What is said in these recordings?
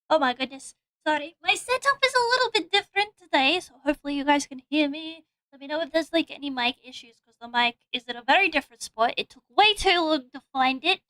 Oh my goodness. Sorry. My setup is a little bit different today, so hopefully you guys can hear me. Let me know if there's like any mic issues because the mic is in a very different spot. It took way too long to find it.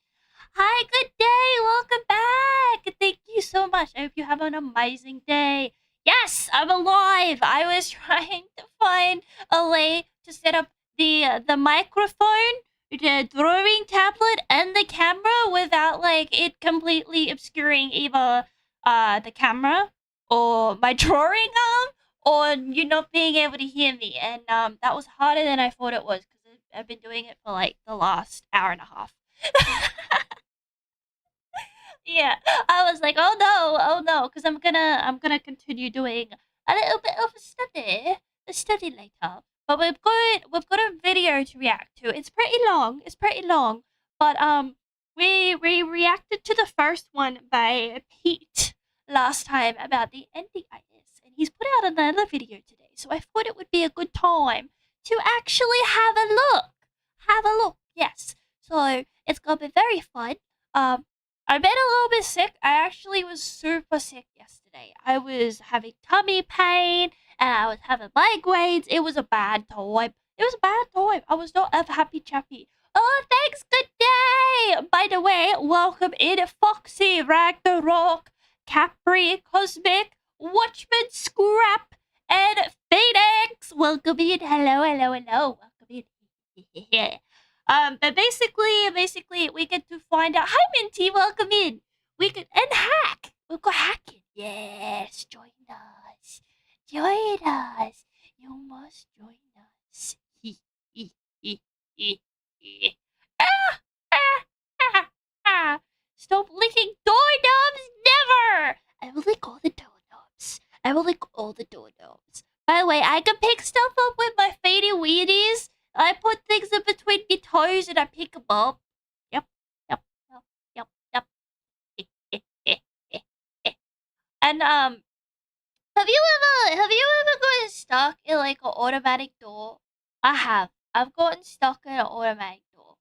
Hi, good day. Welcome back. Thank you so much. I hope you have an amazing day. Yes, I'm alive. I was trying to find a way to set up the microphone, the drawing tablet, and the camera without like it completely obscuring either the camera or my drawing arm or you not being able to hear me. And that was harder than I thought it was because I've been doing it for like the last hour and a half. Yeah, I was like, oh no, because I'm gonna continue doing a little bit of a study later. But we've got a video to react to. It's pretty long. It's pretty long. But we reacted to the first one by Pete last time about the NDIS, and he's put out another video today. So I thought it would be a good time to actually have a look. Have a look. Yes. So it's gonna be very fun. I've been a little bit sick. I actually was super sick yesterday. I was having tummy pain and I was having migraines. It was a bad time. It was a bad time. I was not a happy chappy. Oh, thanks. Good day. By the way, welcome in Foxy, Ragnarok, Capri, Cosmic, Watchman, Scrap, and Phoenix. Welcome in. Hello, hello, hello. Welcome in. But basically, we get to find out. Hi, Minty, welcome in. We could and hack. We'll go hacking. Yes, join us. Join us. You must join us. Ah, ah, ah, ah. Stop licking doorknobs. Never. I will lick all the doorknobs. I will lick all the doorknobs. By the way, I can pick stuff up with my fadey weedies. I put things in between my toes and I pick them up. Yep, yep, yep, yep, yep. And have you ever gotten stuck in like an automatic door? I have. I've gotten stuck in an automatic door.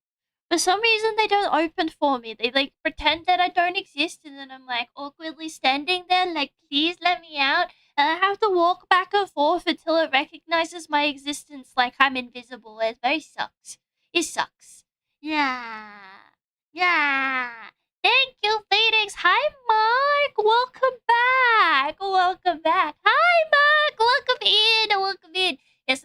For some reason, they don't open for me. They like pretend that I don't exist, and then I'm like awkwardly standing there, like, please let me out. And I have to walk back and forth until it recognizes my existence like I'm invisible. It very sucks. It sucks. Yeah. Yeah. Thank you, Phoenix. Hi, Mark. Welcome back. Welcome back. Hi, Mark. Welcome in. Welcome in. Yes,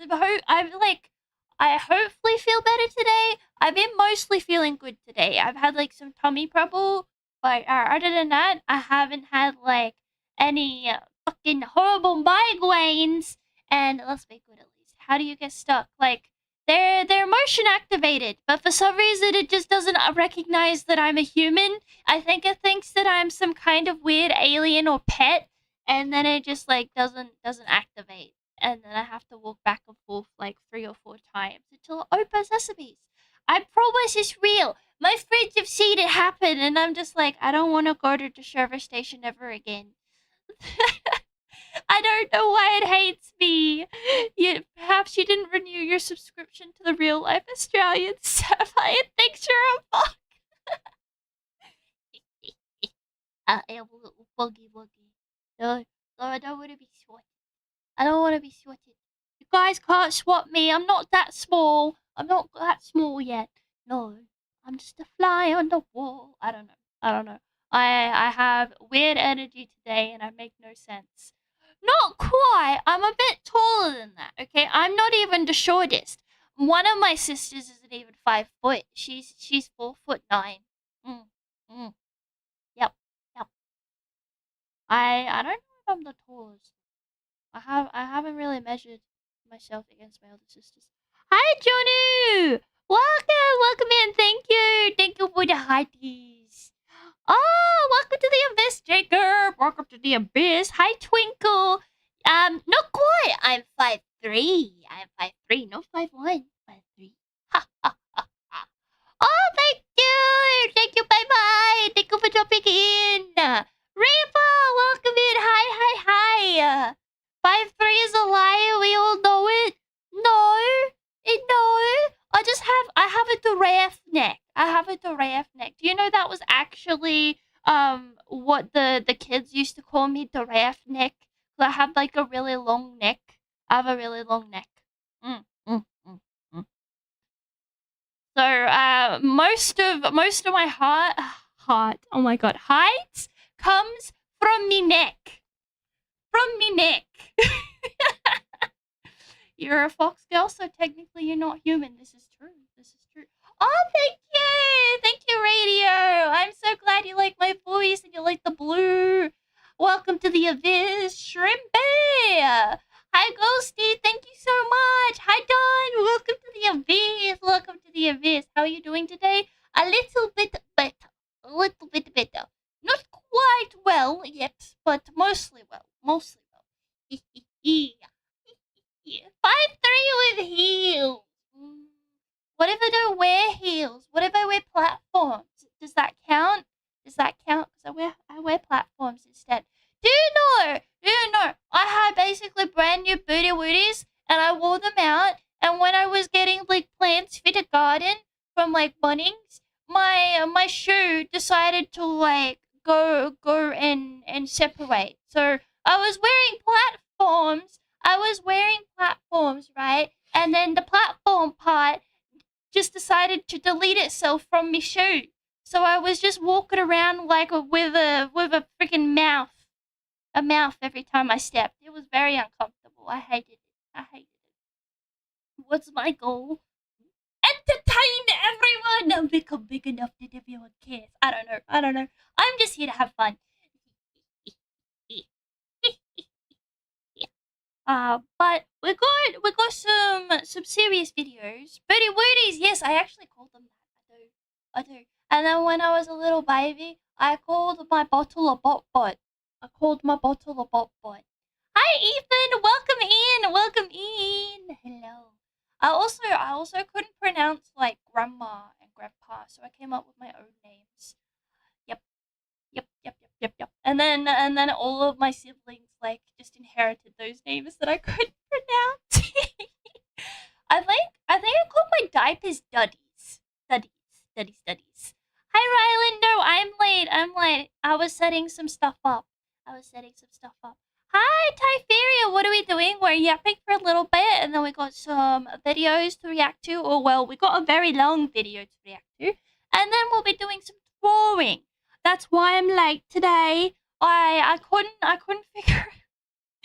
I hopefully feel better today. I've been mostly feeling good today. I've had like some tummy trouble, but other than that, I haven't had like any fucking horrible migraines. And let's be good at least. How do you get stuck? Like they're motion activated, but for some reason it just doesn't recognize that I'm a human. I think it thinks that I'm some kind of weird alien or pet, and then it just like doesn't activate. And then I have to walk back and forth like 3 or 4 times until it opens sesames. I promise it's real. My friends have seen it happen, and I'm just like, I don't want to go to the service station ever again. I don't know why it hates me. Perhaps you didn't renew your subscription to the Real Life Australian Sapphire. It thinks you're a fuck. A little buggy. No, I don't want to be swatted. I don't want to be swatted. You guys can't swat me. I'm not that small. I'm not that small yet. No, I'm just a fly on the wall. I don't know. I have weird energy today, and I make no sense. Not quite. I'm a bit taller than that. Okay, I'm not even the shortest. One of my sisters isn't even 5 foot. She's 4'9". Mm, mm. Yep, yep. I don't know if I'm the tallest. I haven't really measured myself against my older sisters. Hi, Johnny. Welcome in. Thank you for the hearties. Oh, welcome to the abyss, Jacob. Welcome to the abyss. Hi, Twinkle. Not quite. I'm 5'3". I'm 5'3", not 5'1". 5'3". Ha ha ha ha. Oh, thank you. Bye bye. Thank you for dropping in. Reba, welcome in. Hi. 5'3" is a lie. We all know it. No. I have a giraffe neck. Do you know that was actually what the kids used to call me, giraffe neck. 'Cause I have like a really long neck. I have a really long neck. Mm, mm, mm, mm. So most of my heart, oh my god, height comes from me neck. From me neck. You're a fox girl, so technically you're not human. This is true. This is true. Oh, thank you. Thank you, Radio. I'm so glad you like my voice and you like the blue. Welcome to the Abyss, Shrimpy. Hi, Ghosty. Thank you so much. Hi, Don. Welcome to the Abyss. Welcome to the Abyss. How are you doing today? A little bit better. A little bit better. Not quite well yet, but mostly well. Mostly well. 5'3" with heels. What if I don't wear heels? What if I wear platforms? Does that count? Does that count? Because I wear platforms instead. Do you know? Do you know? I had basically brand new booty wooties and I wore them out. And when I was getting like plants fit a garden from like Bunnings, my shoe decided to like go and separate. So I was wearing platforms. I was wearing platforms, right? And then the platform part just decided to delete itself from my shoe. So I was just walking around like with a freaking a mouth every time I stepped. It was very uncomfortable. I hated it. I hated it. What's my goal? Entertain everyone and become big enough that everyone cares. I don't know. I don't know. I'm just here to have fun. But we got some serious videos. Booty Wooties, yes, I actually called them that. I do. And then when I was a little baby, I called my bottle a bot bot. I called my bottle a bot bot. Hi Ethan, welcome in. Hello. I also couldn't pronounce like grandma and grandpa, so I came up with my own names. Yep. And then all of my siblings like just inherited those names that I couldn't pronounce. I think I called my diapers Duddies. Duddies. Hi Rylan, no, I'm late. I was setting some stuff up. Hi Typheria, what are we doing? We're yapping for a little bit and then we got some videos to react to. Or well, we got a very long video to react to. And then we'll be doing some drawing. That's why I'm late today. I couldn't figure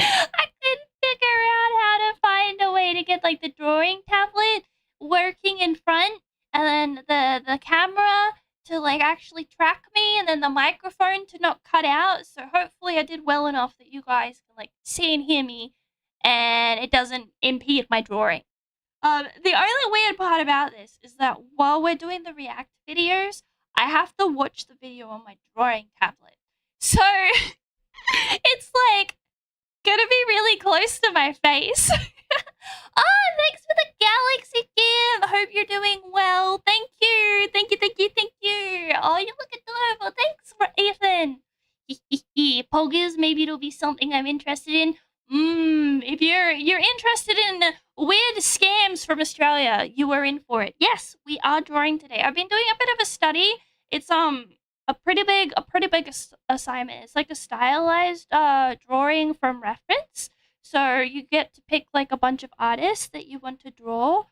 I couldn't figure out how to find a way to get like the drawing tablet working in front and then the camera to like actually track me and then the microphone to not cut out. So hopefully I did well enough that you guys can like see and hear me and it doesn't impede my drawing. The only weird part about this is that while we're doing the react videos, I have to watch the video on my drawing tablet. So it's like gonna be really close to my face. Oh, thanks for the galaxy gift. Hope you're doing well. Thank you. Oh, you look adorable. Thanks for Ethan. Poggers, maybe it'll be something I'm interested in. If you're interested in weird scams from Australia, you are in for it. Yes, we are drawing today. I've been doing a bit of a study. It's a pretty big assignment. It's like a stylized drawing from reference. So you get to pick like a bunch of artists that you want to draw,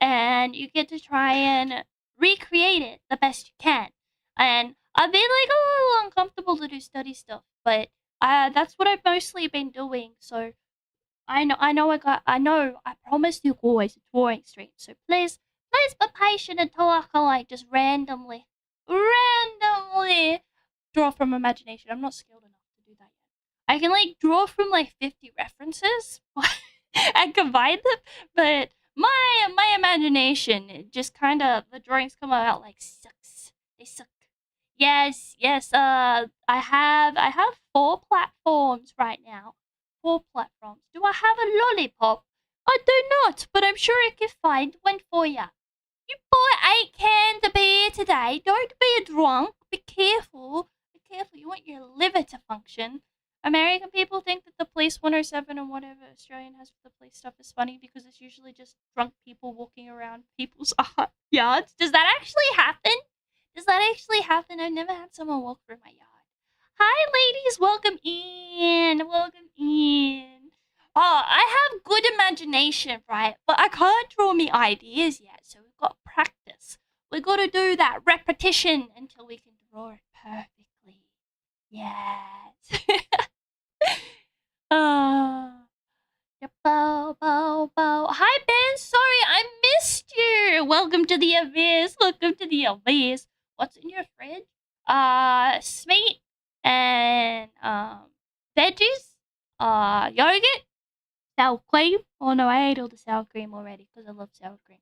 and you get to try and recreate it the best you can. And I've been like a little uncomfortable to do study stuff, but that's what I've mostly been doing. So I promised you always a drawing stream. So please be patient until I can like just randomly draw from imagination. I'm not skilled enough to do that yet. I can like draw from like 50 references and combine them, but my imagination, it just kind of the drawings come out like sucks. They suck. Yes. I have 4 platforms right now. 4 platforms. Do I have a lollipop? I do not, but I'm sure I can find one for ya. You bought 8 cans of beer today. Don't be a drunk. Be careful. You want your liver to function. American people think that the Police 107 and whatever Australian has for the police stuff is funny because it's usually just drunk people walking around people's yards. Does that actually happen? Does that actually happen? I've never had someone walk through my yard. Hi, ladies. Welcome in. Welcome in. Oh, I have good imagination, right? But I can't draw me ideas yet, so we've got practice. We got to do that repetition until we can draw it perfectly. Yes. uh, bow, bow, bow. Hi, Ben. Sorry, I missed you. Welcome to the abyss. Welcome to the abyss. What's in your fridge? Sweet and veggies. Yogurt, sour cream. Oh no, I ate all the sour cream already because I love sour cream.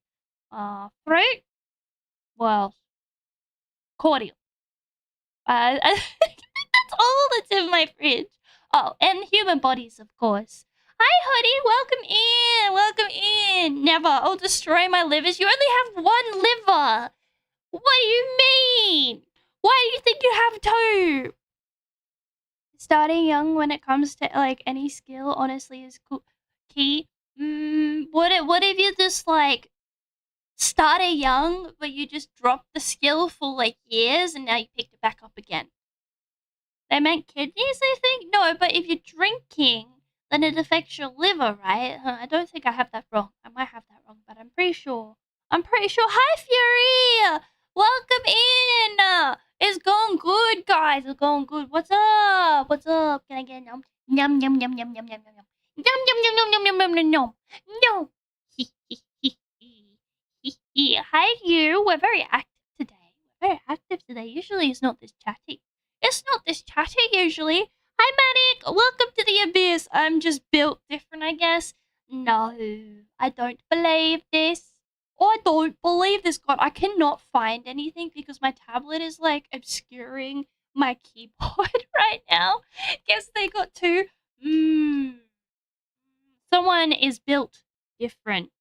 Fruit. What else? Cordial. That's all that's in my fridge. Oh, and human bodies, of course. Hi, Hoodie. Welcome in. Welcome in. Never. I'll destroy my livers. You only have one liver. What do you mean? Why do you think you have two? Starting young when it comes to like any skill, honestly, is key. What if you just like started young, but you just dropped the skill for like years and now you picked it back up again? They meant kidneys, I think? No, but if you're drinking, then it affects your liver, right? I don't think I have that wrong. I might have that wrong, but I'm pretty sure. I'm pretty sure. Hi, Fury! Welcome in! It's going good, guys. It's going good. What's up? What's up? Can I get yum? Yum, yum, yum, yum, yum, yum, yum, yum. Yum, yum, yum, yum, yum, yum, yum, yum. No. Hi, you. We're very active today. We're very active today. Usually it's not this chatty. It's not this chatty usually. Hi, Manic. Welcome to the abyss. I'm just built different, I guess. No, I don't believe this. Oh, I don't believe this. God, I cannot find anything because my tablet is like obscuring my keyboard right now. Guess they got two. Someone is built different.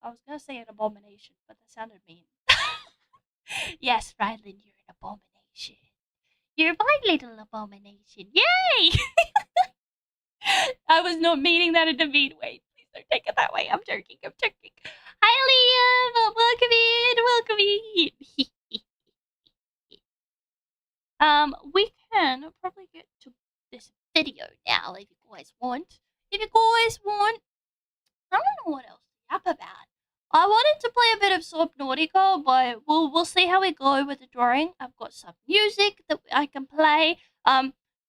I was gonna say an abomination, but that sounded mean. Yes, Ryland, you're an abomination. You're my little abomination. Yay! I was not meaning that in a mean way. Please don't take it that way. I'm joking. I'm joking. Hi, Liam. Welcome in. We can probably get to this video now if you guys want. If you guys want. I don't know what else to yap about. I wanted to play a bit of 𝚈𝚙𝚙𝚒𝚗𝚐, but we'll see how we go with the drawing. I've got some music that I can play.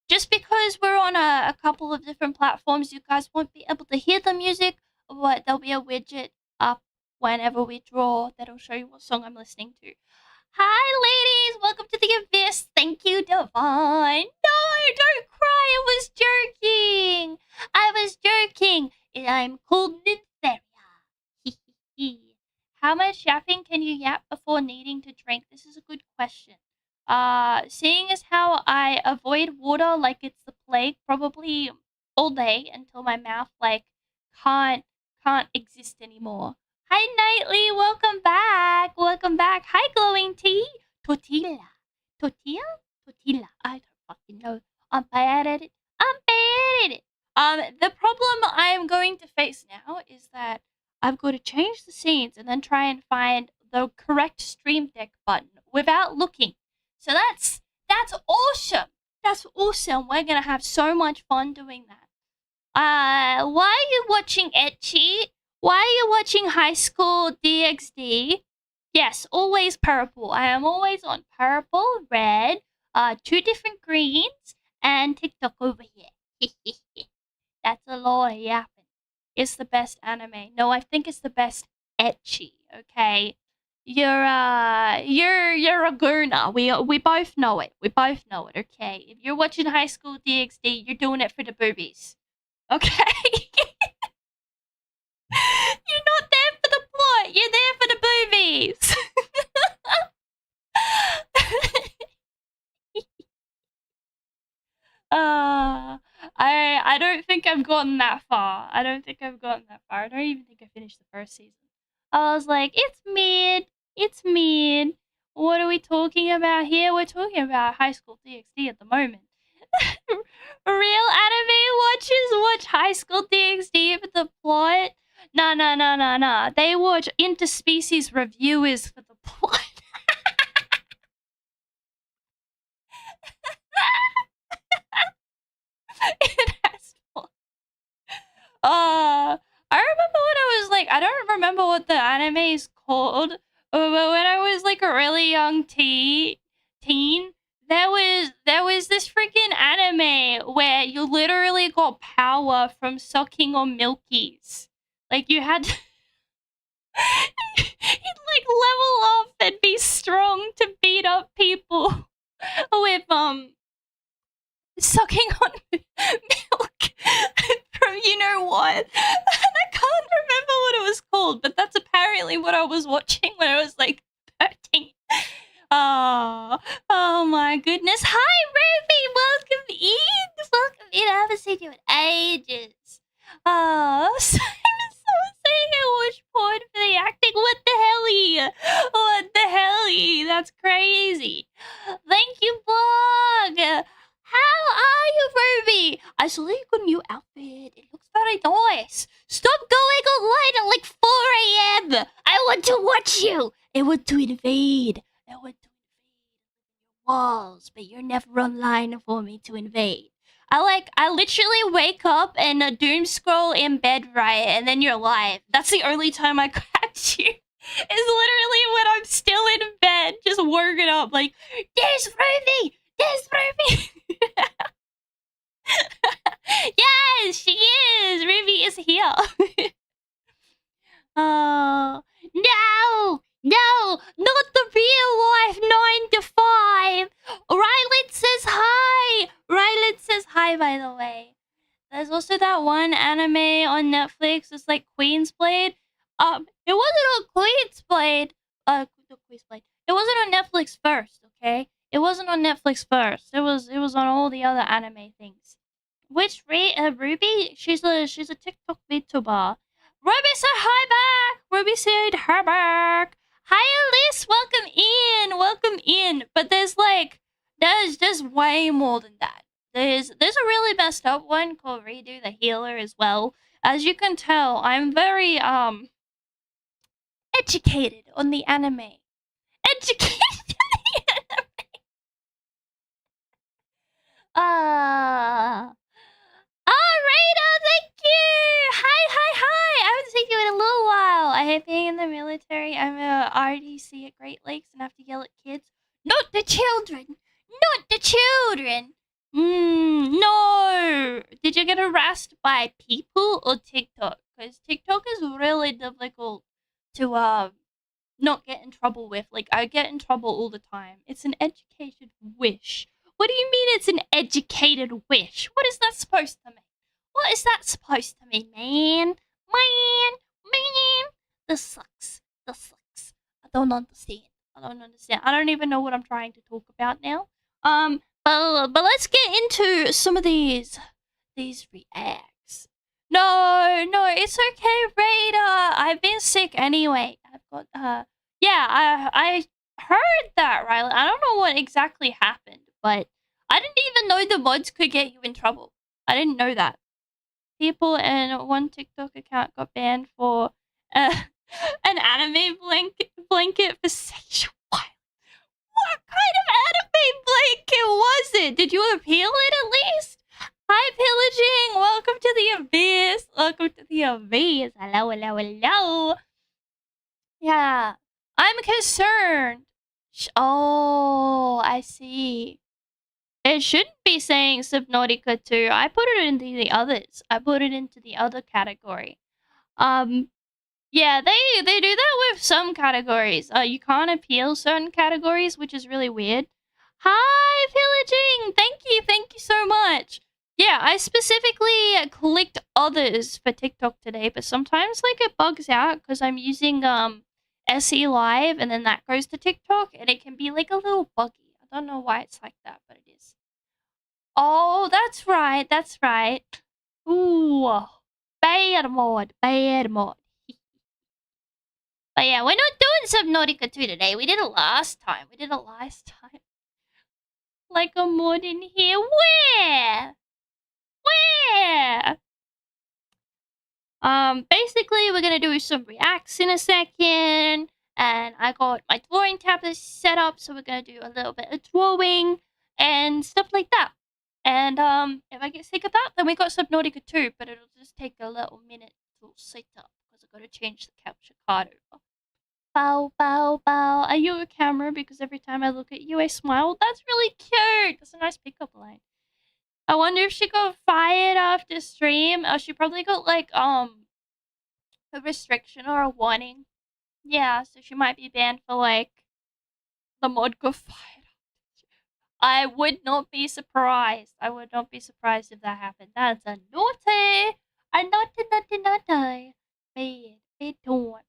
Just because we're on a couple of different platforms, you guys won't be able to hear the music, but there'll be a widget up whenever we draw that'll show you what song I'm listening to. Hi, ladies. Welcome to the abyss. Thank you, Divine. No, don't cry. I was joking. I was joking. I'm called Nytheria. How much yapping can you yap before needing to drink? This is a good question. Seeing as how I avoid water like it's the plague, probably all day until my mouth like can't exist anymore. Hi, Nightly. Welcome back. Welcome back. Hi, Glowing Tea. Tortilla. Tortilla? Tortilla. I don't fucking know. I'm bad at it. I'm bad at it. The problem I'm going to face now is that I've got to change the scenes and then try and find the correct Stream Deck button without looking. So that's awesome. That's awesome. We're gonna have so much fun doing that. Why are you watching ecchi? Why are you watching High School DxD? Yes, always purple. I am always on purple, red, two different greens, and TikTok over here. That's a lot of yapping. It's the best anime. No, I think it's the best ecchi. Okay, you're a gooner. We both know it. We both know it. Okay, if you're watching High School DxD, you're doing it for the boobies. Okay. You're not there for the plot. You're there for the boobies. I don't think I've gotten that far. I don't even think I finished the first season. I was like, it's mid. It's mid. What are we talking about here? We're talking about High School DxD at the moment. Real anime watchers watch High School DxD for the plot. Nah. They watch interspecies reviewers for the plot. remember what the anime is called, but when I was like a really young teen, there was this freaking anime where you literally got power from sucking on milkies. Like you had to you'd like level up and be strong to beat up people with sucking on milk from you know what. And I can't remember what it was called, but that's apparently what I was watching when I was like 13. Oh my goodness. Hi, Ruby! Welcome in! Welcome in. I haven't seen you in ages. Oh, Simon's saying I watch porn for the acting. What the hell-y? What the hell-y? That's crazy. Thank you, Blog! How are you, Ruby? I saw you got a new outfit. It looks very nice. Stop going online at like 4 a.m. I want to watch you. I want to invade. I want to invade walls, but you're never online for me to invade. I literally wake up and doom scroll in bed, right, and then you're live. That's the only time I catch you. It's literally when I'm still in bed, just working up, like, there's Ruby! There's Ruby! Yes, she is! Ruby is here. No! No! Not the real life 9 to 5! Rylan says hi! Rylan says hi, by the way. There's also that one anime on Netflix. It's like Queen's Blade. It wasn't on Queen's Blade. Queen's Blade. It wasn't on Netflix first, okay? It wasn't on Netflix first. It was on all the other anime things. Which Ruby? She's a TikTok VTuber. Ruby said hi back. Ruby said hi back. Hi, Elise. Welcome in. Welcome in. But there's way more than that. There's a really messed up one called Redo the Healer as well. As you can tell, I'm very educated on the anime. Educated on the anime. Rita, thank you! Hi! I haven't seen you in a little while. I hate being in the military. I'm a RDC at Great Lakes and have to yell at kids. Not the children! Not the children! No! Did you get harassed by people or TikTok? Because TikTok is really difficult to not get in trouble with. Like, I get in trouble all the time. It's an educated wish. What do you mean it's an educated wish? What is that supposed to mean? What is that supposed to mean, man? This sucks. I don't understand. I don't even know what I'm trying to talk about now. But let's get into some of these reacts. No, it's okay, Raider. I've been sick anyway. I've got yeah, I heard that, Riley. I don't know what exactly happened, but I didn't even know the mods could get you in trouble. I didn't know that. People in one TikTok account got banned for an anime blanket for sexual violence. What kind of anime blanket was it? Did you appeal it at least? Hi, Pillaging. Welcome to the Abyss. Welcome to the Abyss. Hello. Yeah. I'm concerned. Oh, I see. It shouldn't be saying Subnautica 2. I put it into the others. I put it into the other category. Yeah, they do that with some categories. You can't appeal certain categories, which is really weird. Hi, Pillaging! Thank you so much. Yeah, I specifically clicked others for TikTok today, but sometimes like it bugs out because I'm using SE Live and then that goes to TikTok and it can be like a little buggy. I don't know why it's like that, but it is. Oh, that's right. Ooh, bad mod. But yeah, we're not doing Subnautica 2 today. We did it last time. Like a mod in here. Where? Basically, we're gonna do some reacts in a second. And I got my drawing tablet set up, so we're gonna do a little bit of drawing and stuff like that. And if I get sick of that, then we got Subnautica 2, but it'll just take a little minute to set up because I gotta change the capture card over. Bow, bow, bow. Are you a camera? Because every time I look at you, I smile. That's really cute. That's a nice pickup line. I wonder if she got fired after stream. Oh, she probably got like a restriction or a warning. Yeah, so she might be banned for like the mod got fired. I would not be surprised. I would not be surprised if that happened. That's a naughty, naughty. Bad taunt.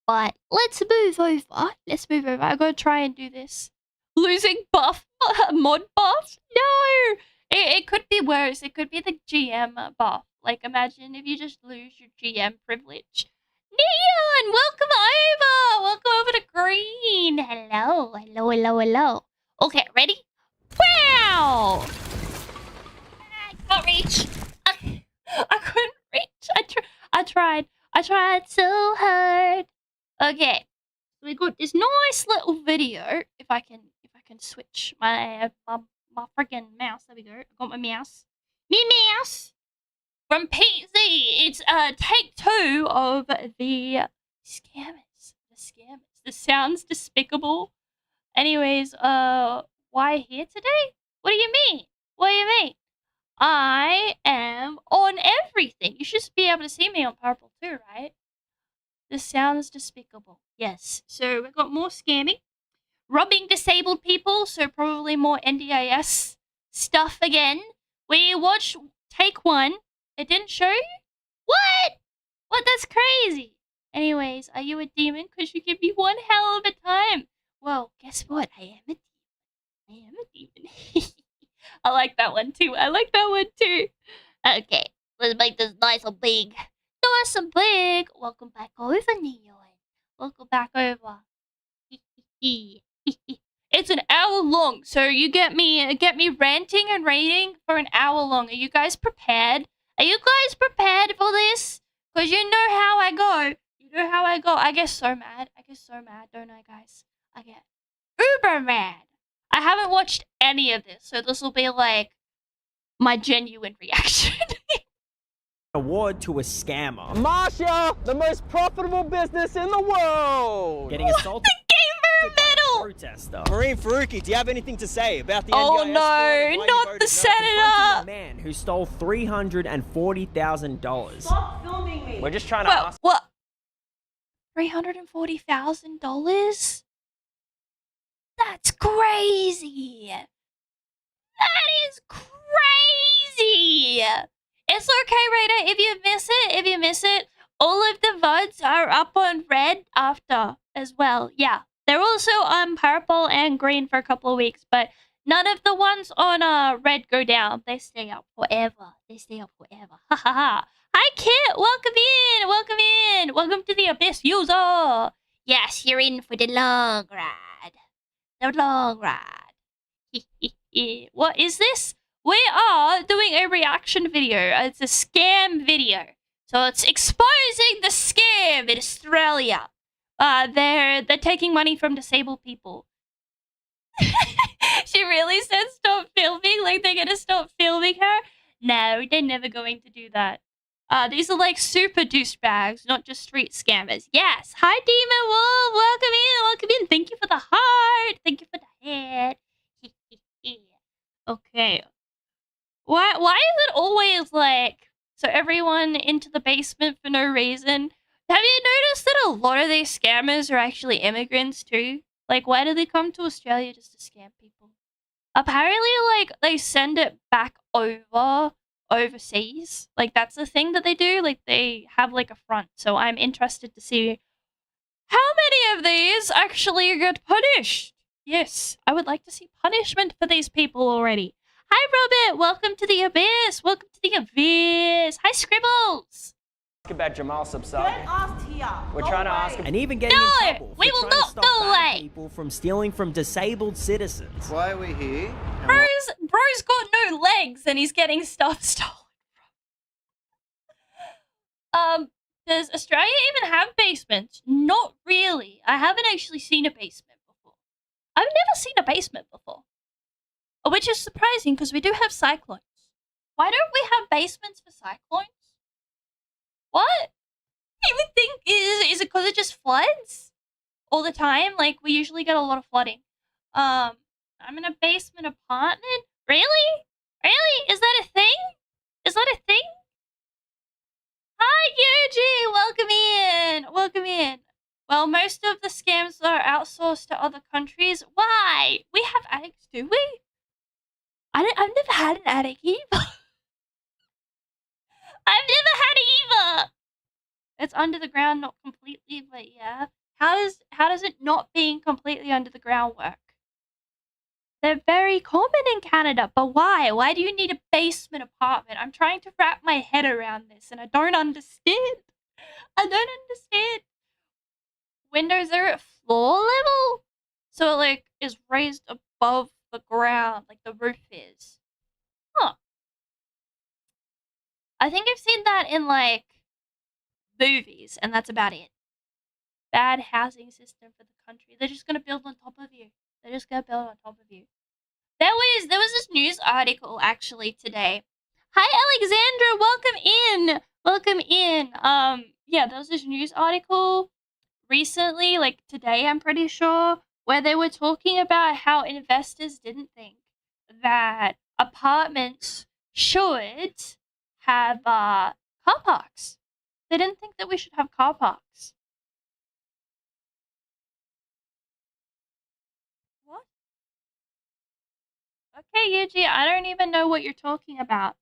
But let's move over. I gotta try and do this. Losing buff, mod buff? No! It could be worse. It could be the GM buff. Like, imagine if you just lose your GM privilege. Neon, welcome over! Welcome over to Green. Hello. Okay, ready? Wow! I can't reach. I couldn't reach. I tried so hard. Okay, we got this nice little video. If I can switch my freaking mouse. There we go. I got my mouse. Me mouse from PZ. It's take 2 of the scammers. This sounds despicable. Anyways, why here today? What do you mean? I am on everything. You should be able to see me on purple too, right? This sounds despicable. Yes. So we got more scamming. Robbing disabled people, so probably more NDIS stuff again. We watched take 1. It didn't show you? What? That's crazy. Anyways, are you a demon? Because you give me one hell of a time. Well, guess what? I am a demon. I like that one too. Okay, let's make this nice and big. Welcome back over, Neon. Welcome back over. It's an hour long, so you get me ranting and raving for an hour long. Are you guys prepared? For this? Because you know how I go. I get so mad, don't I, guys? I get uber mad. I haven't watched any of this, so this will be like my genuine reaction. Award to a scammer. Marsha, the most profitable business in the world. Getting assaulted. The gamer medal. Protester. 𝚈𝚊𝚙𝚙𝚒, do you have anything to say about the Oh NDIS no, not the senator. A man who stole $340,000. Stop filming me. We're just trying to ask. What? $340,000? That's crazy. That is crazy. It's okay, Raider, if you miss it, all of the VODs are up on red after as well. Yeah, they're also on purple and green for a couple of weeks, but none of the ones on red go down. They stay up forever. Ha ha ha. Hi, Kit. Welcome in. Welcome to the Abyss user. Yes, you're in for the long ride. What is this? We are doing a reaction video. It's a scam video. So it's exposing the scam in Australia. They're taking money from disabled people. She really said stop filming, like they're gonna stop filming her? No, they're never going to do that. These are like super douchebags, not just street scammers. Yes. Hi, Demon Wolf. Welcome in. Thank you for the heart. Thank you for the head. Okay. Why is it always like, so everyone into the basement for no reason? Have you noticed that a lot of these scammers are actually immigrants too? Like, why do they come to Australia just to scam people? Apparently, like, they send it back overseas. Like, that's the thing that they do. Like, they have, like, a front. So I'm interested to see how many of these actually get punished. Yes, I would like to see punishment for these people already. Hi, Robert. Welcome to the Abyss. Hi, Scribbles. About 𝚈𝚙𝚒𝚗𝚐. Get off here. We're trying to ask. And even getting in trouble for we will trying to not stop go bad away. people from stealing from disabled citizens. Why are we here? Bro's got no legs and he's getting stuff stolen from. Does Australia even have basements? Not really. I haven't actually seen a basement before. I've never seen a basement before. Which is surprising because we do have cyclones. Why don't we have basements for cyclones? What? even think is it because it just floods all the time? Like we usually get a lot of flooding. I'm in a basement apartment. Really? Really? Is that a thing? Is that a thing? Hi, Yuji. Welcome in. Welcome in. Well, most of the scams are outsourced to other countries. Why? We have attics, do we? I've never had an attic either. I've never had it either. It's under the ground, not completely, but yeah. How does it not being completely under the ground work? They're very common in Canada, but why? Why do you need a basement apartment? I'm trying to wrap my head around this, and I don't understand. I don't understand. Windows are at floor level, so it like is raised above the ground, like the roof is. Huh. I think I've seen that in like movies, and that's about it. Bad housing system for the country. They're just gonna build on top of you. They're just gonna build on top of you. There was this news article actually today. Hi Alexandra, welcome in. Welcome in. Yeah, there was this news article recently, like today I'm pretty sure, where they were talking about how investors didn't think that apartments should have car parks. They didn't think that we should have car parks. What? Okay, Yuji, I don't even know what you're talking about.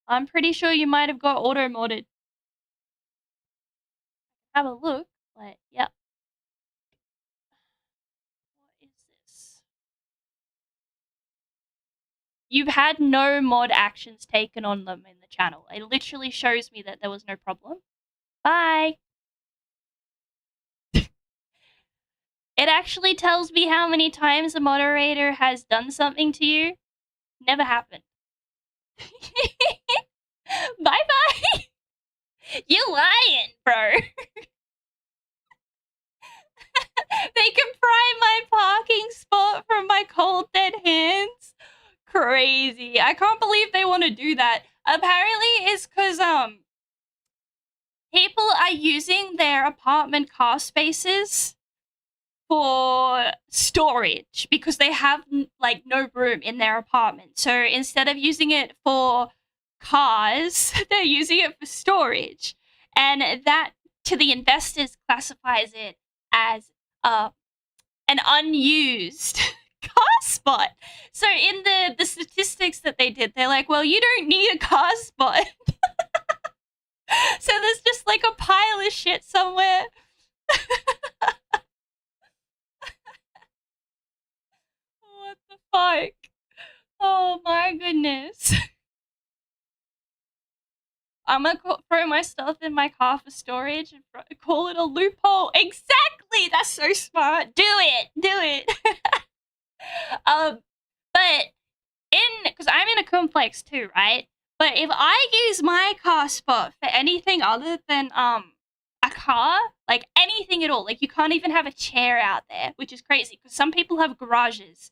I'm pretty sure you might have got auto-modded. Have a look, but yep. What is this? You've had no mod actions taken on them in the channel. It literally shows me that there was no problem. Bye! It actually tells me how many times a moderator has done something to you. Never happened. Bye-bye! You lying, bro. They can pry my parking spot from my cold dead hands. Crazy. I can't believe they want to do that. Apparently it's because people are using their apartment car spaces for storage because they have like no room in their apartment. So instead of using it for cars, they're using it for storage. And that to the investors classifies it as an unused car spot. So in the statistics that they did, they're like, well, you don't need a car spot. So there's just like a pile of shit somewhere. What the fuck? Oh my goodness. I'm gonna throw my stuff in my car for storage and call it a loophole. Exactly! That's so smart. Do it! Do it! But because I'm in a complex too, right? But if I use my car spot for anything other than a car, like anything at all, like you can't even have a chair out there, which is crazy because some people have garages,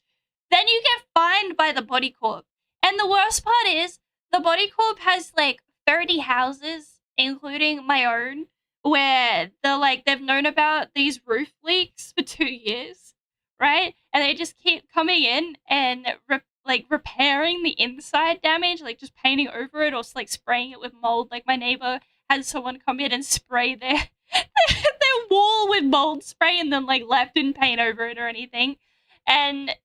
then you get fined by the Body Corp. And the worst part is the Body Corp has like 30 houses, including my own, where they've known about these roof leaks for 2 years, right? And they just keep coming in and repairing the inside damage, like just painting over it or like spraying it with mold. Like my neighbor had someone come in and spray their wall with mold spray and then like left didn't paint over it or anything. And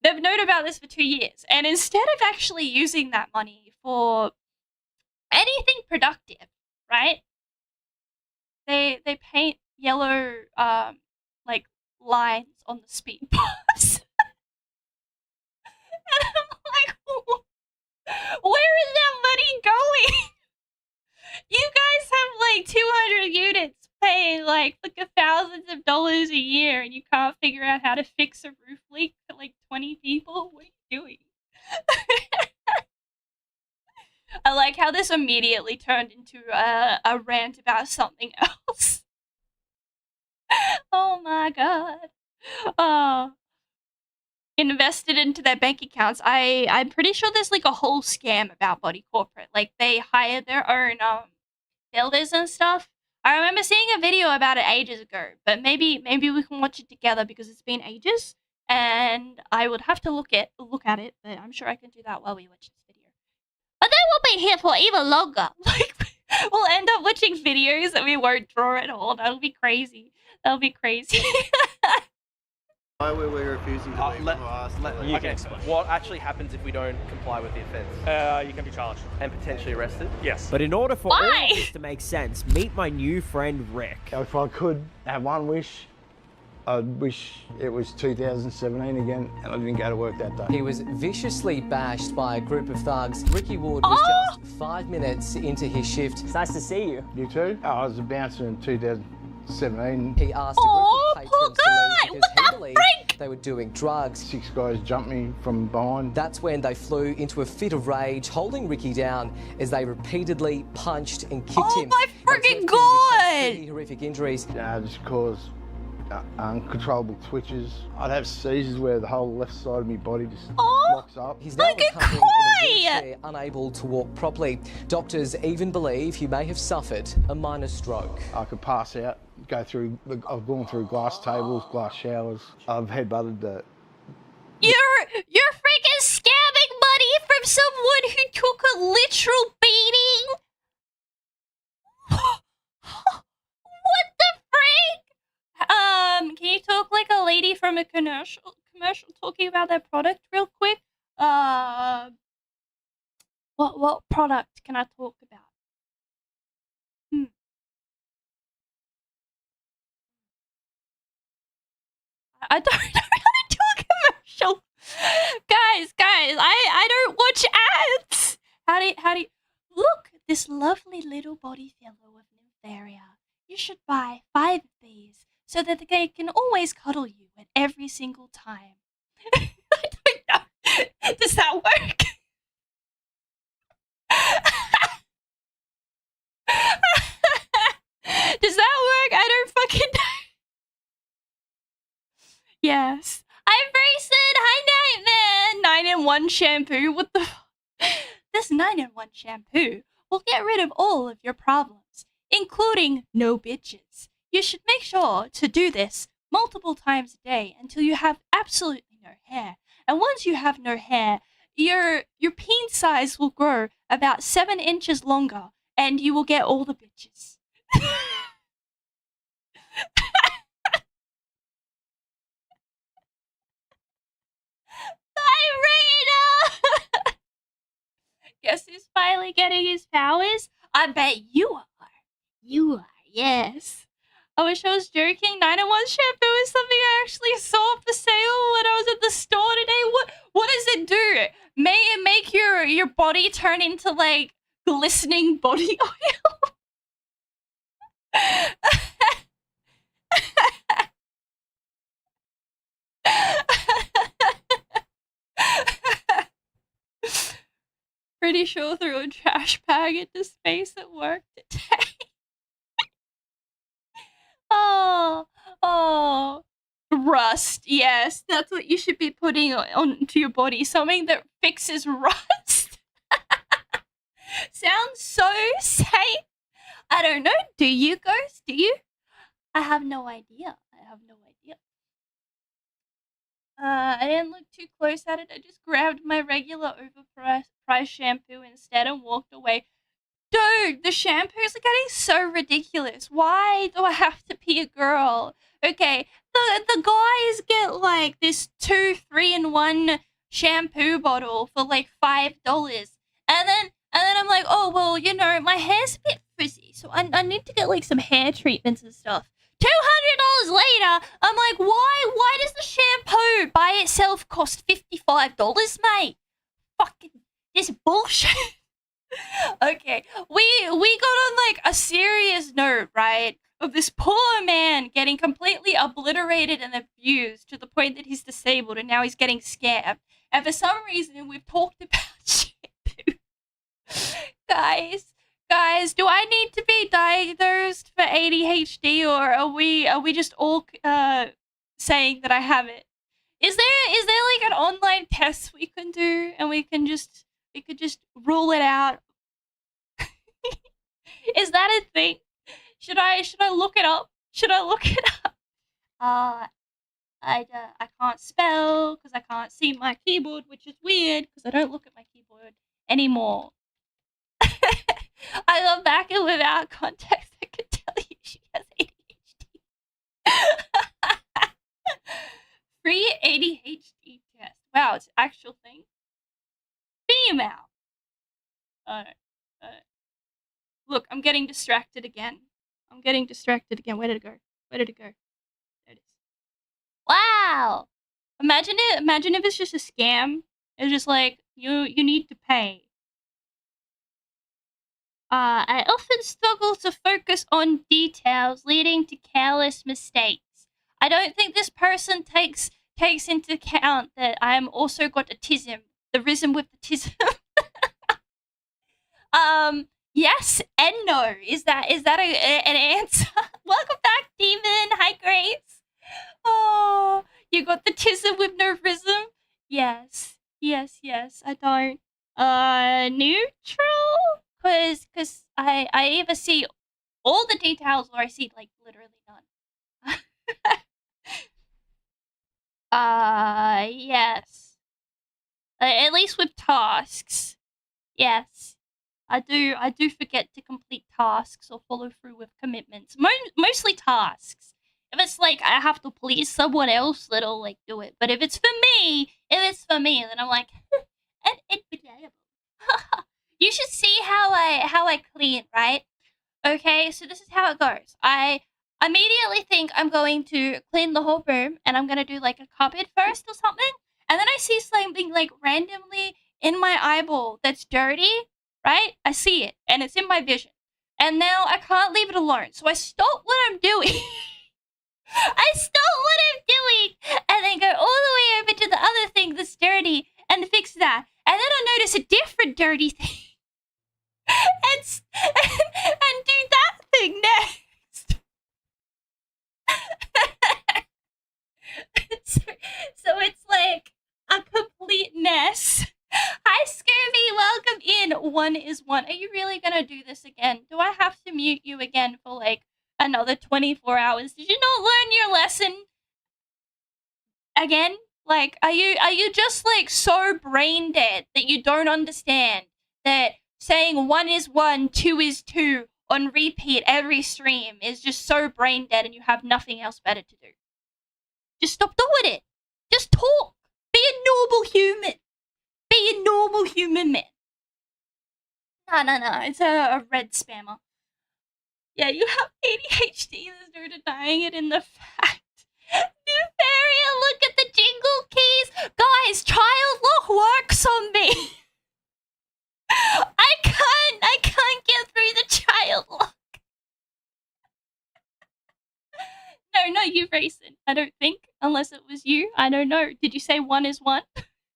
they've known about this for 2 years. And instead of actually using that money for anything productive, right? They paint yellow like lines on the speed bumps. And I'm like, where is that money going? You guys have like 200 units paying like thousands of dollars a year and you can't figure out how to fix a roof leak for like 20 people? What are you doing? I like how this immediately turned into a rant about something else. Oh my god. Oh. Invested into their bank accounts. I'm pretty sure there's like a whole scam about Body Corporate. Like they hire their own builders and stuff I remember seeing a video about it ages ago, but maybe we can watch it together because it's been ages, and I would have to look at it, but I'm sure I can do that while we watch this video. But then we'll be here for even longer. Like, we'll end up watching videos and we won't draw at all. That'll be crazy. That'll be crazy. Why were we refusing to leave? Okay, what actually happens if we don't comply with the offence? You can be charged. And potentially arrested? Yes. But in order for Why? all of this to make sense, meet my new friend Rick. If I could have one wish, I'd wish it was 2017 again and I didn't go to work that day. He was viciously bashed by a group of thugs. Ricky Ward was just 5 minutes into his shift. It's nice to see you. You too? I was a bouncer in 2017. He asked a group of patrons to leave because he believed they were doing drugs. 6 guys jumped me from behind. That's when they flew into a fit of rage, holding Ricky down as they repeatedly punched and kicked him. Oh my freaking god! Pretty horrific injuries. Just caused uncontrollable twitches. I'd have seizures where the whole left side of my body just locks up. He's now recovering in a wheelchair, unable to walk properly. Doctors even believe he may have suffered a minor stroke. I could pass out, I've gone through glass tables, glass showers. I've headbutted the... You're freaking scamming money from someone who took a literal beating? What the freak? Can you talk like a lady from a commercial talking about their product real quick? What product can I talk about? I don't know how to do a commercial. Guys, I don't watch ads. How do you look at this lovely little body filler with Nytheria? You should buy 5 of these so that they can always cuddle you at every single time. I don't know. Does that work? Does that work? I don't fucking know. Yes. I'm Grayson. Hi, Nightman. 9-in-1 shampoo. What the? This 9-in-1 shampoo will get rid of all of your problems, including no bitches. You should make sure to do this multiple times a day until you have absolutely no hair. And once you have no hair, your peen size will grow about 7 inches longer, and you will get all the bitches. Irina! Guess who's finally getting his powers? I bet you are. You are, yes. I wish I was joking. 9-in-1 shampoo is something I actually saw for sale when I was at the store today. What does it do? May it make your body turn into like glistening body oil? Pretty sure threw a trash bag into space at work today. Oh, rust. Yes, that's what you should be putting onto your body. Something that fixes rust. Sounds so safe. I don't know. Do you, Ghost? Do you? I have no idea. I didn't look too close at it. I just grabbed my regular overpriced shampoo instead and walked away. Dude, the shampoos are getting so ridiculous. Why do I have to be a girl? Okay, the guys get like this 2 3-in-1 shampoo bottle for like $5, and then I'm like, oh well, you know, my hair's a bit frizzy, so I need to get like some hair treatments and stuff. $200 later, I'm like, why does the shampoo by itself cost $55, mate? Fucking this bullshit. Okay, we got on like a serious note, right? Of this poor man getting completely obliterated and abused to the point that he's disabled and now he's getting scammed. And for some reason, we've talked about shampoo. Guys, do I need to be diagnosed for ADHD, or are we just all saying that I have it? Is there like an online test we can do and we could just rule it out? Is that a thing? Should I look it up? Should I look it up? I can't spell because I can't see my keyboard, which is weird because I don't look at my keyboard anymore. I got back and without context, I could tell you she has ADHD. Free ADHD test. Wow, it's an actual thing. Female. Look, I'm getting distracted again. Where did it go? There it is. Wow! Imagine if it's just a scam. It's just like, you need to pay. I often struggle to focus on details, leading to careless mistakes. I don't think this person takes into account that I'm also got autism. The rhythm with autism. Yes and no. Is that an answer? Welcome back, Demon. Hi, Grace. Oh, you got the tism with no rhythm? Yes. I don't. Neutral? Cause I either see all the details or I see like literally none. Yes. At least with tasks. Yes. I do forget to complete tasks or follow through with commitments. Mostly tasks. If it's like I have to please someone else, then I'll like do it. But if it's for me, then I'm like, unenviable. You should see how I clean, right? Okay, so this is how it goes. I immediately think I'm going to clean the whole room, and I'm gonna do like a cupboard first or something, and then I see something like randomly in my eyeball that's dirty, right? I see it, and it's in my vision, and now I can't leave it alone, so I stop what I'm doing. And then go all the way over to the other thing that's dirty and fix that, and then I notice a different dirty thing. And do that thing next. so it's like a complete mess. Hi, Scooby. Welcome in. 1 is 1. Are you really gonna do this again? Do I have to mute you again for like another 24 hours? Did you not learn your lesson again? Like, are you just like so brain dead that you don't understand that saying 1 is 1, 2 is 2 on repeat every stream is just so brain dead and you have nothing else better to do? Just stop doing it. Just talk. Be a normal human. Be a normal human, man. No. It's a red spammer. Yeah, you have ADHD. There's no denying it in the fact. Nytheria, look at the jingle keys. Guys, child lock works on me. I can't get through the child lock. No, not you, Rayson. I don't think. Unless it was you. I don't know. Did you say 1 is 1?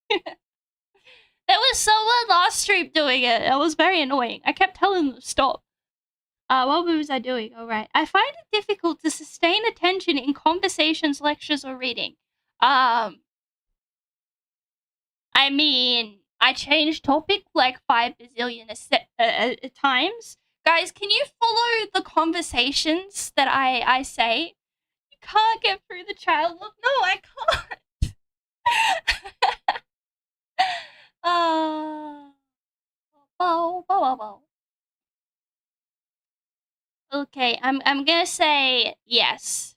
There was someone last stream doing it. It was very annoying. I kept telling them to stop. What was I doing? All right. I find it difficult to sustain attention in conversations, lectures, or reading. I mean, I changed topic like 5 bazillion times. Guys, can you follow the conversations that I say? You can't get through the child look. No, I can't. Okay, I'm gonna say yes.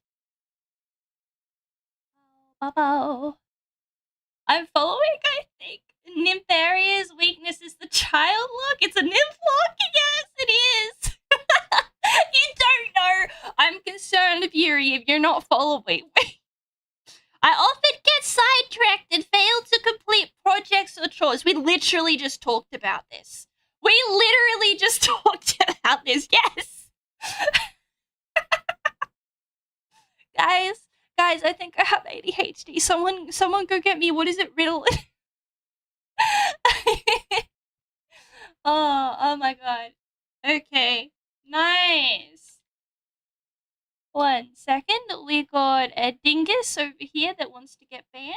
I'm following, I think. Nymtheria's weakness is the child look. It's a nymph look. Yes, it is. You don't know. I'm concerned, Fury, if you're not following. I often get sidetracked and fail to complete projects or chores. We literally just talked about this. Yes. Guys, I think I have ADHD. Someone go get me. What is it, Ritalin? Oh my god. Okay. Nice. 1 second. We got a dingus over here that wants to get banned.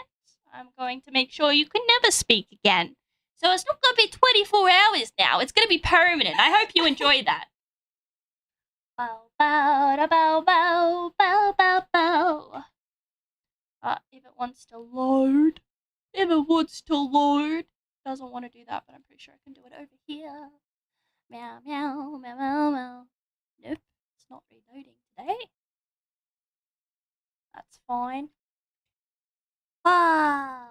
I'm going to make sure you can never speak again. So it's not going to be 24 hours now. It's going to be permanent. I hope you enjoy that. Bow. Bow, da, bow, bow, bow, bow, bow. If it wants to load. If it wants to load. Doesn't want to do that, but I'm pretty sure I can do it over here. Meow, meow, meow, meow, meow. Nope, it's not reloading today. That's fine. Eeh.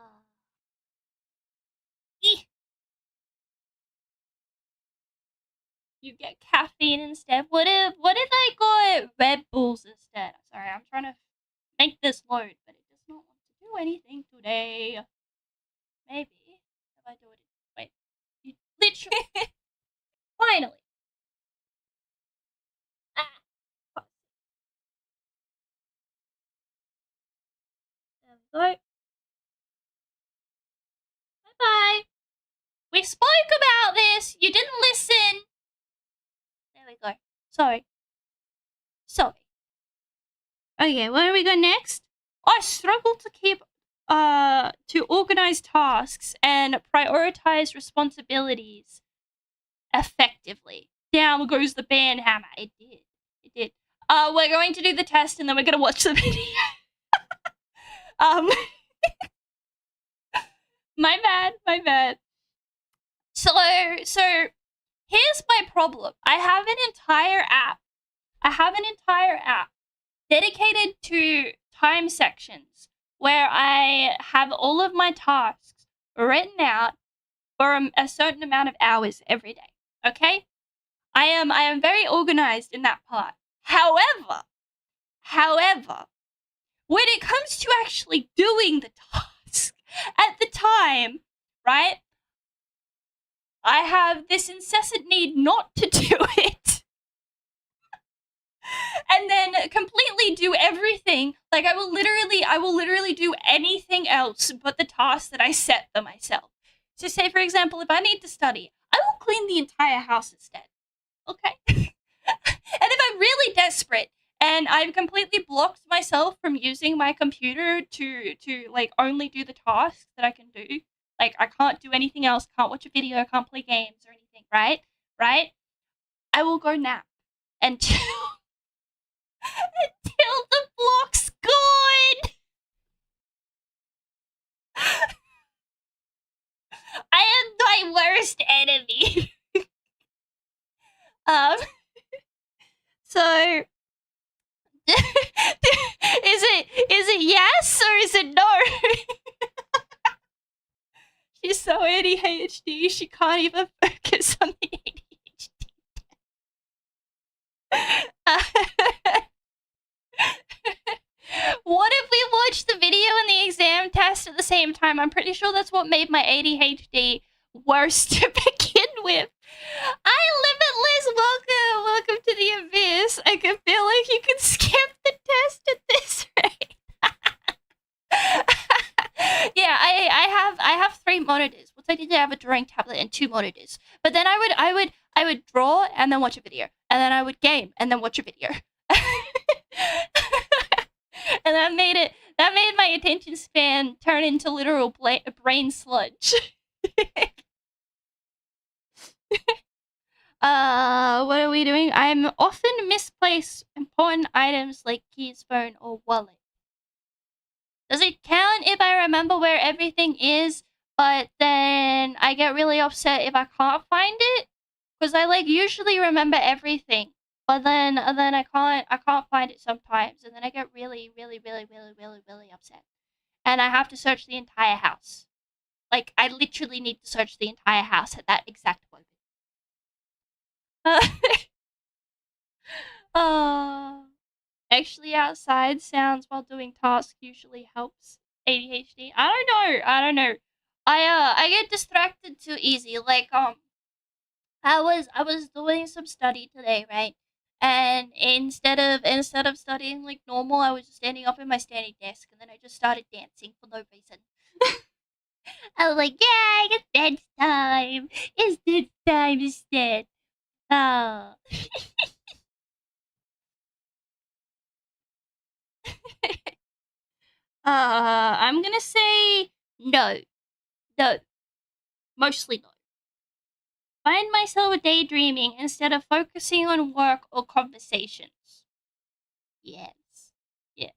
You get caffeine instead. What if I got Red Bulls instead? Sorry, I'm trying to make this load, but it does not want to do anything today. Maybe if I do it. Wait, you literally. Finally. There we go. Bye-bye. We spoke about this. You didn't listen. There we go. Sorry. Okay, where do we go next? I struggle to keep to organize tasks and prioritize responsibilities effectively. Down goes the band hammer. It did. We're going to do the test and then we're gonna watch the video. My bad. So here's my problem. I have an entire app dedicated to time sections where I have all of my tasks written out for a certain amount of hours every day. Okay? I am very organized in that part. However, when it comes to actually doing the task at the time, right? I have this incessant need not to do it. And then completely do everything. Like I will literally do anything else but the task that I set for myself. So say for example, if I need to study, I will clean the entire house instead. Okay? And if I'm really desperate and I've completely blocked myself from using my computer to like only do the tasks that I can do, like I can't do anything else, can't watch a video, can't play games or anything, right? I will go nap until the block's gone. I am my worst enemy. So is it yes or is it no? She's so ADHD, she can't even focus on the ADHD. What if we watch the video and the exam test at the same time? I'm pretty sure that's what made my ADHD worse to begin with. Welcome to the abyss. I can feel like you can skip the test at this rate. Yeah, I have 3 monitors. What I did, I have a drawing tablet and 2 monitors. But then I would draw and then watch a video, and then I would game and then watch a video. And that made my attention span turn into literal brain sludge. What are we doing? I'm often misplace important items like keys, phone, or wallet. Does it count if I remember where everything is, but then I get really upset if I can't find it? Because I like usually remember everything, but then I can't find it sometimes, and then I get really upset. And I have to search the entire house. Like, I literally need to search the entire house at that exact moment. Actually, outside sounds while doing tasks usually helps ADHD. I don't know. I get distracted too easy. Like I was doing some study today, right? And instead of studying like normal, I was just standing up in my standing desk, and then I just started dancing for no reason. I was like, yeah, it's dance time. It's dance time instead. Oh. I'm gonna say no. No. Mostly no. Find myself daydreaming instead of focusing on work or conversations. Yes. Yes.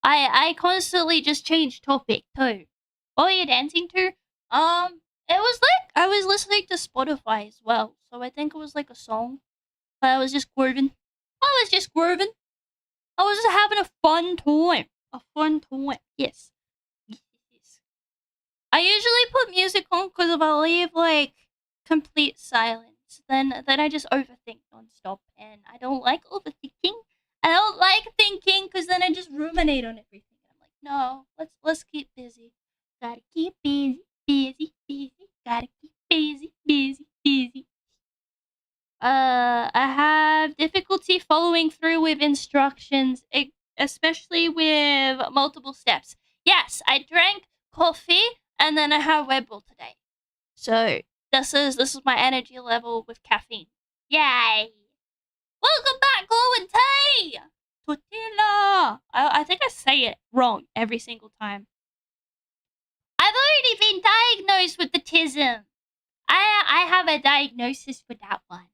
I constantly just change topic too. What were you dancing to? It was like I was listening to Spotify as well, so I think it was like a song. But I was just grooving. I was just grooving. I was just having a fun time. A fun time. Yes. Yes. I usually put music on because if I leave like complete silence, then I just overthink nonstop, and I don't like overthinking. I don't like thinking because then I just ruminate on everything. I'm like, no, let's keep busy. Gotta keep busy, busy, busy. Gotta keep busy, busy, busy. I have difficulty following through with instructions, especially with multiple steps. Yes, I drank coffee and then I have Red Bull today. So this is my energy level with caffeine. Yay! Welcome back, Glowing Tea! Tortilla! I think I say it wrong every single time. I've already been diagnosed with the tism. I have a diagnosis for that one.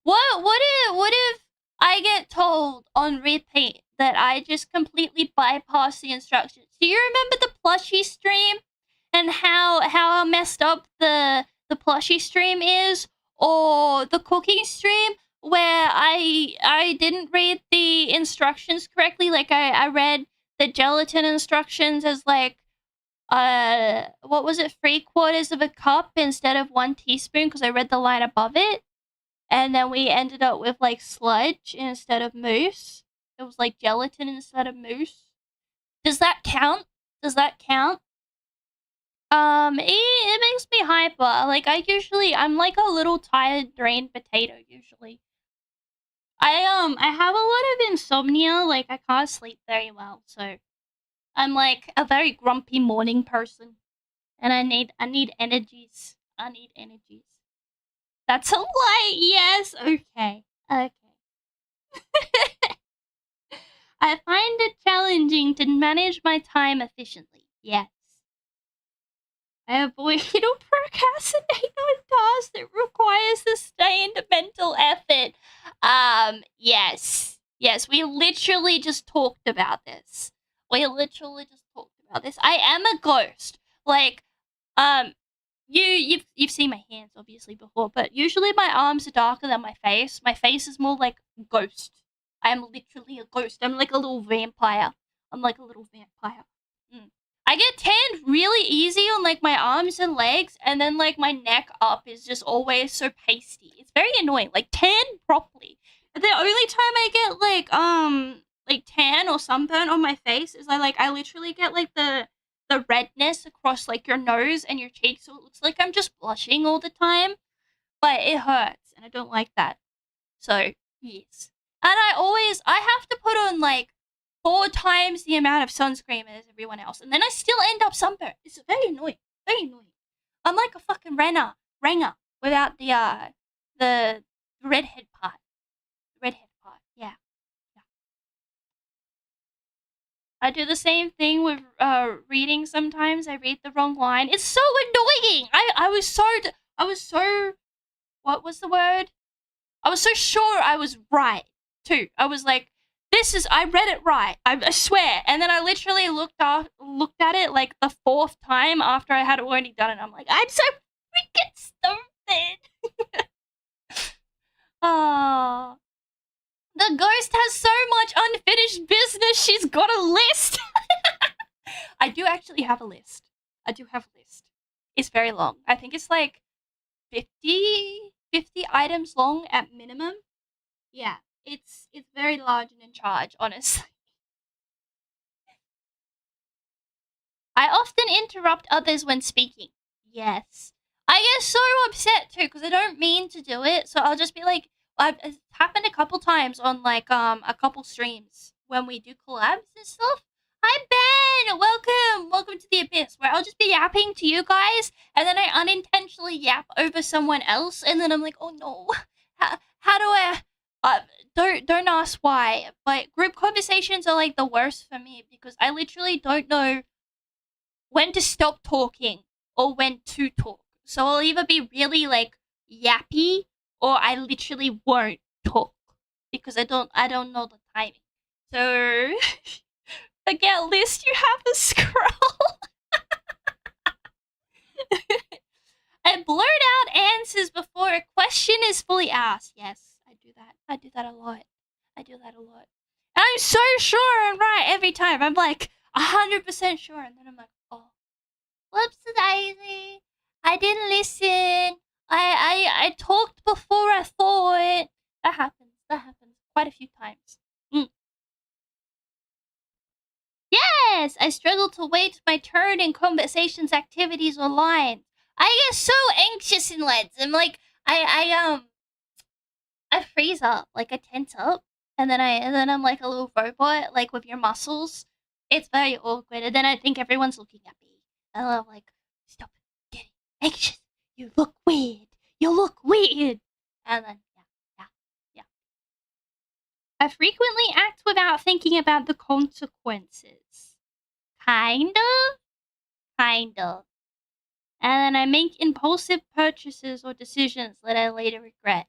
What if I get told on repeat that I just completely bypass the instructions? Do you remember the plushie stream and how messed up the plushie stream is, or the cooking stream where I didn't read the instructions correctly? Like I read the gelatin instructions as like what was it, 3/4 of a cup instead of 1 teaspoon, because I read the line above it, and then we ended up with like sludge instead of mousse. It was like gelatin instead of mousse. Does that count? Does that count? It makes me hyper. Like I'm like a little tired, drained potato usually. I have a lot of insomnia. Like I can't sleep very well, so I'm like a very grumpy morning person, and I need energies. I need energies. That's a lie. Yes. Okay. Okay. I find it challenging to manage my time efficiently. Yes. I avoid or procrastinate on tasks that require sustained mental effort. Yes. Yes, we literally just talked about this. I am a ghost. Like, you've seen my hands obviously before, but usually my arms are darker than my face. My face is more like ghost. I am literally a ghost. I'm like a little vampire. I get tanned really easy on like my arms and legs, and then like my neck up is just always so pasty. It's very annoying. Like tan properly. The only time I get like tan or sunburn on my face is I literally get like the redness across like your nose and your cheeks, so it looks like I'm just blushing all the time. But it hurts, and I don't like that. So yes. And I have to put on like 4 times the amount of sunscreen as everyone else, and then I still end up sunburned. It's very annoying. Very annoying. I'm like a fucking ranger without the redhead part. Yeah. I do the same thing with reading sometimes. I read the wrong line. It's so annoying. I was so what was the word? I was so sure I was right too. I was like, I read it right. I swear. And then I literally looked at it like the 4th time after I had already done it. I'm like, I'm so freaking stupid. Oh. The ghost has so much unfinished business, she's got a list. I do actually have a list. It's very long. I think it's like 50 items long at minimum. Yeah, it's very large and in charge, honestly. I often interrupt others when speaking. Yes. I get so upset too because I don't mean to do it, so I'll just be like, it's happened a couple times on like a couple streams when we do collabs and stuff. Hi Ben, welcome to the Abyss, where I'll just be yapping to you guys, and then I unintentionally yap over someone else, and then I'm like, oh no, how do I? Don't ask why, but group conversations are like the worst for me because I literally don't know when to stop talking or when to talk. So I'll either be really like yappy or I literally won't talk because I don't know the timing. So forget list, you have to scroll. I blurt out answers before a question is fully asked. Yes, I do that. I do that a lot. And I'm so sure I'm right every time. I'm like 100% sure, and then I'm like, oh, whoops daisy, I didn't listen. I talked before I thought. That happens quite a few times. Yes, I struggle to wait my turn in conversations, activities, or lines. I get so anxious in LEDs. I'm like, I freeze up, like I tense up, and then I'm like a little robot, like with your muscles. It's very awkward, and then I think everyone's looking at me, and I'm like, stop getting anxious. You look weird. And then yeah. I frequently act without thinking about the consequences. Kind of. And then I make impulsive purchases or decisions that I later regret.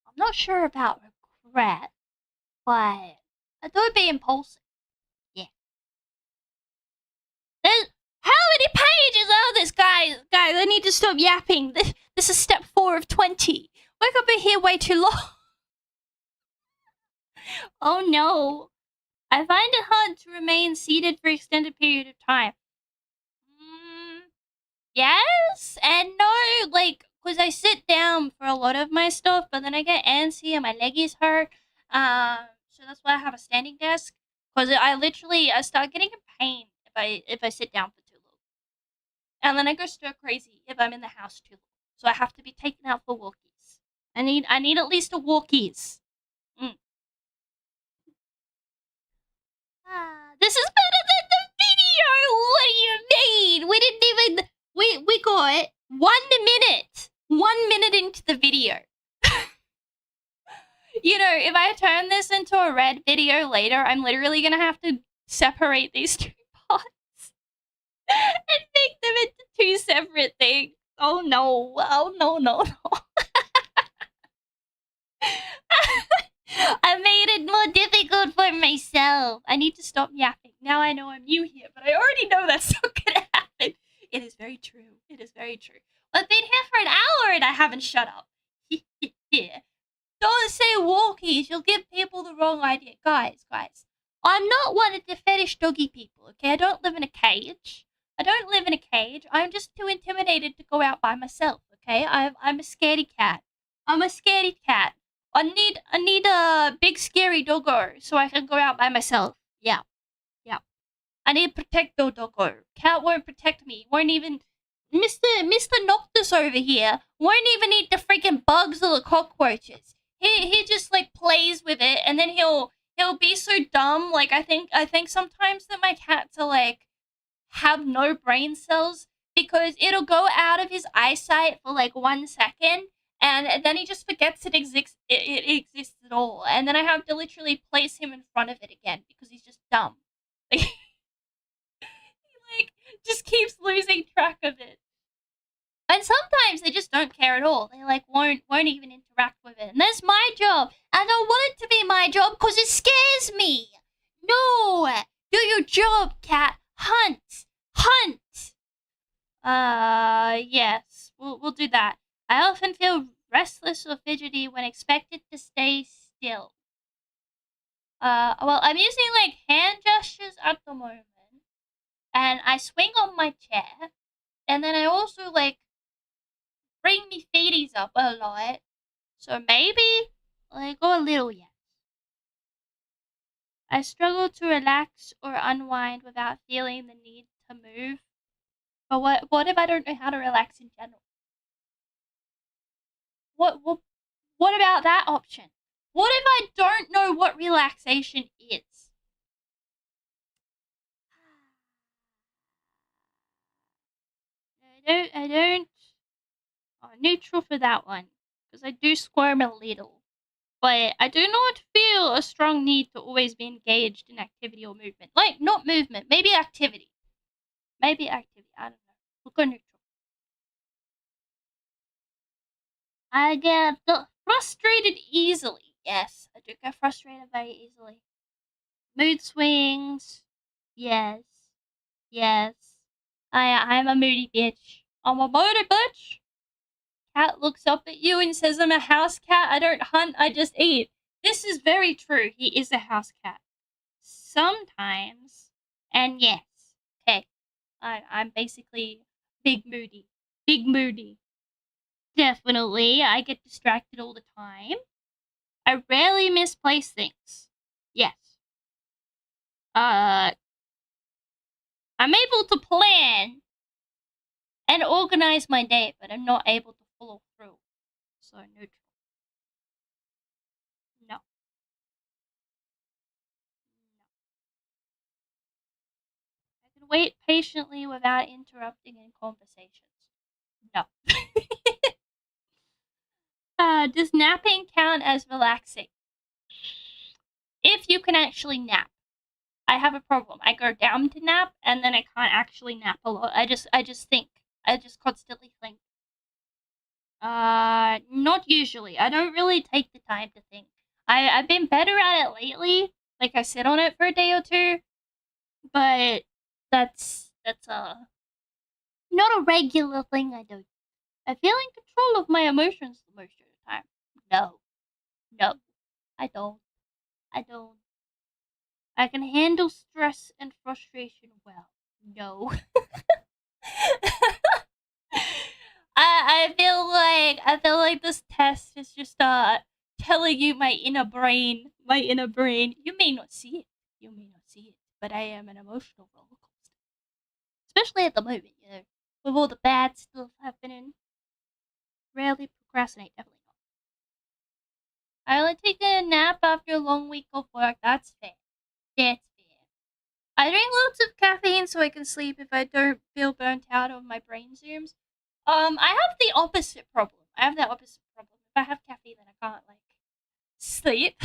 I'm not sure about regret, but I thought it'd be impulsive. Yeah. How many pages are this, guys? Guys, I need to stop yapping. This is step 4 of 20. We're gonna be here way too long. Oh no. I find it hard to remain seated for an extended period of time. Yes and no, like, because I sit down for a lot of my stuff, but then I get antsy and my leggies hurt. So that's why I have a standing desk. Because I start getting in pain if I sit down for too long. And then I go stir crazy if I'm in the house too long. So I have to be taken out for walkies. I need at least a walkies. This is better than the video! What do you mean? We didn't even... We got 1 minute. 1 minute into the video. You know, if I turn this into a red video later, I'm literally gonna have to separate these 2 parts. And make them into 2 separate things. Oh no. No. I made it more difficult for myself. I need to stop yapping. Now I know I'm new here, but I already know that's not gonna happen. It is very true. I've been here for an hour and I haven't shut up. Yeah. Don't say walkies. You'll give people the wrong idea. Guys. I'm not one of the fetish doggy people, okay? I don't live in a cage. I'm just too intimidated to go out by myself, okay? I'm a scaredy cat. I need a big scary doggo so I can go out by myself. Yeah. I need to protect the doggo. Cat won't protect me. Won't even... Mr. Noctis over here won't even eat the freaking bugs or the cockroaches. He just like plays with it, and then he'll be so dumb. Like I think sometimes that my cats are like have no brain cells because it'll go out of his eyesight for like 1 second, and then he just forgets it exists at all, and then I have to literally place him in front of it again because he's just dumb. Like, he just keeps losing track of it. And sometimes they just don't care at all. They like won't even interact with it. And that's my job. I don't want it to be my job because it scares me. No! Do your job, cat. Hunt. Yes. We'll do that. I often feel restless or fidgety when expected to stay still. Well, I'm using like hand gestures at the moment. And I swing on my chair. And then I also like bring me feeties up a lot. So maybe like go a little yes. I struggle to relax or unwind without feeling the need to move. But what if I don't know how to relax in general? What about that option? What if I don't know what relaxation is? I don't. Oh, neutral for that one, because I do squirm a little. But I do not feel a strong need to always be engaged in activity or movement. Like, not movement, maybe activity. I don't know. We'll go neutral. I get frustrated easily. Yes, I do get frustrated very easily. Mood swings. Yes. Yes. I'm a moody bitch. I'm a moody bitch. Cat looks up at you and says, I'm a house cat. I don't hunt, I just eat. This is very true. He is a house cat. Sometimes. And yes. Okay. I'm basically big moody. Big moody. Definitely. I get distracted all the time. I rarely misplace things. Yes. I'm able to plan and organize my day, but I'm not able to follow through. So neutral. No. I can wait patiently without interrupting in conversations. No. Does napping count as relaxing? If you can actually nap. I have a problem. I go down to nap and then I can't actually nap a lot. I just think. I just constantly think. Not usually. I don't really take the time to think. I've been better at it lately. Like I sit on it for a day or two, but that's not a regular thing I do. I feel in control of my emotions the most of the time. No, I don't. I can handle stress and frustration well. No. I feel like this test is just telling you my inner brain. You may not see it, but I am an emotional roller coaster. Especially at the moment, with all the bad stuff happening. Rarely procrastinate, definitely not. I only take a nap after a long week of work. That's fair. That's fair. I drink lots of caffeine so I can sleep if I don't feel burnt out or my brain zooms. I have the opposite problem. If I have caffeine, then I can't, sleep.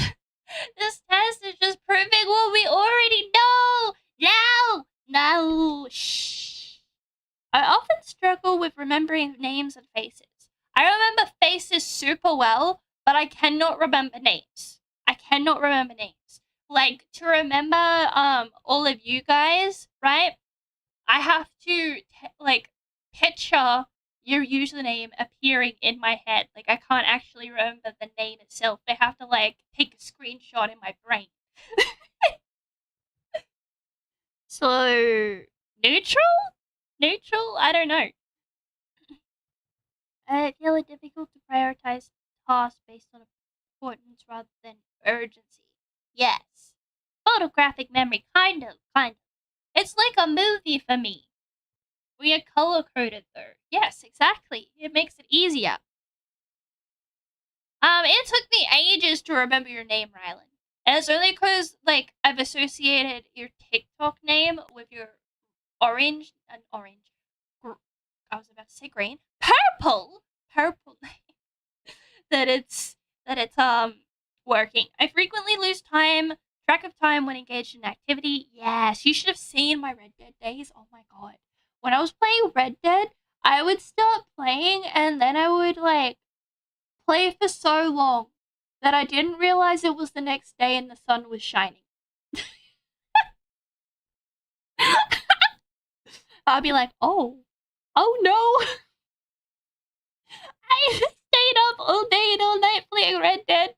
This test is just proving what we already know! No! Shh. I often struggle with remembering names and faces. I remember faces super well, but I cannot remember names. Like, to remember, all of you guys, right? I have to, picture your username appearing in my head. Like, I can't actually remember the name itself. I have to, take a screenshot in my brain. So, neutral? I don't know. I feel it difficult to prioritize tasks based on importance rather than urgency. Yes. Photographic memory, kind of. It's like a movie for me. We are color-coded, though. Yes, exactly. It makes it easier. It took me ages to remember your name, Rylan. And it's only because, I've associated your TikTok name with your orange. I was about to say green. Purple name. that it's working. I frequently lose track of time when engaged in activity. Yes, you should have seen my Red Dead days. Oh my god. When I was playing Red Dead, I would start playing and then I would play for so long that I didn't realize it was the next day and the sun was shining. I'll be like, oh no. I stayed up all day and all night playing Red Dead.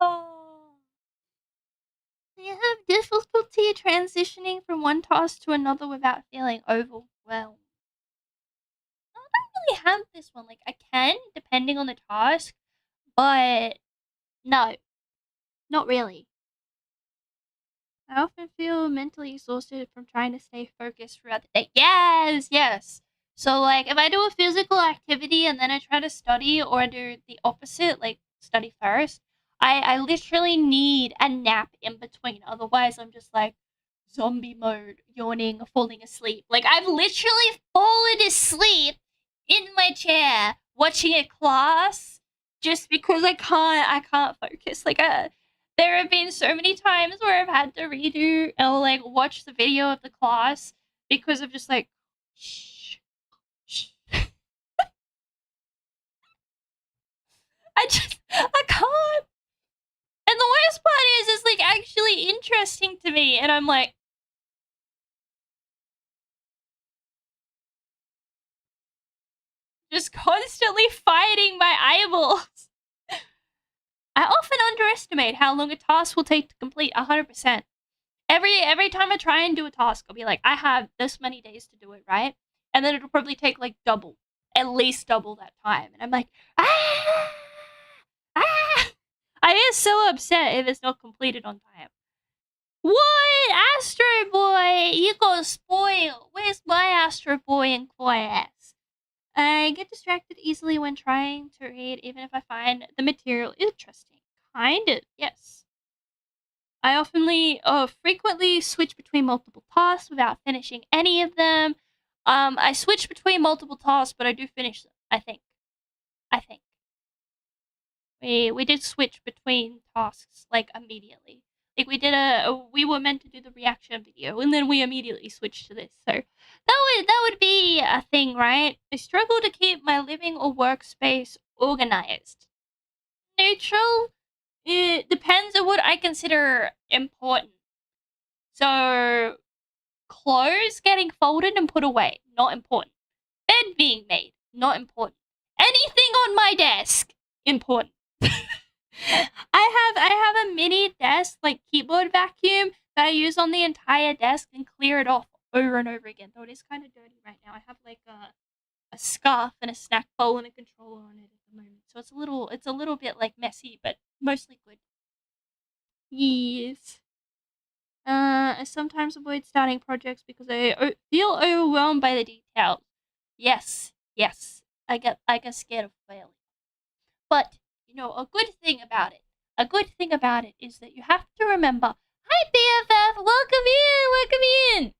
Oh. Do you have difficulty transitioning from one task to another without feeling overwhelmed? I don't really have this one. I can, depending on the task, but no, not really. I often feel mentally exhausted from trying to stay focused throughout the day. Yes. So, if I do a physical activity and then I try to study or do the opposite, study first, I literally need a nap in between. Otherwise, I'm just zombie mode, yawning, falling asleep. I've literally fallen asleep in my chair watching a class just because I can't focus. There have been so many times where I've had to redo or watch the video of the class because of just shh. I can't. And the worst part is, it's like actually interesting to me, and I'm like, just constantly fighting my eyeballs. I often underestimate how long a task will take to complete 100%. Every time I try and do a task, I'll be like, I have this many days to do it, right? And then it'll probably take like double, at least double that time. And I'm like, ah! I get so upset if it's not completed on time. What? Astro Boy? You got spoiled. Where's my Astro Boy and class? I get distracted easily when trying to read, even if I find the material interesting. Kind of, yes. I frequently switch between multiple tasks without finishing any of them. I switch between multiple tasks, but I do finish them, I think. We did switch between tasks, like, immediately. Like, we were meant to do the reaction video, and then we immediately switched to this, so that would be a thing, right? I struggle to keep my living or workspace organized. Neutral? It depends on what I consider important. So, clothes getting folded and put away, not important. Bed being made, not important. Anything on my desk, important. I have a mini desk, like, keyboard vacuum that I use on the entire desk and clear it off over and over again. Though it is kind of dirty right now. I have like a scarf and a snack bowl and a controller on it at the moment, so it's a little bit like messy, but mostly good. Yes. I sometimes avoid starting projects because I feel overwhelmed by the details. Yes. I get scared of failing. But you know, a good thing about it is that you have to remember, hi BFF, welcome in,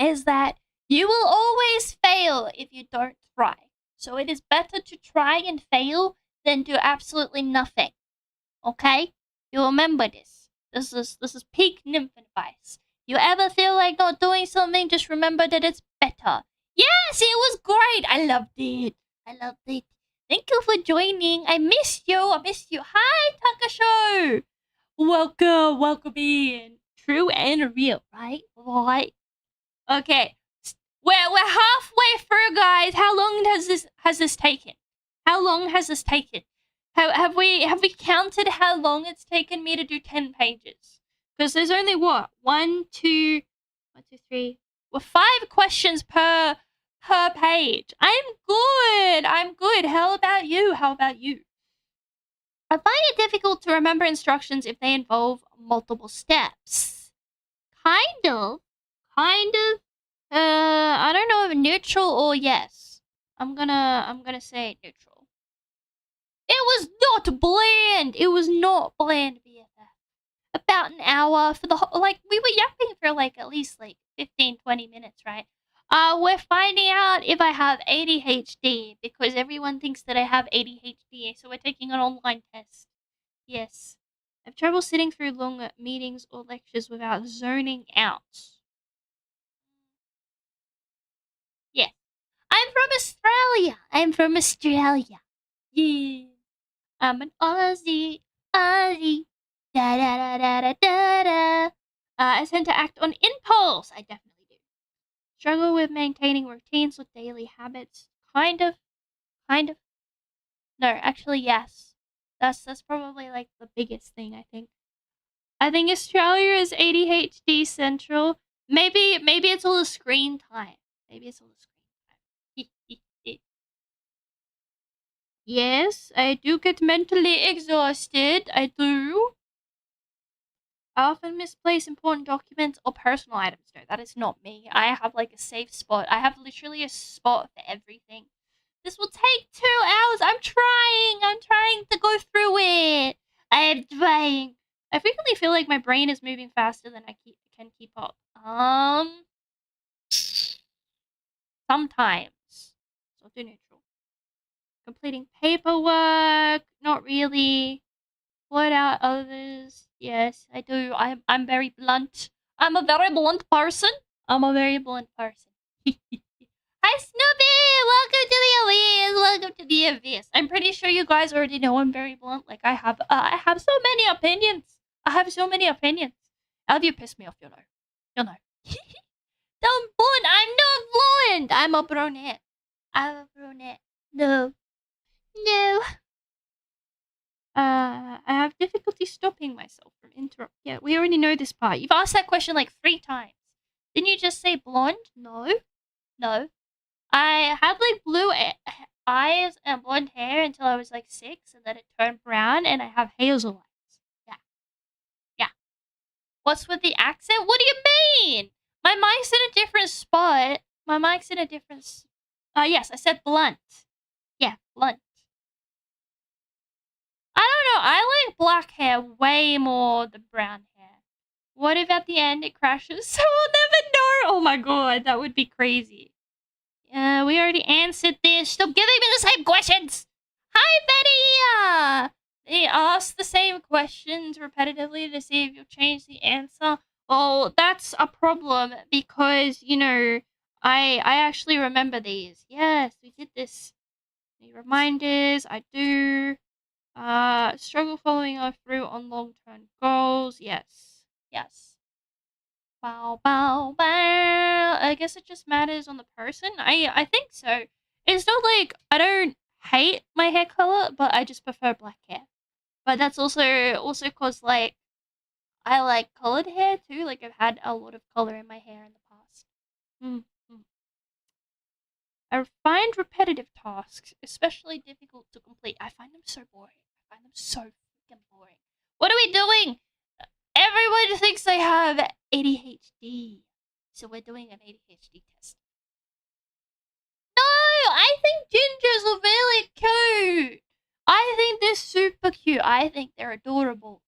is that you will always fail if you don't try. So it is better to try and fail than do absolutely nothing. Okay? You remember this. This is peak nymph advice. You ever feel like not doing something, just remember that it's better. Yes, it was great. I loved it. Thank you for joining. I missed you. Hi, Takasho. Welcome in. True and real, right? Right. Okay. We're halfway through, guys. How long has this taken? Have we counted how long it's taken me to do 10 pages? Because there's only what? 1, 2, 3. Well, 5 questions per page. I'm good. How about you? I find it difficult to remember instructions if they involve multiple steps. Kind of. I don't know if neutral or yes. I'm gonna say neutral. It was not bland, BFF. About an hour for the whole, like, we were yapping for like at least like 15-20 minutes, right? We're finding out if I have ADHD because everyone thinks that I have ADHD, so we're taking an online test. Yes. I have trouble sitting through long meetings or lectures without zoning out. Yeah. I'm from Australia. Yeah. I'm an Aussie. Da da da da da da da. I tend to act on impulse. I definitely do. Struggle with maintaining routines with daily habits. Kind of. No, actually, yes. That's probably like the biggest thing, I think. I think Australia is ADHD central. Maybe it's all the screen time. Yes, I do get mentally exhausted. I do. I often misplace important documents or personal items. No, that is not me. I have like a safe spot. I have literally a spot for everything. This will take 2 hours. I'm trying to go through it. I am trying. I frequently feel like my brain is moving faster than I can keep up. Sometimes. So I'll do neutral. Completing paperwork. Not really. Blurt out others. Yes, I do. I'm very blunt. I'm a very blunt person. Hi, Snoopy! Welcome to the Abyss! Welcome to the Abyss. I'm pretty sure you guys already know I'm very blunt. Like, I have so many opinions. I have so many opinions. How do you piss me off, you'll know. You'll know. I'm blonde! I'm not blonde! I'm a brunette. I'm a brunette. No. No. I have difficulty stopping myself from interrupt. Yeah, we already know this part. You've asked that question like 3 times. Didn't you just say blonde? No. No. I had like blue eyes and blonde hair until I was like 6, and then it turned brown, and I have hazel eyes. Yeah. Yeah. What's with the accent? What do you mean? My mic's in a different spot. My mic's in a different... yes, I said blunt. Yeah, blunt. I don't know. I like black hair way more than brown hair. What if at the end it crashes? So we'll never know. Oh my god, that would be crazy. We already answered this. Stop giving me the same questions. Hi, Betty. They ask the same questions repetitively to see if you'll change the answer. Well, that's a problem because, you know, I actually remember these. Yes, we did this. The reminders, I do. Struggle following through on long-term goals. Yes. Yes. Bow, bow, bow. I guess it just matters on the person. I think so. It's not like I don't hate my hair color, but I just prefer black hair. But that's also cause like I like colored hair too. Like I've had a lot of color in my hair in the past. I find repetitive tasks especially difficult to complete. I find them so boring. I find them so freaking boring. What are we doing? Everyone thinks I have ADHD. So we're doing an ADHD test. No! I think gingers are really cute. I think they're super cute. I think they're adorable.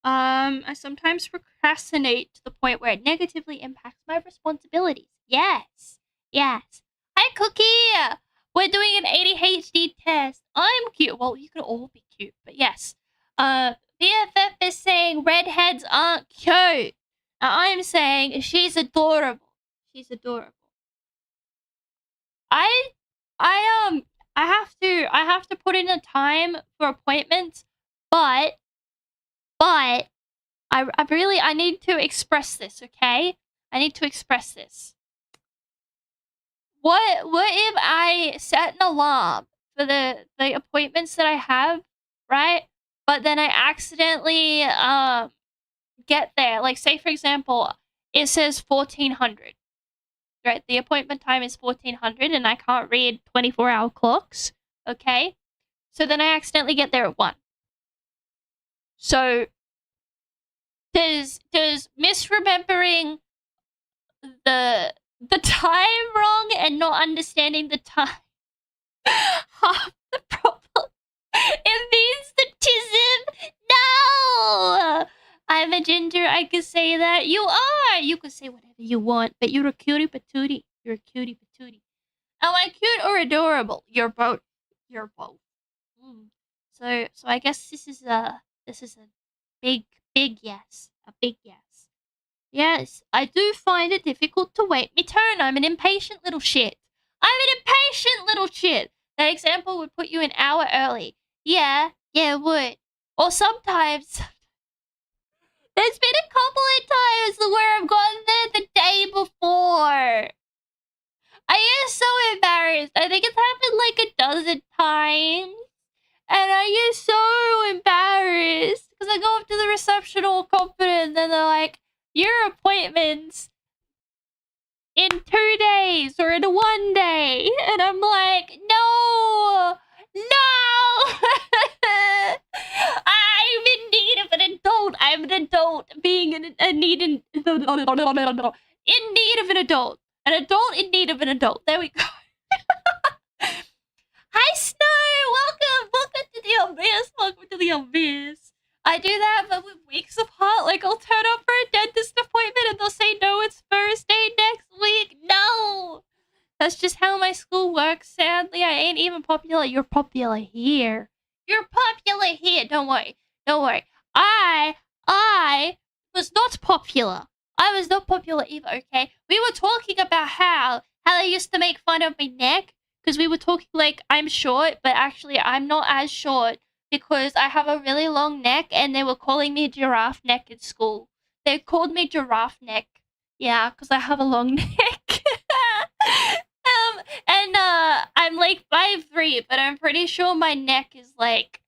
I sometimes procrastinate to the point where it negatively impacts my responsibilities. Yes. Yes. Hi, Cookie! We're doing an ADHD test. I'm cute. Well, you could all be cute, but yes. BFF is saying redheads aren't cute. I'm saying she's adorable. She's adorable. I have to put in a time for appointments, but I need to express this, okay? I need to express this. What if I set an alarm for the appointments that I have, right? But then I accidentally get there. Like, say for example, it says 1400. Right? The appointment time is 1400 and I can't read 24-hour clocks, okay? So then I accidentally get there at 1. So does misremembering the time wrong and not understanding the time half the problem? It means the tism? No! I'm a ginger, I can say that. You are! You can say whatever you want, but you're a cutie patootie. You're a cutie patootie. Am I cute or adorable? You're both. You're both. So I guess this is a big yes. A big yes. Yes, I do find it difficult to wait me turn. I'm an impatient little shit. I'm an impatient little shit. That example would put you an hour early. Yeah, it would. Or sometimes... There's been a couple of times where I've gotten there the day before. I get so embarrassed. I think it's happened like a dozen times. And I get so embarrassed. Because I go up to the reception all confident and they're like, your appointment's in 2 days or in 1 day. And I'm like, no! No! I'm in need of an adult. I'm an adult being in need of an adult. An adult in need of an adult. There we go. Hi, Snow! Welcome to the Abyss. Welcome to the Abyss. I do that, but with weeks apart. Like, I'll turn up for a dentist appointment and they'll say, no, it's Thursday next week. No! That's just how my school works, sadly. I ain't even popular. You're popular here. You're popular here. Don't worry. Don't worry. I was not popular. I was not popular either, okay? We were talking about how how they used to make fun of my neck because we were talking like I'm short, but actually I'm not as short because I have a really long neck and they were calling me giraffe neck at school. They called me giraffe neck. Yeah, because I have a long neck. I'm like 5'3", but I'm pretty sure my neck is like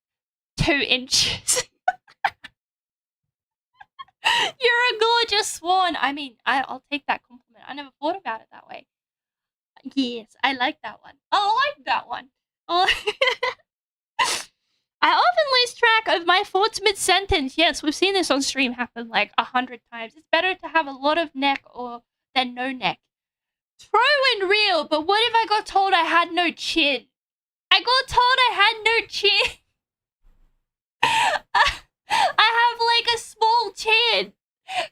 2 inches. You're a gorgeous swan. I mean, I'll take that compliment. I never thought about it that way. Yes, I like that one. I like that one. Oh. I often lose track of my thoughts mid-sentence. Yes, we've seen this on stream happen like 100 times. It's better to have a lot of neck than no neck. True and real, but what if I got told I had no chin? I got told I had no chin. I have like a small chin.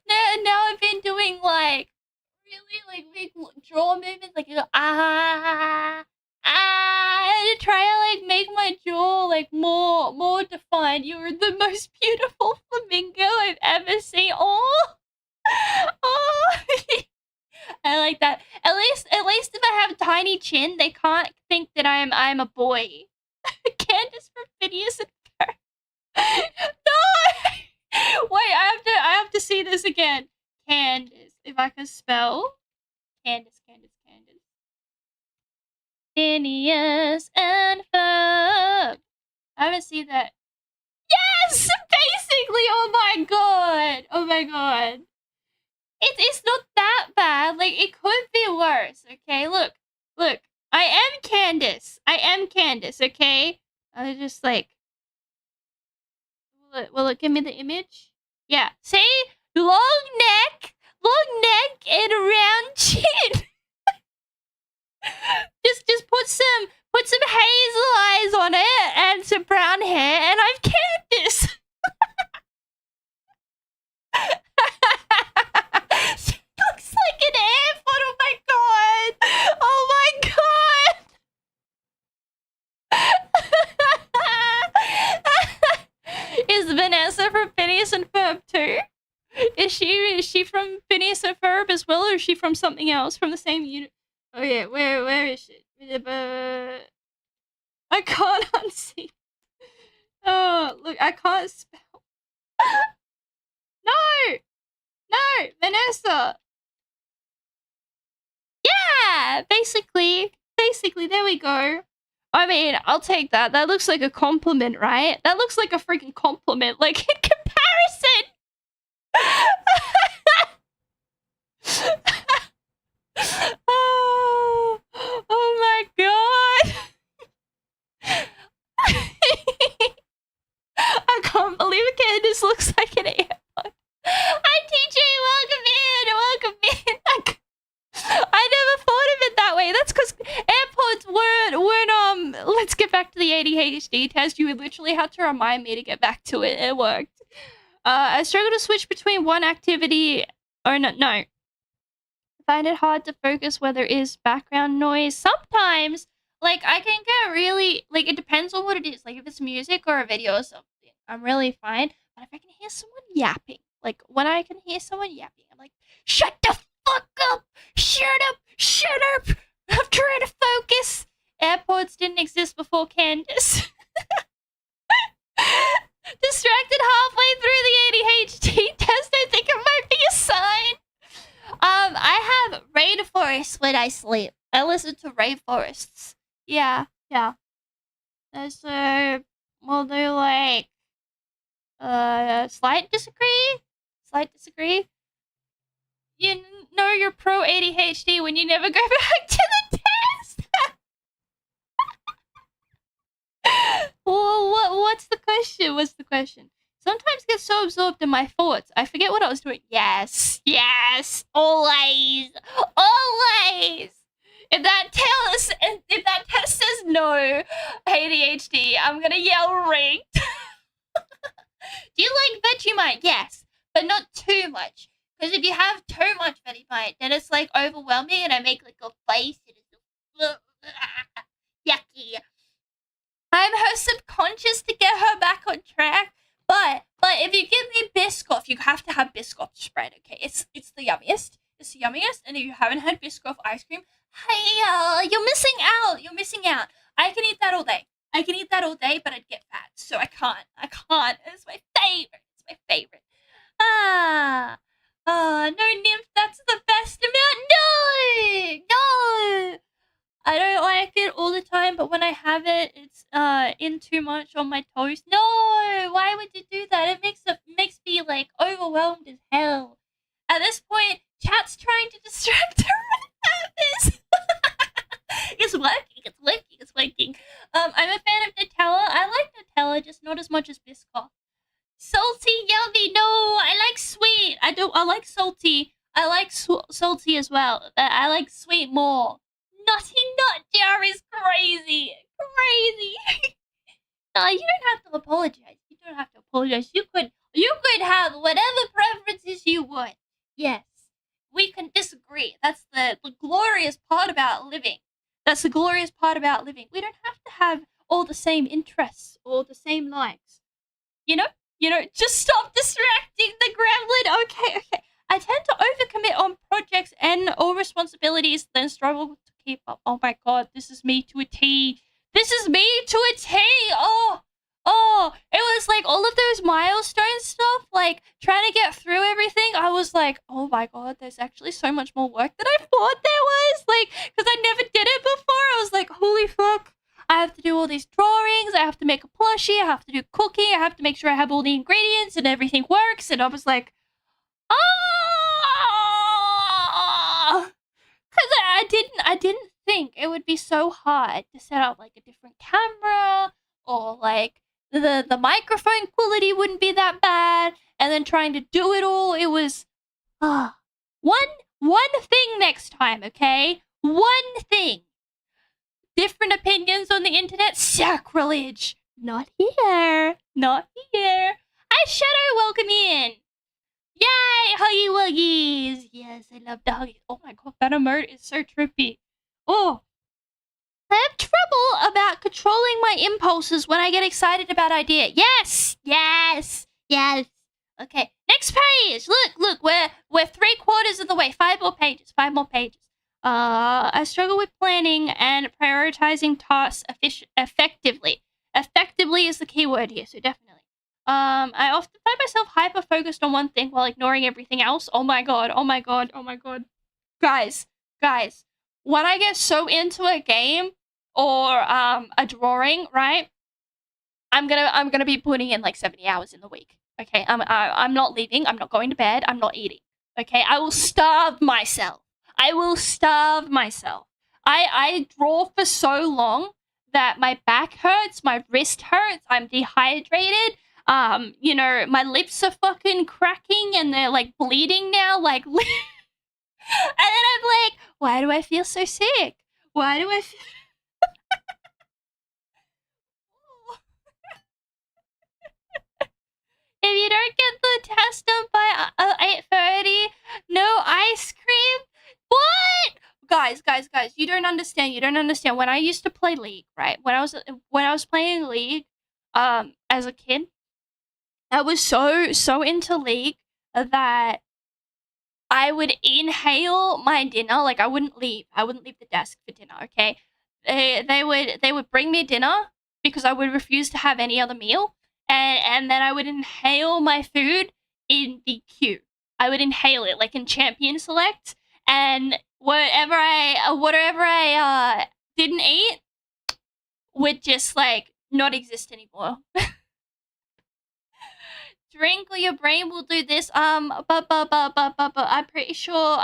Now I've been doing like really like big jaw movements, like to try to like make my jaw like more defined. You're the most beautiful flamingo I've ever seen. Oh. I like that. At least if I have a tiny chin, they can't think that I'm a boy. Candace from Phineas and Ferb. No! Wait, I have to see this again. Candace. If I can spell. Candace. Phineas and Ferb. I haven't seen that. Yes! Basically! Oh my god. It's not that bad. Like, it could be worse, okay? Look. I am Candace, okay? I just, like... Will it give me the image? Yeah. See? Long neck, and a round chin. just put some hazel eyes on it, and some brown hair, and I'm Candace. She looks like an airport. Oh my god. Is Vanessa from Phineas and Ferb too? Is she from Phineas and Ferb as well, or is she from something else from the same unit? Oh yeah, where is she? I can't unsee. Oh look, I can't spell. No, Vanessa. Yeah, basically, there we go. I mean, I'll take that. That looks like a compliment, right? That looks like a freaking compliment, like, in comparison! Oh my god! I can't believe Candace looks like an airpod. Hi, TJ, welcome in. I never thought of it that way. That's because AirPods weren't, let's get back to the ADHD test. You literally had to remind me to get back to it. It worked. I struggle to switch between one activity or no. I find it hard to focus where there is background noise. Sometimes, like, I can get really, like, it depends on what it is. Like, if it's music or a video or something, I'm really fine. But if I can hear someone yapping, like, when I can hear someone yapping, I'm like, shut the fuck up! Shut up! I'm trying to focus! AirPods didn't exist before Candace. Distracted halfway through the ADHD test. I think it might be a sign. I have rainforests when I sleep. I listen to rainforests. Yeah. So, we'll do like, slight disagree. You know you're pro ADHD when you never go back to the test. Well, what's the question? Sometimes get so absorbed in my thoughts, I forget what I was doing. Yes, always. If that test says no ADHD, I'm gonna yell ranked. Do you like Vegemite? Yes, but not too much. Because if you have too much Vegemite, then it's like overwhelming, and I make like a face and it's yucky. I'm her subconscious to get her back on track. But if you give me Biscoff, you have to have Biscoff spread, okay? It's the yummiest. It's the yummiest. And if you haven't had Biscoff ice cream, hey, you're missing out. You're missing out. I can eat that all day. I can eat that all day, but I'd get fat. So I can't. It's my favorite. It's my favorite. No, Nymph, that's the best amount. No! I don't like it all the time, but when I have it, it's in too much on my toast. No! Why would you do that? It makes me, like, overwhelmed as hell. At this point, chat's trying to distract her with this. It's working. I'm a fan of Nutella. I like Nutella, just not as much as Biscoff. Salty, yummy. No, I like sweet. I like salty. I like salty as well. But I like sweet more. Nutty Nut Jar is crazy. No, you don't have to apologize. You could have whatever preferences you want. Yes, we can disagree. That's the glorious part about living. We don't have to have all the same interests or the same likes. You know, just stop distracting the gremlin. Okay. I tend to overcommit on projects and all responsibilities, then struggle to keep up. Oh my god, this is me to a T. Oh, it was like all of those milestone stuff, like trying to get through everything. I was like, oh my god, there's actually so much more work than I thought there was. Like, because I never did it before. I was like, holy fuck. I have to do all these drawings. I have to make a plushie. I have to do cooking. I have to make sure I have all the ingredients and everything works. And I was like, because I didn't think it would be so hard to set up like a different camera, or like the microphone quality wouldn't be that bad, and then trying to do it all, it was one thing next time, okay? One thing. Different opinions on the internet, sacrilege. Not here. Hi Shadow, welcome in. Yay, Huggy Wuggies! Yes, I love the Huggies. Oh my god, that emote is so trippy. Oh. I have trouble about controlling my impulses when I get excited about an idea. Yes! Okay, next page! Look, we're 3/4 of the way. 5 more pages. I struggle with planning and prioritizing tasks effectively. Effectively is the key word here, so definitely. I often find myself hyper-focused on one thing while ignoring everything else. Oh my god. Guys, when I get so into a game or a drawing, right? I'm gonna be putting in like 70 hours in the week. Okay, I'm not leaving. I'm not going to bed. I'm not eating. Okay, I will starve myself. I draw for so long that my back hurts, my wrist hurts, I'm dehydrated. My lips are fucking cracking and they're like bleeding now, like and then I'm like, why do I feel so sick? Why do I feel If you don't get the test done by 8:30, no ice cream? What? Guys, you don't understand. When I used to play League, right? When I was playing League, as a kid, I was so into League that I would inhale my dinner. Like I wouldn't leave the desk for dinner. Okay, they would bring me dinner because I would refuse to have any other meal, and then I would inhale my food in the queue. I would inhale it like in Champion Select, and whatever I didn't eat would just like not exist anymore. Drink or your brain will do this. But I'm pretty sure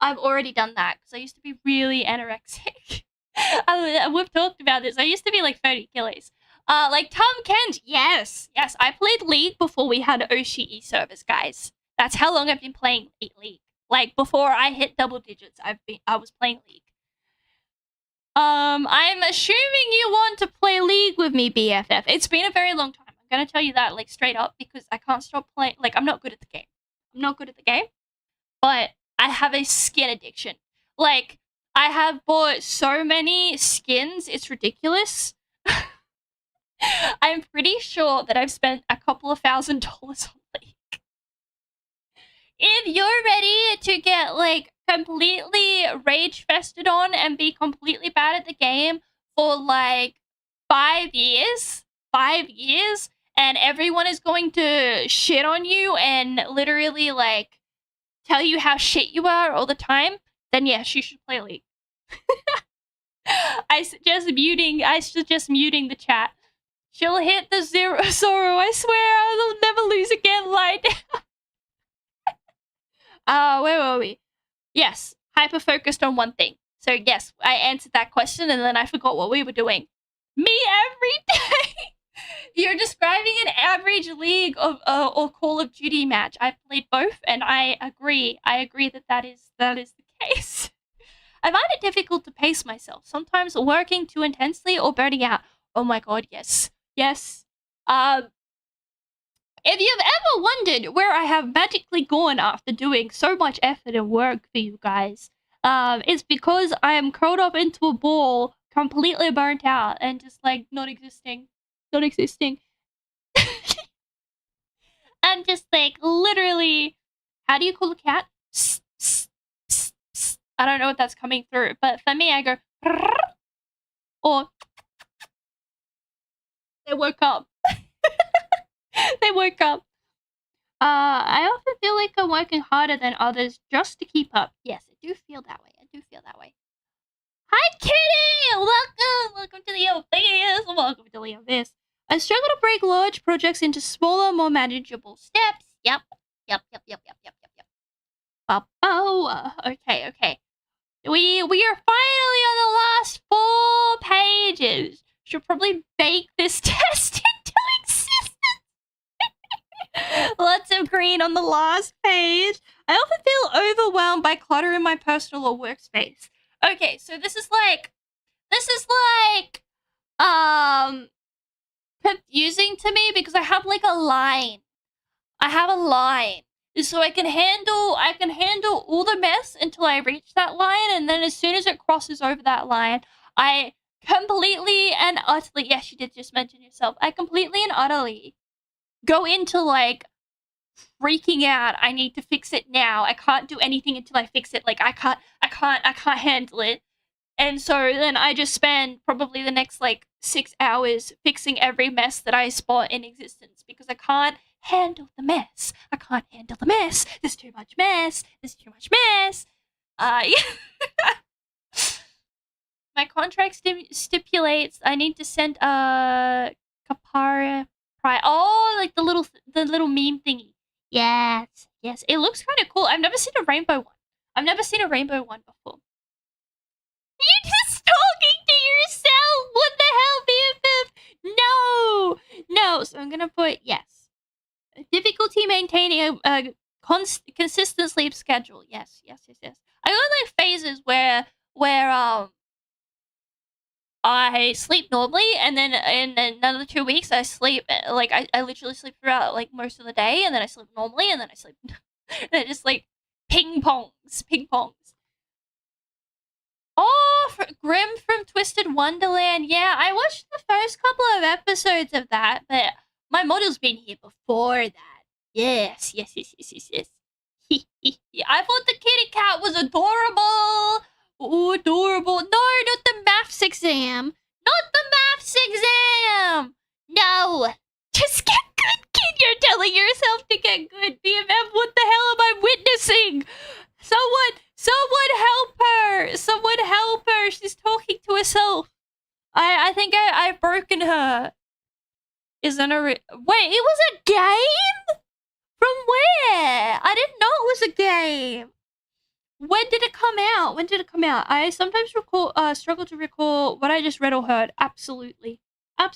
I've already done that because I used to be really anorexic. We've talked about this. I used to be like 30 kilos. Like Tom Kent, yes, I played League before we had OCE servers, guys. That's how long I've been playing League. Like before I hit double digits, I was playing League. I'm assuming you want to play League with me, BFF. It's been a very long time. I'm gonna tell you that like straight up because I can't stop playing. Like I'm not good at the game. But I have a skin addiction. Like I have bought so many skins, it's ridiculous. I'm pretty sure that I've spent a couple of $1,000 on League. if you're ready to get like completely rage fested on and be completely bad at the game for like 5 years, and everyone is going to shit on you and literally like tell you how shit you are all the time, then yes, you should play League. I suggest muting the chat. She'll hit the zero sorrow, I swear I'll never lose again, lie down. Where were we? Yes, hyper-focused on one thing. So yes, I answered that question and then I forgot what we were doing. Me every day! You're describing an average League of or Call of Duty match. I've played both and I agree. I agree that is the case. I find it difficult to pace myself, sometimes working too intensely or burning out. Oh my god, yes. Yes. If you've ever wondered where I have magically gone after doing so much effort and work for you guys, it's because I am curled up into a ball, completely burnt out, and just like not existing. And just like literally, how do you call a cat? I don't know what that's coming through, but for me, I go or they woke up. They woke up. I often feel like I'm working harder than others just to keep up. Yes, I do feel that way. Hi, Kitty! Welcome to the Abyss. Welcome to the Abyss. I struggle to break large projects into smaller, more manageable steps. Yep. Oh, okay. We are finally on the last 4 pages. Should probably bake this test into existence. Lots of green on the last page. I often feel overwhelmed by clutter in my personal or workspace. Okay, so this is like confusing to me because I have like a line. So I can handle all the mess until I reach that line, and then as soon as it crosses over that line, I completely and utterly, yes, you did just mention yourself, I completely and utterly go into like freaking out. I need to fix it now. I can't do anything until I fix it. Like I can't handle it. And so then I just spend probably the next like 6 hours fixing every mess that I spot in existence because I can't handle the mess. There's too much mess. Yeah. My contract stipulates I need to send a kapara prize. Oh, like the little meme thingy. Yes. It looks kind of cool. I've never seen a rainbow one. Before. You're just talking to yourself. What the hell, BFF? No. So I'm gonna put yes. Difficulty maintaining a consistent sleep schedule. Yes. I got like phases where I sleep normally, and then in another 2 weeks I sleep like I literally sleep throughout like most of the day, and then I sleep normally, and then I sleep and it just like ping pongs. Oh, Grim from Twisted Wonderland. Yeah, I watched the first couple of episodes of that, but my model's been here before that. Yes. I thought the kitty cat was adorable. Oh, adorable. No, not the maths exam. No. Just get good, kid. You're telling yourself to get good. BMF, what the hell am I witnessing? Someone help her. She's talking to herself. I think I've broken her. Isn't a wait, it was a game? From where? I didn't know it was a game. When did it come out? I sometimes struggle to recall what I just read or heard. Absolutely. I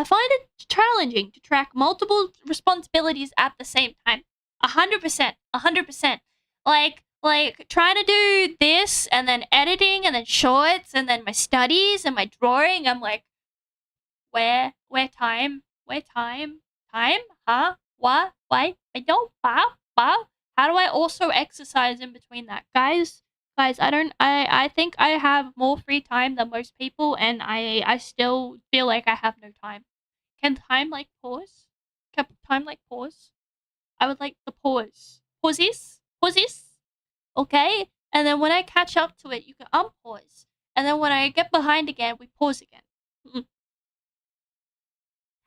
find it challenging to track multiple responsibilities at the same time. 100%. Like trying to do this and then editing and then shorts and then my studies and my drawing. I'm like, where time? Huh? What? Why? I don't. Wow. How do I also exercise in between that? Guys, I think I have more free time than most people, and I still feel like I have no time. Can time like pause? I would like the pause. pauses, okay? And then when I catch up to it, you can unpause. And then when I get behind again, we pause again.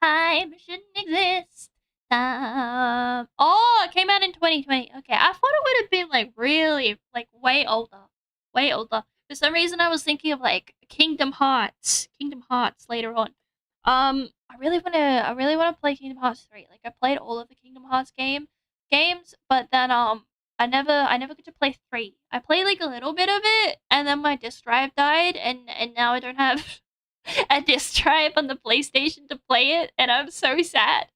Time shouldn't exist. Oh, it came out in 2020. Okay, I thought it would have been like really, like way older. Way older. For some reason, I was thinking of like Kingdom Hearts later on. I really wanna play Kingdom Hearts 3. Like I played all of the Kingdom Hearts games, but then I never get to play 3. I played like a little bit of it, and then my disk drive died, and now I don't have a disk drive on the PlayStation to play it, and I'm so sad.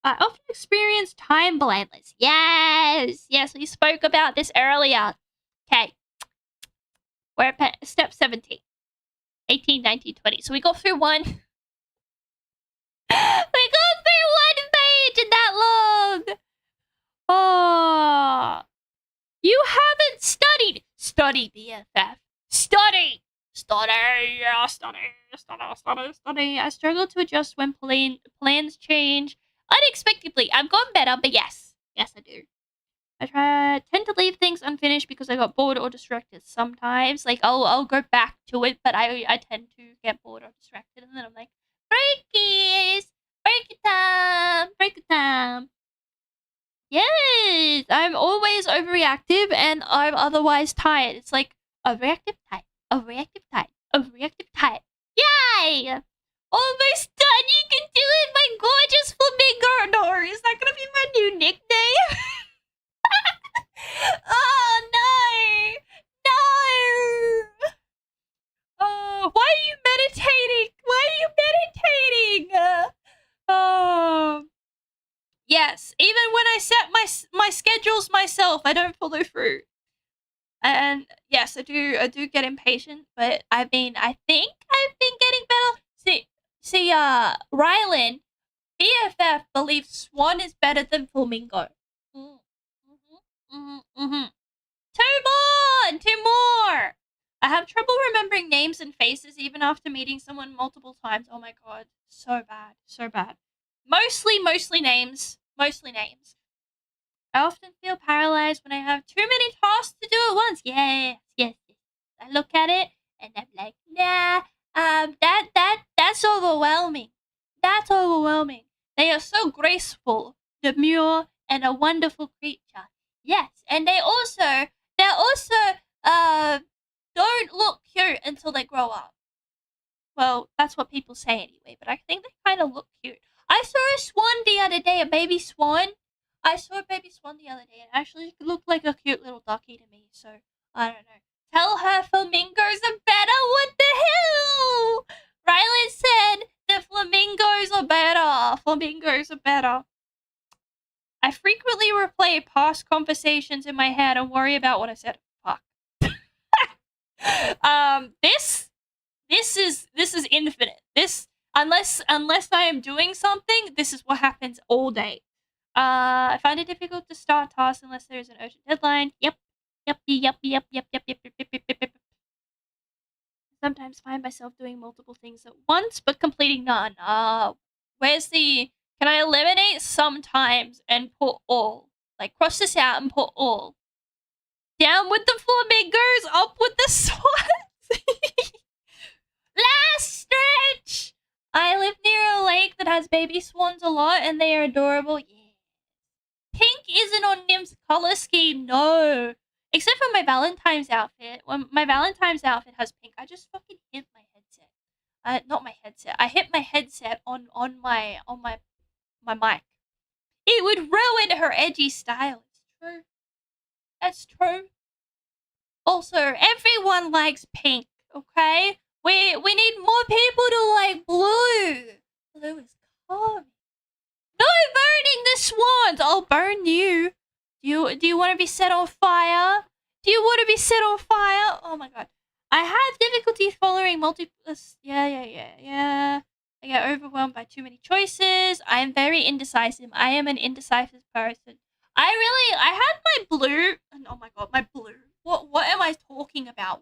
I often experience time blindness. Yes, we spoke about this earlier. Okay, we're at step 17. 18, 19, 20. So we got through one. We got through one page in that long. Oh, you haven't studied. Study, BFF. Study. I struggle to adjust when plans change unexpectedly. I've gotten better, but yes, I do. Tend to leave things unfinished because I got bored or distracted sometimes. Like, I'll go back to it, but I tend to get bored or distracted, and then I'm like, breakies! Break it time! Yes! I'm always overreactive, and I'm otherwise tired. It's like, overreactive, tired. Yay! Almost done! You can do it, my gorgeous flamingo! Is that gonna be my new nickname? Oh no! Oh, why are you meditating? Yes, even when I set my schedules myself, I don't follow through. And yes, I do get impatient, but I think I've been getting better. See, Rylan, BFF believes Swan is better than Flamingo. Two more! I have trouble remembering names and faces even after meeting someone multiple times. Oh my god, so bad. Mostly names. I often feel paralyzed when I have too many tasks to do at once. Yes. I look at it and I'm like, nah, that's overwhelming. They are so graceful, demure, and a wonderful creature. Yes, and they're also don't look cute until they grow up. Well, that's what people say anyway, but I think they kind of look cute. I saw a swan the other day, a baby swan. I saw a baby swan the other day, and actually looked like a cute little ducky to me, so I don't know. Tell her flamingos are better? What the hell? Riley said the flamingos are better. I frequently replay past conversations in my head and worry about what I said. Fuck. This is infinite. Unless I am doing something, this is what happens all day. I find it difficult to start tasks unless there is an urgent deadline. Yep. Sometimes find myself doing multiple things at once, but completing none. Can I eliminate sometimes and put all? Like, cross this out and put all. Down with the flamingos, up with the swans. Last stretch! I live near a lake that has baby swans a lot, and they are adorable. Yeah. Pink isn't on Nim's color scheme, no. Except for my Valentine's outfit. When my Valentine's outfit has pink, I just fucking hit my headset. Not my headset. I hit my headset on my mic. It would ruin her edgy style. It's true. That's true. Also, everyone likes pink, okay? We need more people to like blue. Blue is calm. No burning the swans! I'll burn you. Do you want to be set on fire? Oh my god. I have difficulty following Yeah. I get overwhelmed by too many choices. I am very indecisive. I am an indecisive person. I had my blue. Oh my god, my blue. What am I talking about?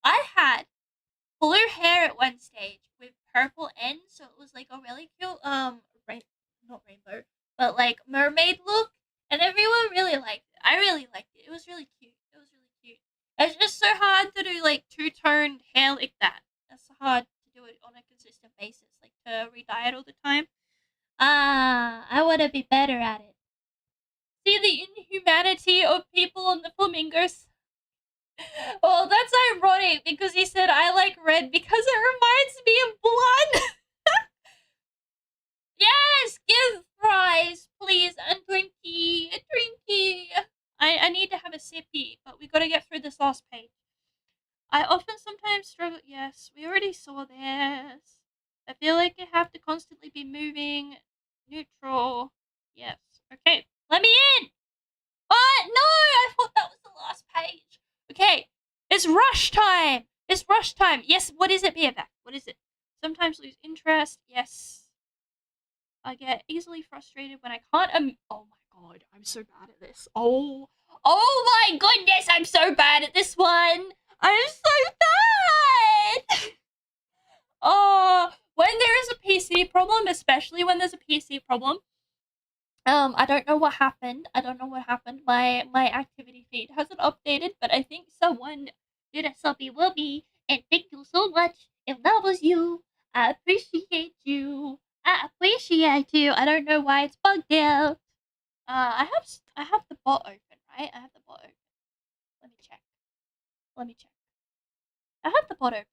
I had blue hair at one stage with purple ends, so it was like a really cute not rainbow, but like mermaid look. and everyone really liked it. I really liked it. It was really cute. It was really cute. It's just so hard to do like two-toned hair like that. It's hard to do it on a consistent basis, like to re-dye it all the time. I want to be better at it. See the inhumanity of people on the flamingos. Well, that's ironic because he said I like red because it reminds me of blood. Yes, give fries, please, and drinky, a drinky. I need to have a sippy, but we gotta get through this last page. I often sometimes struggle. Yes, we already saw this. I feel like I have to constantly be moving. Neutral. Yes. Okay, let me in. What? No, I thought that was the last page. Okay, it's rush time. It's rush time. Yes, what is it, BFF? What is it? Sometimes lose interest. Yes. I get easily frustrated when I can't. Oh my god, I'm so bad at this. Oh my goodness, I'm so bad at this one. I'm so bad. When there is a PC problem, especially when there's a PC problem, I don't know what happened. My activity feed hasn't updated, but I think someone did a subby wubby, and thank you so much. If that was you, I appreciate you. I don't know why it's bugged out. I have the bot open, right? I have the bot open. Let me check. I have the bot open.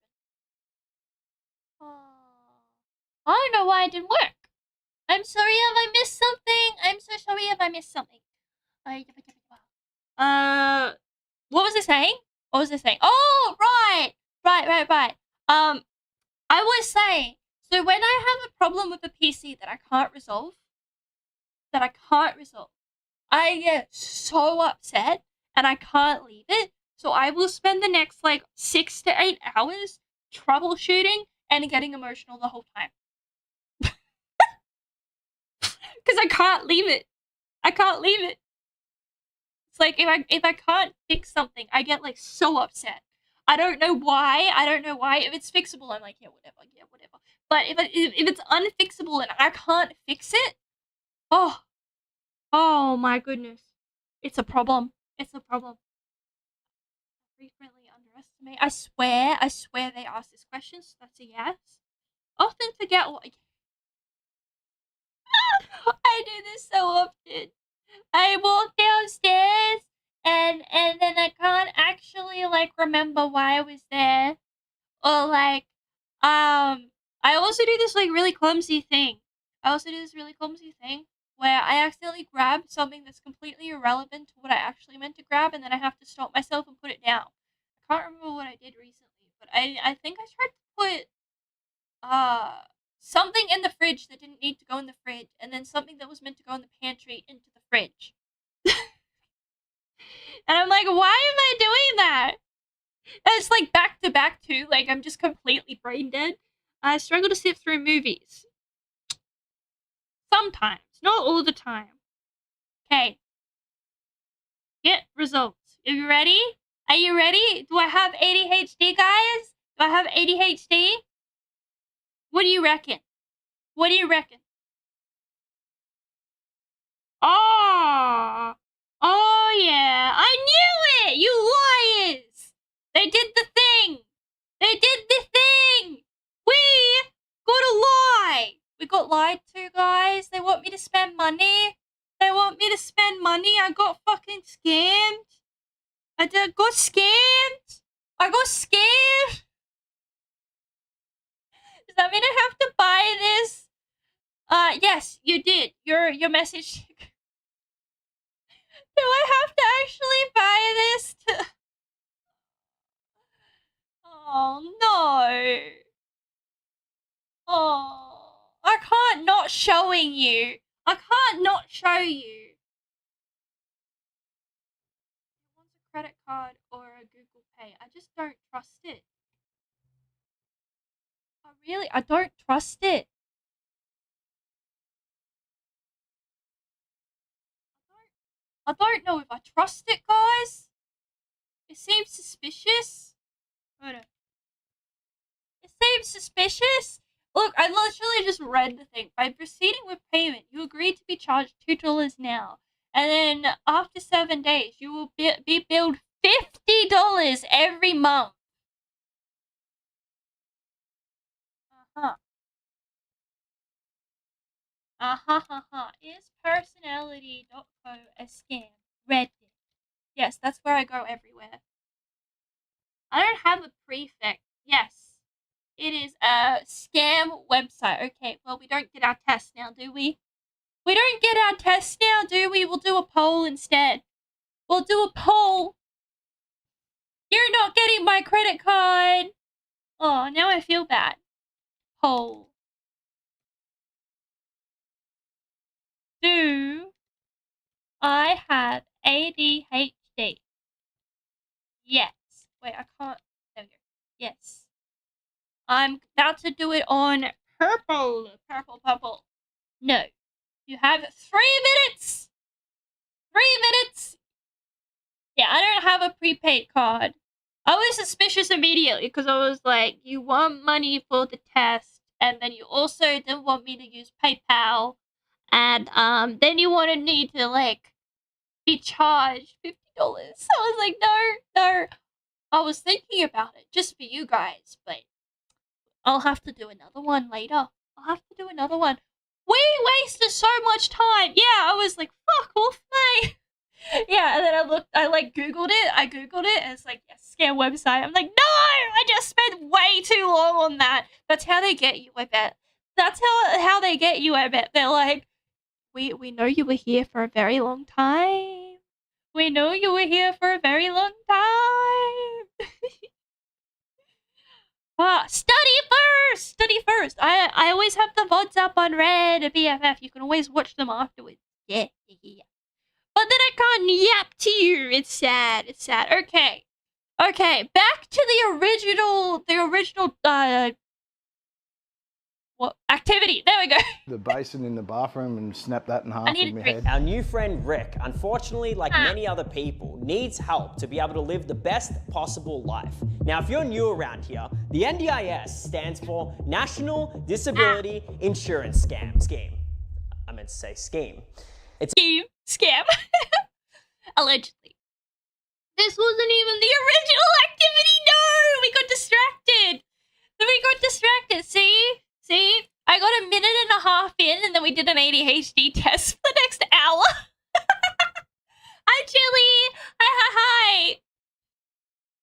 I don't know why it didn't work. I'm sorry if I missed something. What was it saying? Oh, right. I was saying, so when I have a problem with a PC that I can't resolve, I get so upset and I can't leave it. So I will spend the next like 6 to 8 hours troubleshooting and getting emotional the whole time. Because I can't leave it. It's like if I can't fix something, I get like so upset. I don't know why. If it's fixable, I'm like, yeah, whatever. But if it's unfixable and I can't fix it, oh my goodness, it's a problem. Frequently underestimate. I swear they ask this question, so that's a yes. Often forget what. I do this so often. I walk downstairs and then I can't actually like remember why I was there, or like I also do this like really clumsy thing. Where I accidentally grab something that's completely irrelevant to what I actually meant to grab, and then I have to stop myself and put it down. I can't remember what I did recently, but I think I tried to put something in the fridge that didn't need to go in the fridge, and then something that was meant to go in the pantry into the fridge. And I'm like, why am I doing that? And it's like back to back too, like I'm just completely brain dead. I struggle to sit through movies. Sometimes, not all the time. Okay. Get results. Are you ready? Do I have ADHD, guys? What do you reckon? Oh yeah, I knew it! You liars! They did the thing! We got a lie! We got lied to, guys. They want me to spend money. I got fucking scammed. I got scammed. Does that mean I have to buy this? Yes, you did. Your message. Do I have to actually buy this? Oh no. Oh, I can't not show you. Wants a credit card or a Google Pay. I just don't trust it. I don't trust it. I don't know if I trust it, guys. It seems suspicious. Hold on. It seems suspicious. Look, I literally just read the thing. By proceeding with payment, you agreed to be charged $2 now. And then after 7 days, you will be billed $50 every month. Is personality.co a scam? Reddit. Yes, that's where I go everywhere. I don't have a prefix. Yes. It is a scam website. Okay, well, we don't get our test now, do we? We don't get our test now, do we? We'll do a poll instead. We'll do a poll. You're not getting my credit card. Oh, now I feel bad. Poll. Do I have ADHD? Yes. Wait, I can't. There we go. Yes. I'm about to do it on purple. Purple. No. You have 3 minutes. 3 minutes. Yeah, I don't have a prepaid card. I was suspicious immediately because I was like, you want money for the test, and then you also didn't want me to use PayPal, and then you wanted me to like be charged $50. So I was like, no. I was thinking about it just for you guys, but I'll have to do another one later. I'll have to do another one. We wasted so much time. Yeah, I was like, fuck off, mate. Yeah, and then I Googled it. And it's like, yes, scam website. I'm like, no, I just spent way too long on that. That's how they get you, I bet. That's how they get you, I bet. They're like, we know you were here for a very long time. We know you were here for a very long time. Study first. I always have the VODs up on Red or BFF. You can always watch them afterwards. Yeah. But then I can't yap to you. It's sad. Okay, back to the original, what activity? There we go. The basin in the bathroom and snap that in half with my head. Our new friend Rick, unfortunately, like many other people, needs help to be able to live the best possible life. Now, if you're new around here, the NDIS stands for National Disability Insurance Scheme. I meant to say scheme. It's Scam. Allegedly. This wasn't even the original activity. No, we got distracted. See? I got a minute and a half in, and then we did an ADHD test for the next hour. Hi, Chili. Hi.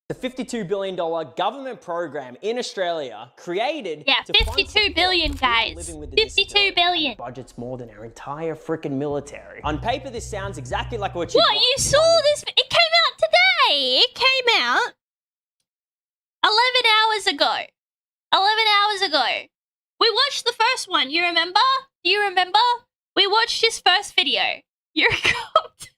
the $52 billion government program in Australia created to 52 billion, guys. 52 billion. Budget's more than our entire freaking military. On paper, this sounds exactly like what you What, you saw this? It came out today. It came out 11 hours ago. 11 hours ago. We watched the first one, you remember? Do you remember? We watched his first video. You're cooked.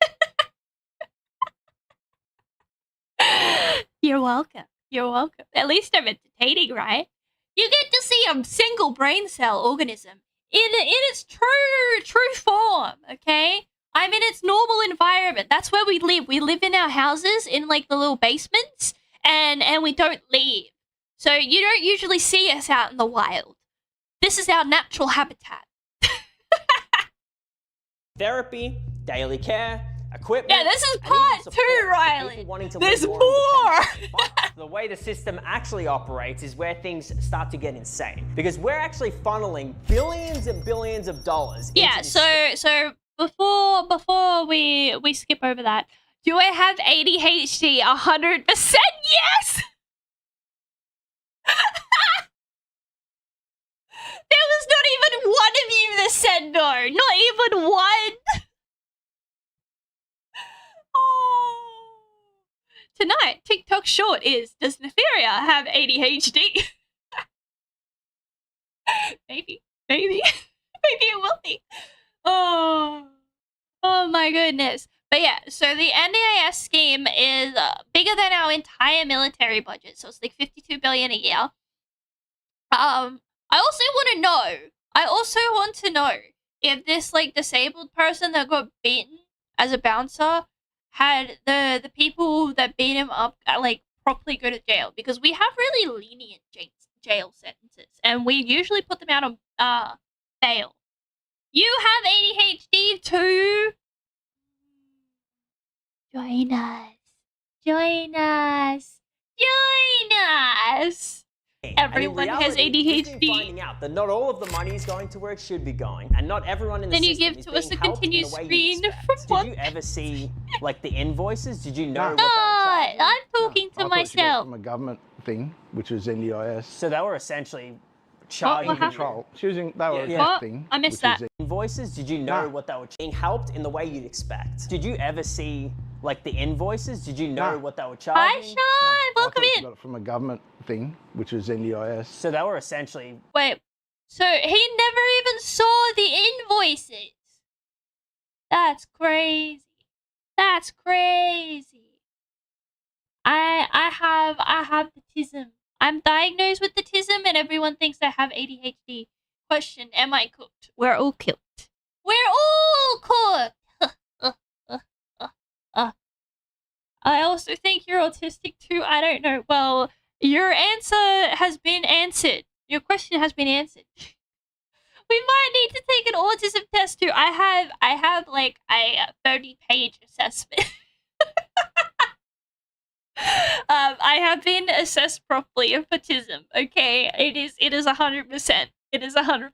You're welcome. You're welcome. At least I'm entertaining, right? You get to see a single brain cell organism in its true form, okay? I'm in its normal environment. That's where we live. We live in our houses in like the little basements and we don't leave. So you don't usually see us out in the wild. This is our natural habitat. Therapy, daily care, equipment. Yeah, this is part 2, Riley. There's more. But the way the system actually operates is where things start to get insane, because we're actually funneling billions and billions of dollars. Yeah. So before we skip over that, do I have ADHD? 100%. Yes. There was not even one of you that said no. Not even one. Oh. Tonight, TikTok short is, does Nytheria have ADHD? Maybe. Maybe it will be. Oh my goodness. But yeah, so the NDIS scheme is bigger than our entire military budget. So it's like 52 billion a year. I also want to know if this like disabled person that got beaten as a bouncer had the people that beat him up like properly go to jail, because we have really lenient jail sentences and we usually put them out on bail. You have ADHD too? Join us. Join us. Join us. Everyone has We've been ADHD. finding out that not all of the money is going to where it should be going, and not everyone in the Then you system give is to us being a helped in the continuous way screen you'd expect. from Did what? you ever see, like, the invoices? Did you know No. what they were God, charging? I'm talking to I thought she got it myself. from a government thing, which was NDIS. So they were essentially charging happened? Control. She was in, they were Yeah. a thing. I missed which was that. invoices. Did you know No. what they were being helped in the way you'd expect? Did you ever see, like, the invoices? Did you know No. what they were Hi, charging? Sean. I Welcome thought she in. got it from a government thing, which was NDIS. So they were essentially Wait, so he never even saw the invoices? That's crazy. That's crazy. I have the tism. I'm diagnosed with the tism, and everyone thinks I have ADHD. Question: am I cooked? We're all cooked. We're all cooked. I also think you're autistic too. I don't know. Well, your answer has been answered. Your question has been answered. We might need to take an autism test too. I have like a 30-page assessment. I have been assessed properly of autism. Okay, it is 100%. It is 100%.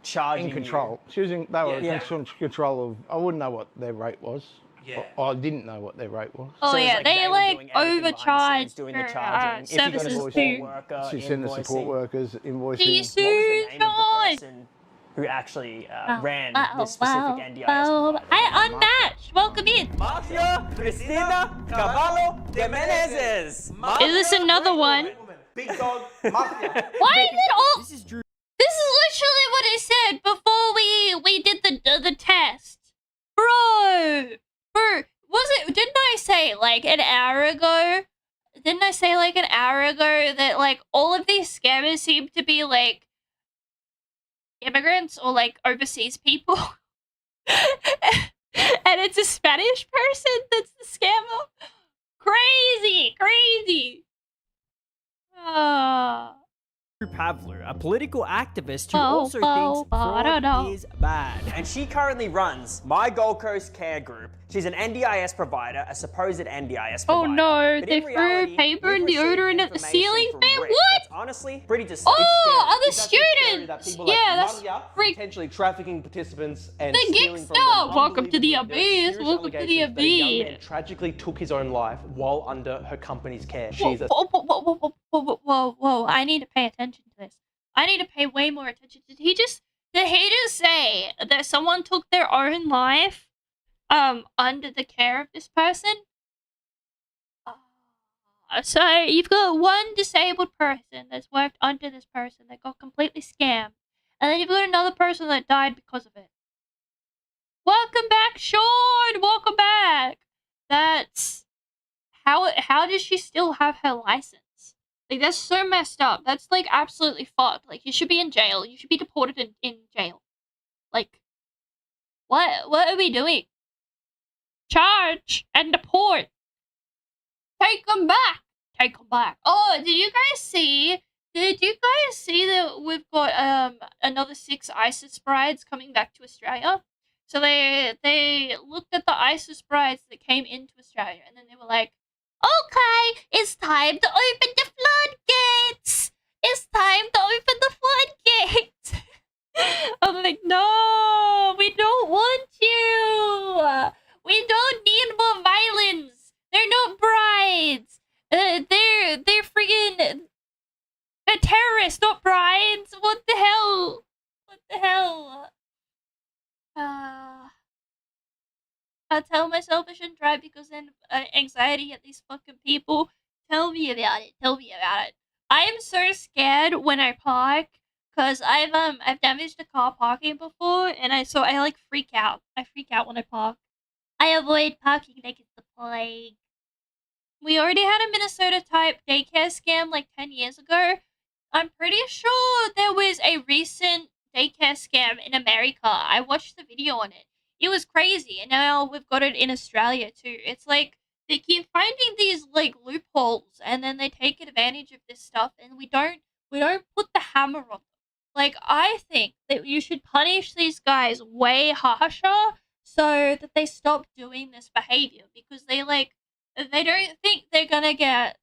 charging In control. She was in, they were Yeah. in control of, I wouldn't know what their rate was. Yeah. I didn't know what their rate was. Oh So it's yeah, like they were like doing everything behind the overcharge scenes, doing the for charging. If you got a services support too. worker, She sent the support invoicing. workers, See invoicing. What was the soon, name of the Sean. person who actually ran Wow, this specific wow, NDIS wow. provider? I unmatched. Welcome in. Mafia Cristina Cavallo de Menezes. Is this another one? Big dog, mafia. Why is it all? This is literally what I said before we did the test, bro. Was it? Didn't I say like an hour ago? Didn't I say like an hour ago that like all of these scammers seem to be like immigrants or like overseas people? And it's a Spanish person that's the scammer. Crazy. Pavlu, a political activist who Oh, also oh, thinks I don't know. fraud is bad. And she currently runs My Gold Coast Care Group. She's an NDIS provider, a supposed NDIS Oh provider. no, But they in threw reality, paper we've and received deodorant at the information ceiling from fan. Rick What? that's honestly pretty disgusting. Oh, other It's actually scary students. that people Yeah, like that's Maria freak. potentially trafficking participants and The stealing geek from them. stuff. Welcome to the Unbelievably, there are abyss. serious Welcome to the allegations that a young abyss. man tragically took his own life while under her company's care. Whoa, She's a whoa. I need to pay attention to this. I need to pay way more attention. Did he just say that someone took their own life under the care of this person? So you've got one disabled person that's worked under this person that got completely scammed. And then you've got another person that died because of it. Welcome back, Sean! Welcome back! That's... How does she still have her license? Like, that's so messed up. That's, like, absolutely fucked. Like, you should be in jail. You should be deported in jail. Like, what are we doing? Charge and deport. Take them back. Oh, did you guys see that we've got another 6 ISIS brides coming back to Australia? So they looked at the ISIS brides that came into Australia, and then they were like, okay, it's time to open the floodgates. It's time to open the floodgates. I'm like, no, we don't want you. We don't need more violence. They're not brides. They're friggin' they're terrorists, not brides. What the hell? I tell myself I shouldn't drive because then anxiety at these fucking people. Tell me about it. I am so scared when I park because I've damaged a car parking before, and I like freak out. I freak out when I park. I avoid parking like it's the plague. We already had a Minnesota type daycare scam like 10 years ago. I'm pretty sure there was a recent daycare scam in America. I watched the video on it. It was crazy, and now we've got it in Australia too. It's like they keep finding these like loopholes, and then they take advantage of this stuff, and we don't put the hammer on them. Like, I think that you should punish these guys way harsher so that they stop doing this behavior, because they don't think they're gonna get.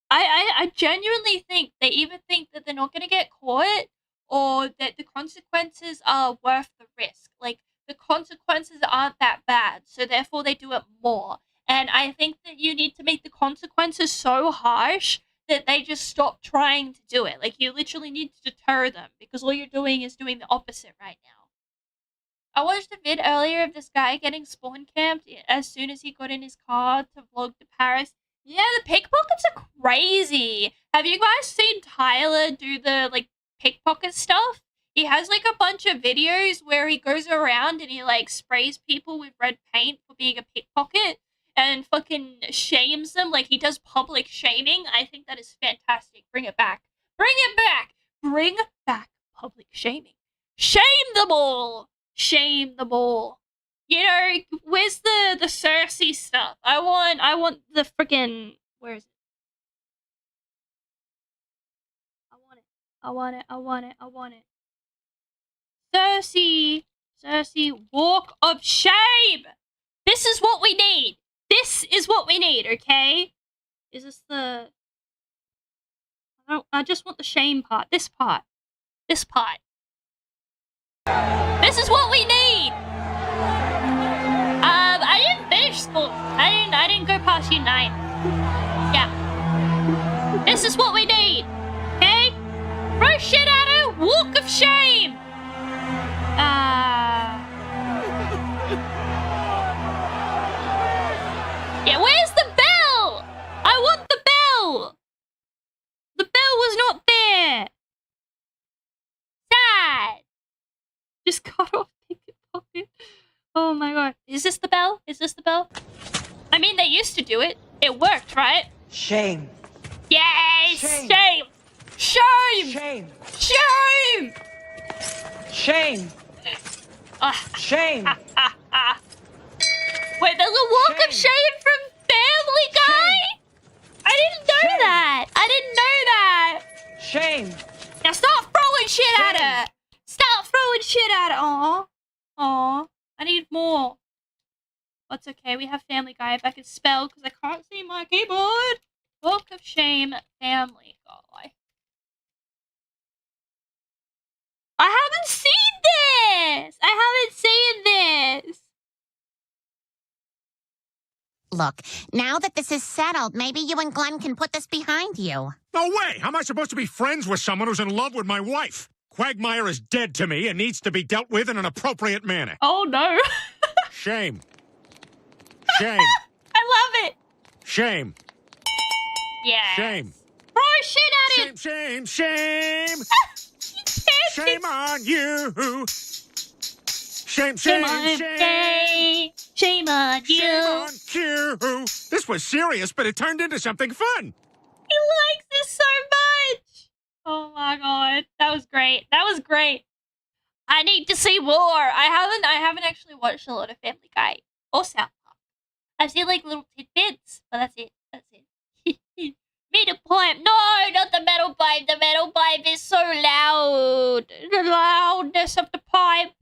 I genuinely think they either think that they're not gonna get caught, or that the consequences are worth the risk. Like, the consequences aren't that bad, so therefore they do it more. And I think that you need to make the consequences so harsh that they just stop trying to do it. Like, you literally need to deter them, because all you're doing is doing the opposite right now. I watched a vid earlier of this guy getting spawn camped as soon as he got in his car to vlog to Paris. Yeah, the pickpockets are crazy. Have you guys seen Tyler do the, like, pickpocket stuff? He has, like, a bunch of videos where he goes around and he, like, sprays people with red paint for being a pickpocket and fucking shames them. Like, he does public shaming. I think that is fantastic. Bring it back. Bring it back. Bring back public shaming. Shame them all. Shame them all. You know, where's the 𝚈𝚙𝚙𝚒𝚗𝚐 stuff? I want the freaking, where is it? I want it. 𝚈𝚙𝚙𝚒𝚗𝚐, walk of shame! This is what we need! This is what we need, okay? Is this the... I just want the shame part. This part. This part. This is what we need! I didn't finish school. I didn't go past year 9. Yeah. This is what we need. Okay? Throw shit at her, walk of shame! Yeah, where's the bell? I want the bell! The bell was not there! Sad! Just cut off pickpocket. Oh my god. Is this the bell? Is this the bell? I mean, they used to do it. It worked, right? Shame. Yes! Shame. Shame! Shame! Shame. Shame! Shame. Shame. Wait, there's a walk of shame from Family Guy? I didn't know that. I didn't know that. Shame. Now stop throwing shit at her. Stop throwing shit at her. Aw. Aw. I need more. That's okay. We have Family Guy if I can spell, because I can't see my keyboard. Walk of Shame, Family Guy. I haven't seen this! I haven't seen this! Look, now that this is settled, maybe you and Glenn can put this behind you. No way! How am I supposed to be friends with someone who's in love with my wife? Quagmire is dead to me and needs to be dealt with in an appropriate manner. Oh no. Shame. Shame. I love it. Shame. Yeah. Shame. Throw shit at it. Shame, shame, shame. Shame on you. Shame, shame, shame. Shame on you. Shame on you. This was serious, but it turned into something fun. He likes this so much. Oh my god. That was great. That was great. I need to see more. I haven't actually watched a lot of Family Guy or South Park. I've seen like little tidbits, but that's it. That's it. Metal pipe. No, not the metal pipe. The metal pipe is so loud. The loudness of the pipe.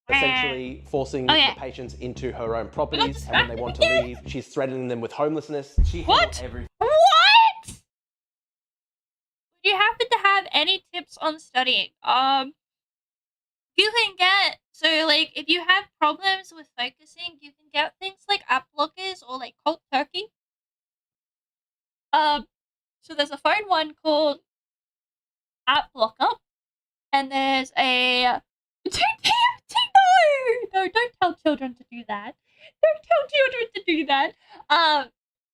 Essentially forcing the patients into her own properties, and when they want to leave, she's threatening them with homelessness. She What? everything. What? Do you happen to have any tips on studying? You can get, so like if you have problems with focusing, you can get things like app blockers or like cold turkey. So there's a phone one called App Blocker, and there's a no, don't tell children to do that. Don't tell children to do that.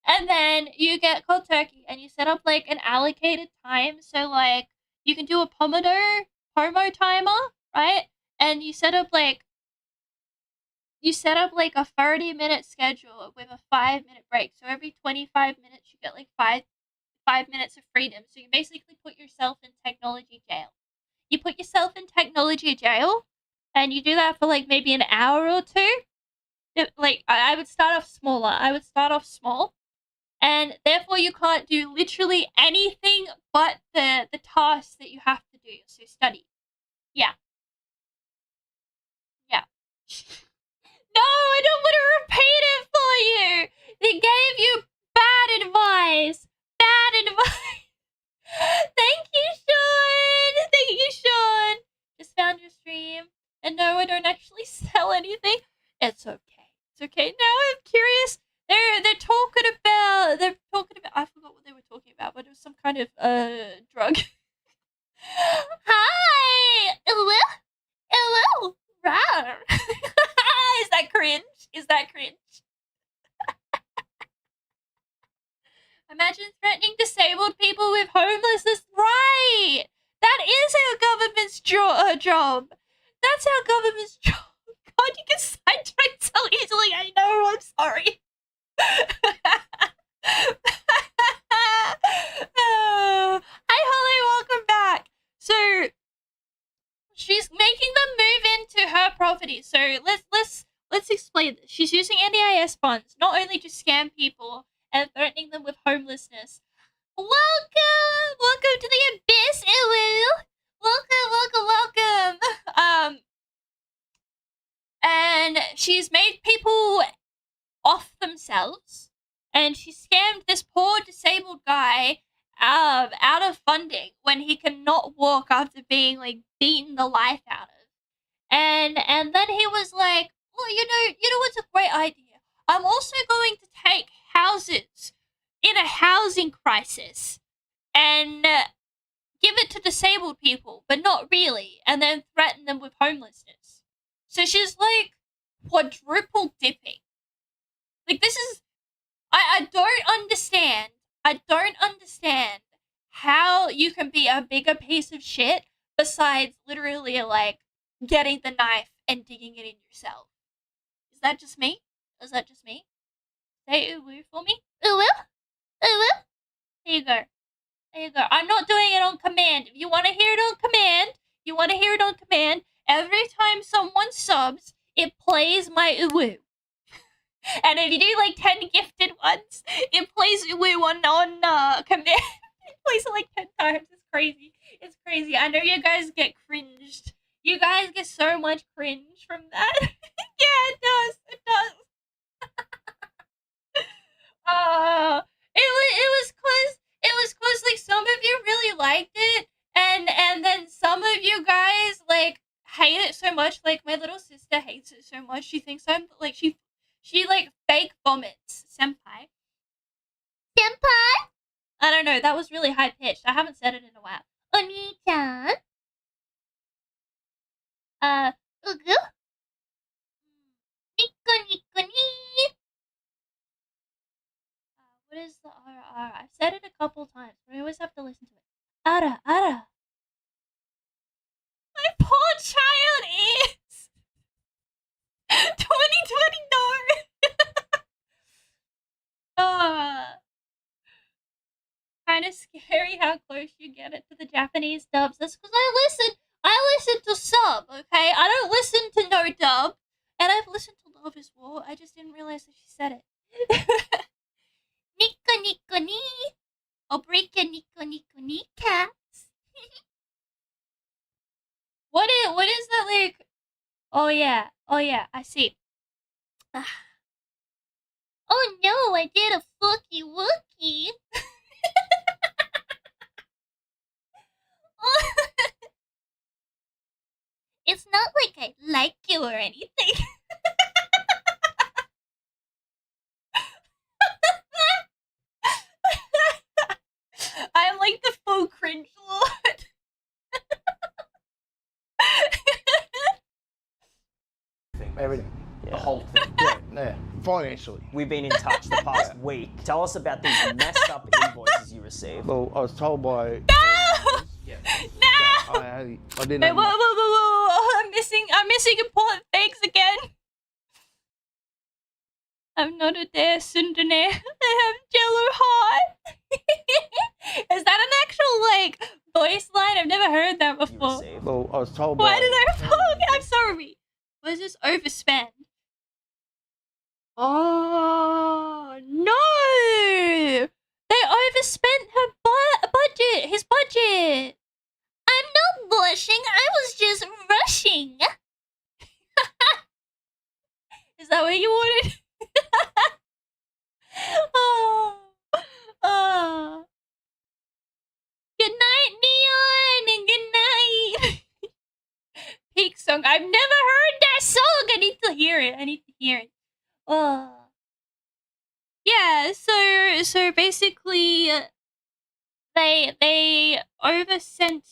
And then you get cold turkey, and you set up like an allocated time. So like you can do a Pomo timer, right? And you set up like a 30-minute schedule with a 5-minute break. So every 25 minutes you get like five minutes of freedom. So you basically put yourself in technology jail. You put yourself in technology jail, and you do that for like maybe an hour or two. Like I would start off smaller. I would start off small, and therefore you can't do literally anything but the tasks that you have to do. So study. Yeah. No, I don't want to repeat it for you. They gave you bad advice. Bad advice. Thank you, Sean. Thank you, Sean. Just found your stream. And no, I don't actually sell anything. It's okay. It's okay. Now I'm curious. They're talking about I forgot what they were talking about, but it was some kind of drug. Hi! Hello! Rawr. Is that cringe? Is that cringe? Imagine threatening disabled people with homelessness. Right! That is our government's job. That's our government's job. God, you get sidetracked so easily. I know, I'm sorry. Hi, Holly, welcome back. So, she's making them move into her property. So let's explain this. She's using NDIS funds not only to scam people and threatening them with homelessness. Welcome to the abyss, Iwu. Welcome. And she's made people off themselves, and she scammed this poor disabled guy out of funding when he cannot walk after being like beaten the life out of. And then he was like, well, you know what's a great idea? I'm also going to take houses in a housing crisis and give it to disabled people, but not really, and then threaten them with homelessness. So she's like quadruple dipping. Like, this is, I don't understand how you can be a bigger piece of shit besides literally like getting the knife and digging it in yourself. Is that just me? Say uwu for me. Uwu? There you go. I'm not doing it on command. If you want to hear it on command, every time someone subs, it plays my uwu. And if you do like 10 gifted ones, it plays uwu on command. It plays it like 10 times. It's crazy. I know you guys get cringed. You guys get so much cringe from that. Yeah, it does. It was cause like some of you really liked it, and then some of you guys like hate it so much. Like my little sister hates it so much. She thinks I'm like she like fake vomits. Senpai. I don't know. That was really high pitched. I haven't said it in a while. Oni-chan. Ugu. Nico ni. What is the RR? I've said it a couple times, but I always have to listen to it. Ara. My poor child is 2020. Kind of scary how close you get it to the Japanese dubs. That's because I listen to sub, okay? I don't listen to no dub. And I've listened to Love is War. I just didn't realize that she said it. Nico ni. I'll break your Nico cats. What is that like? Oh yeah, I see. Oh no, I did a fucky wookie. It's not like I like you or anything. I'm like the faux cringe lord. Everything. Yeah. The whole thing. Yeah. Financially. We've been in touch the past week. Tell us about these messed up invoices you received. Well, I was told by... No! I didn't Wait, whoa. I'm missing important things again. I'm not a dare Sundane. I have Jello heart. Is that an actual, like, voice line? I've never heard that before. Well, I was told by... Why did I... I'm sorry. Was this overspend? Oh, no! They overspent his budget. I'm not blushing. I was just rushing. Is it. I need to hear it. Oh. Yeah, so basically they overspent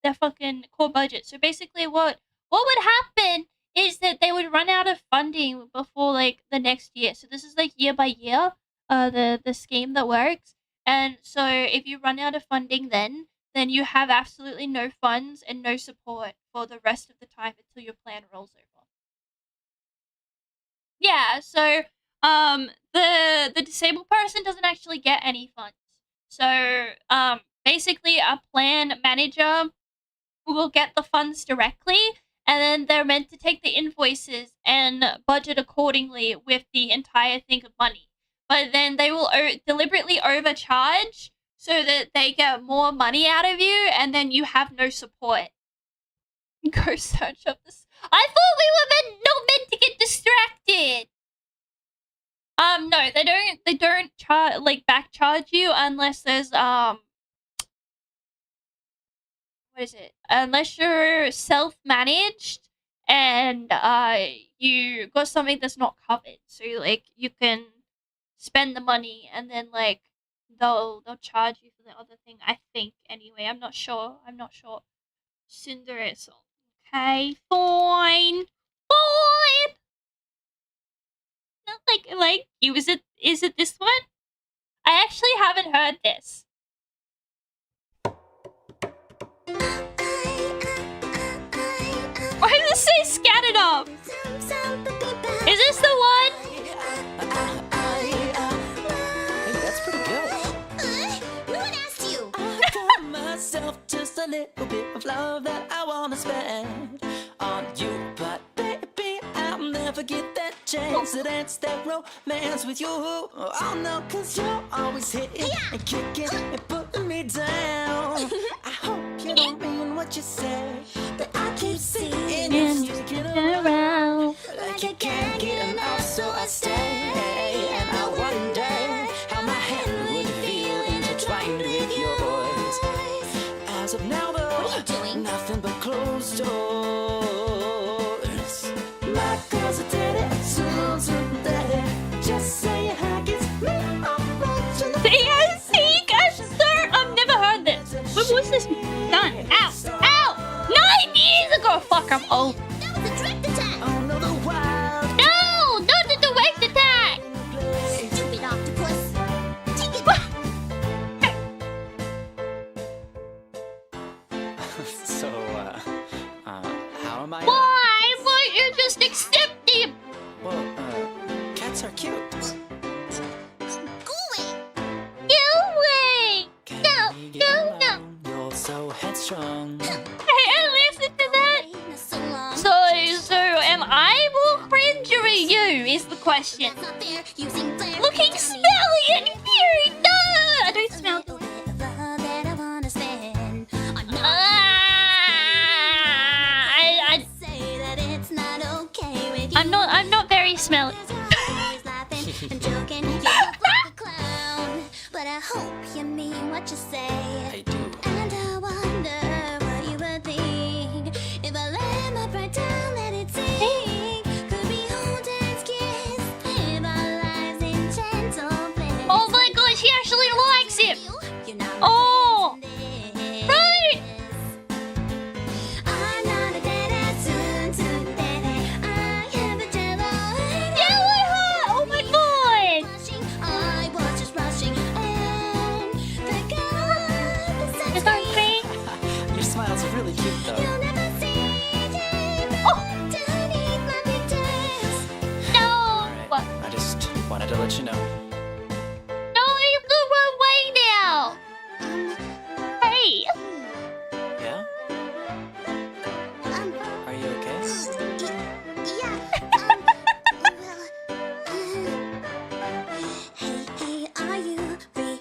their fucking core budget. So basically what would happen is that they would run out of funding before like the next year. So this is like year by year, the scheme that works. And so if you run out of funding then you have absolutely no funds and no support for the rest of the time until your plan rolls over. Yeah, so the disabled person doesn't actually get any funds. So basically a plan manager will get the funds directly, and then they're meant to take the invoices and budget accordingly with the entire thing of money. But then they will deliberately overcharge so that they get more money out of you, and then you have no support. Go search up this. I thought we were not meant to get distracted. No, they don't back charge you unless there's what is it? Unless you're self-managed and you got something that's not covered. So like you can spend the money and then like they'll charge you for the other thing, I think. Anyway, I'm not sure. Cinderella. Okay, fine. Not like you. Is it this one? I actually haven't heard this. Why does it say scattered up? Is this the one? Hey, that's pretty good. No one asked you. I got myself just a little bit of love that I wanna spend on you, but baby, I'll never get that chance to dance that romance with you. Oh no, 'cause you're always hitting and kicking and putting me down. I hope you don't mean what you say, but I keep seeing you sticking around like you can't get enough, so I stay and I wonder how my hand would feel intertwined with yours. As of now though, what are you doing? Nothing but closed doors. My girls are dead, so dead. Just say hi, kiss me, I'm watching the I've never heard this. When was this done? Ow! Ow! 9 years ago! Fuck, I'm old. That was a direct attack. Oh no, the wild. No! Not the direct attack! Stupid octopus. Take it. So, how am I? Why won't you just accept him? Well, cats are cute. Go away. Go away! Can No, we get no, no. along? You're so headstrong. Hey, listen to that. So long. So am I more cringe or are you? Is the question. That's not fair. Using flair. Looking smelly and very no! I don't smell good. That I wanna spend. I'm not I say that it's not okay with you. I'm not very smelly. Always laughing and joking. You look like a clown, but I hope you mean what you say. I do. And I wonder what you would think if I let my pride down, let it sink. Could be hold and kiss if our lives in gentle bliss. Oh my god, she actually likes him. You know Oh, this. right. I'm not a dead soon to dead. I have a jello. Yellow heart. Oh my god. I was just rushing and the God Is that great? Your smile's really cute though. you'll never see it. Oh Underneath my pigtails. no. Alright, I just wanted to let you know. No, you go one way now. Hey. Yeah? Are you okay? Yeah. Hey, are you free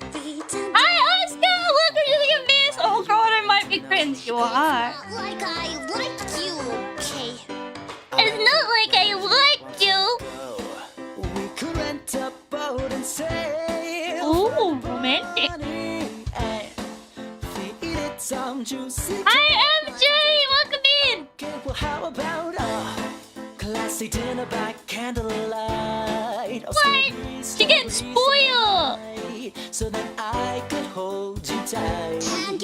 tonight? Hi, Oscar. Welcome to the abyss. Oh god, I might be cringe. You are. Not like I like you. Okay. It's not like I like you. We could rent a boat and sail. Ooh, romantic. And feed it some juicy. Hi, MJ. Welcome in. Okay, well, how about a glass fancy dinner by candlelight. What? She getting spoiled. So that I could hold you tight. Oh,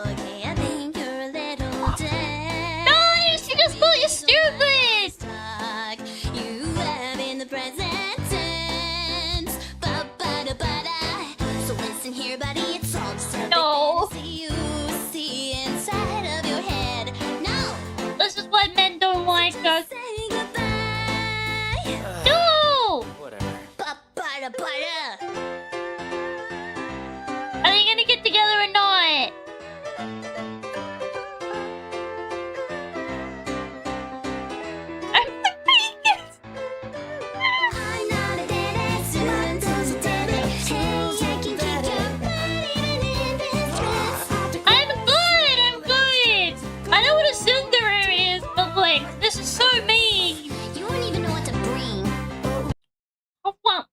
okay, I think you're a little dead. No, she just called you stupid. Talk you have in the present tense. Ba-ba-da-ba-da. So listen here, buddy, it's all just a No. fantasy you see inside of your head. No, This is what men don't like us. say goodbye. No! Whatever. Ba-ba-da-ba-da. Are they gonna get together or not? I'm the biggest. I'm not a dead ass, one doesn't dead ass. Hey, I can keep you burning in this dress. I'm good. I'm good. I know what a tsundere is, but like, this is so mean. You won't even know what to bring. Oh, well.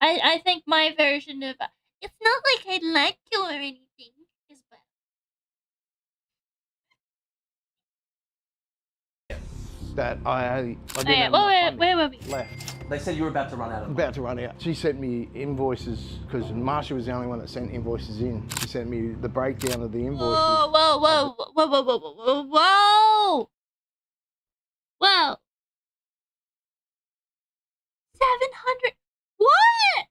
I think my version of it's not like I like you or anything is better. That I didn't Oh, yeah. have enough funding Where were we? left. They said you were about to run out of money. About to run out. She sent me invoices because Marsha was the only one that sent invoices in. She sent me the breakdown of the invoices. Whoa, whoa, whoa, whoa, whoa, whoa, whoa, whoa, whoa! 700. What?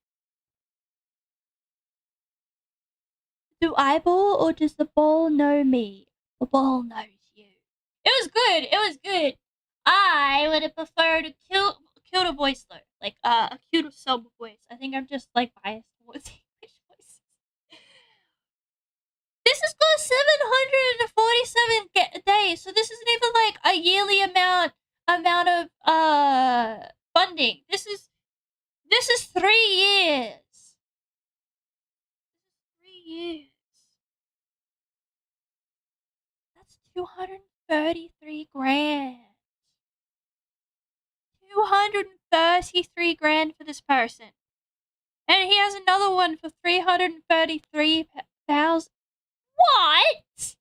Do I ball or does the ball know me? The ball knows you. It was good. It was good. I would have preferred a cuter voice though, like a cuter sub voice. I think I'm just like biased towards English voices. This has got 747 days, so this isn't even like a yearly amount of funding. This is 3 years. 3 years. That's 233 grand. 233 grand for this person. And he has another one for 333,000. What?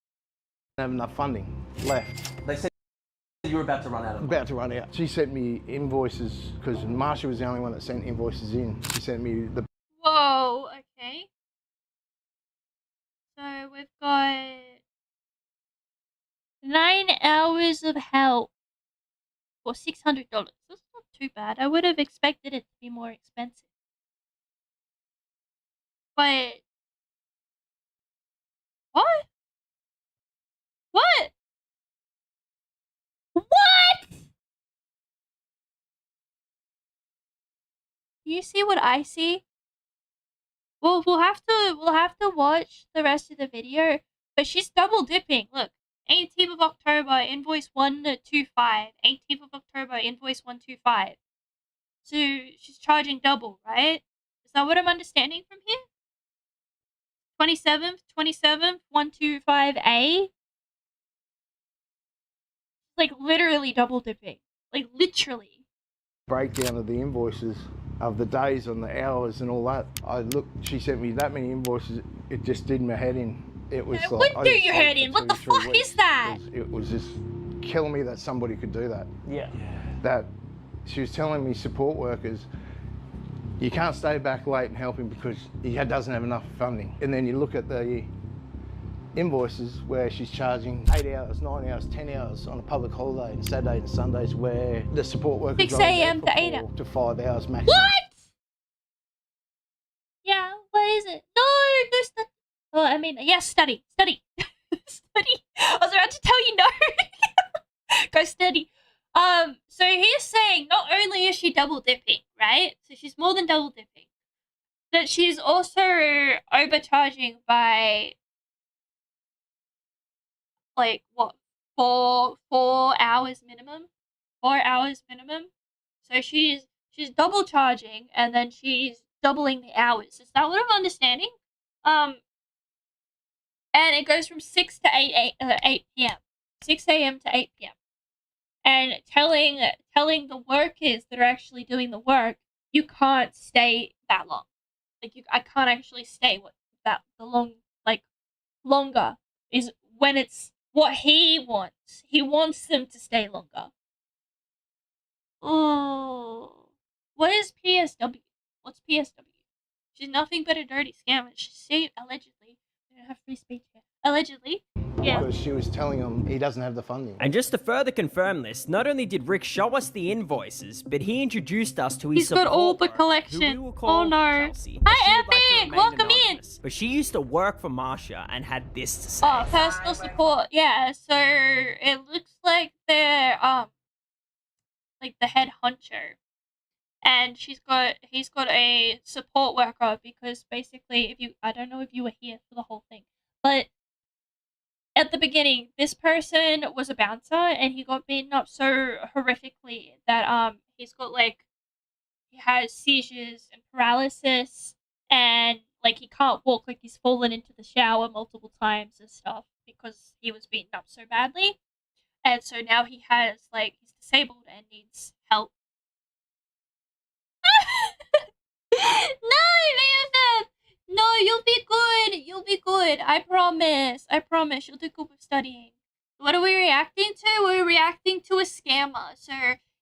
I have enough funding left. They said you were about to run out of money. About to run out. She sent me invoices because Marsha was the only one that sent invoices in. She sent me the Whoa, okay. So we've got 9 hours of help for $600. That's not too bad. I would have expected it to be more expensive. But what? What? What? Do you see what I see? Well, we'll have to watch the rest of the video. But she's double dipping. Look, 18th of October, invoice 125. 18th of October, invoice 125. So she's charging double, right? Is that what I'm understanding from here? 27th, 125A. Like literally double dipping. Like literally. breakdown of the invoices of the days and the hours and all that. She sent me that many invoices, it just did my head in. It was It like, would do your head in. What the fuck is that? It was just killing me that somebody could do that. Yeah. That she was telling me support workers, you can't stay back late and help him because he doesn't have enough funding. And then you look at the invoices where she's charging 8 hours, 9 hours, 10 hours on a public holiday and Saturday and Sundays where the support workers 6 a.m. to 8 to 5 hours maximum. What? Yeah, what is it? No study. Oh, I mean, yes, study. Study. I was about to tell you no. Go study. So he's saying not only is she double dipping, right? So she's more than double dipping. That she's also overcharging by like what, 4 hours minimum? 4 hours minimum. So she's double charging and then she's doubling the hours. Is that what I'm understanding? And it goes from 6 to 8 p.m. 6 a.m. to 8 p.m. And telling the workers that are actually doing the work, you can't stay that long. Like I can't actually stay longer is when it's what he wants. He wants them to stay longer. Oh, what is PSW? What's PSW? She's nothing but a dirty scammer. She said allegedly. I don't have free speech here. Allegedly. Yeah. Because she was telling him he doesn't have the funding. And just to further confirm this, not only did Rick show us the invoices, but he introduced us to his He's got all the support worker, collection. who we will call Oh no. Ksy. Hi She would like to Epic! remain Welcome in! anonymous, but she used to work for Marsha and had this to say. Oh, personal support. Yeah, so it looks like they're like the head honcho. And he's got a support worker because basically I don't know if you were here for the whole thing, but at the beginning, this person was a bouncer and he got beaten up so horrifically that he has seizures and paralysis and like he can't walk, like he's fallen into the shower multiple times and stuff because he was beaten up so badly. And so now he's disabled and needs help. No, man! No, you'll be good. You'll be good. I promise. I promise. You'll do good with studying. What are we reacting to? We're reacting to a scammer. So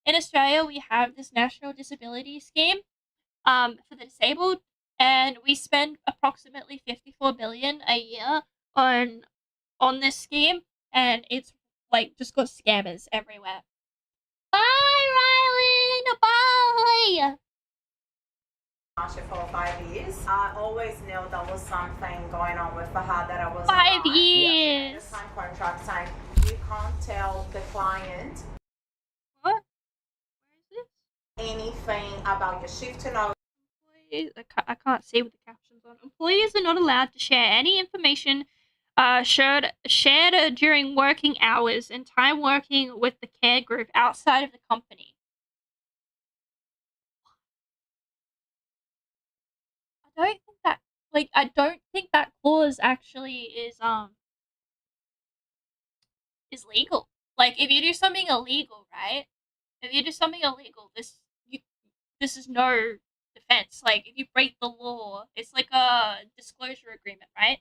in Australia, we have this national disability scheme for the disabled, and we spend approximately 54 billion a year on this scheme, and it's like just got scammers everywhere. Bye, Rylan. Bye. For 5 years. I always knew there was something going on with Fahad that I was 5 years. The sign contract saying you can't tell the client What? Where is this? anything about your shift to know. I can't see with the captions on. Employees are not allowed to share any information shared during working hours and time working with the care group outside of the company. I don't think that clause actually is legal. Like if you do something illegal, right? If you do something illegal, this is no defense. Like if you break the law, it's like a disclosure agreement, right?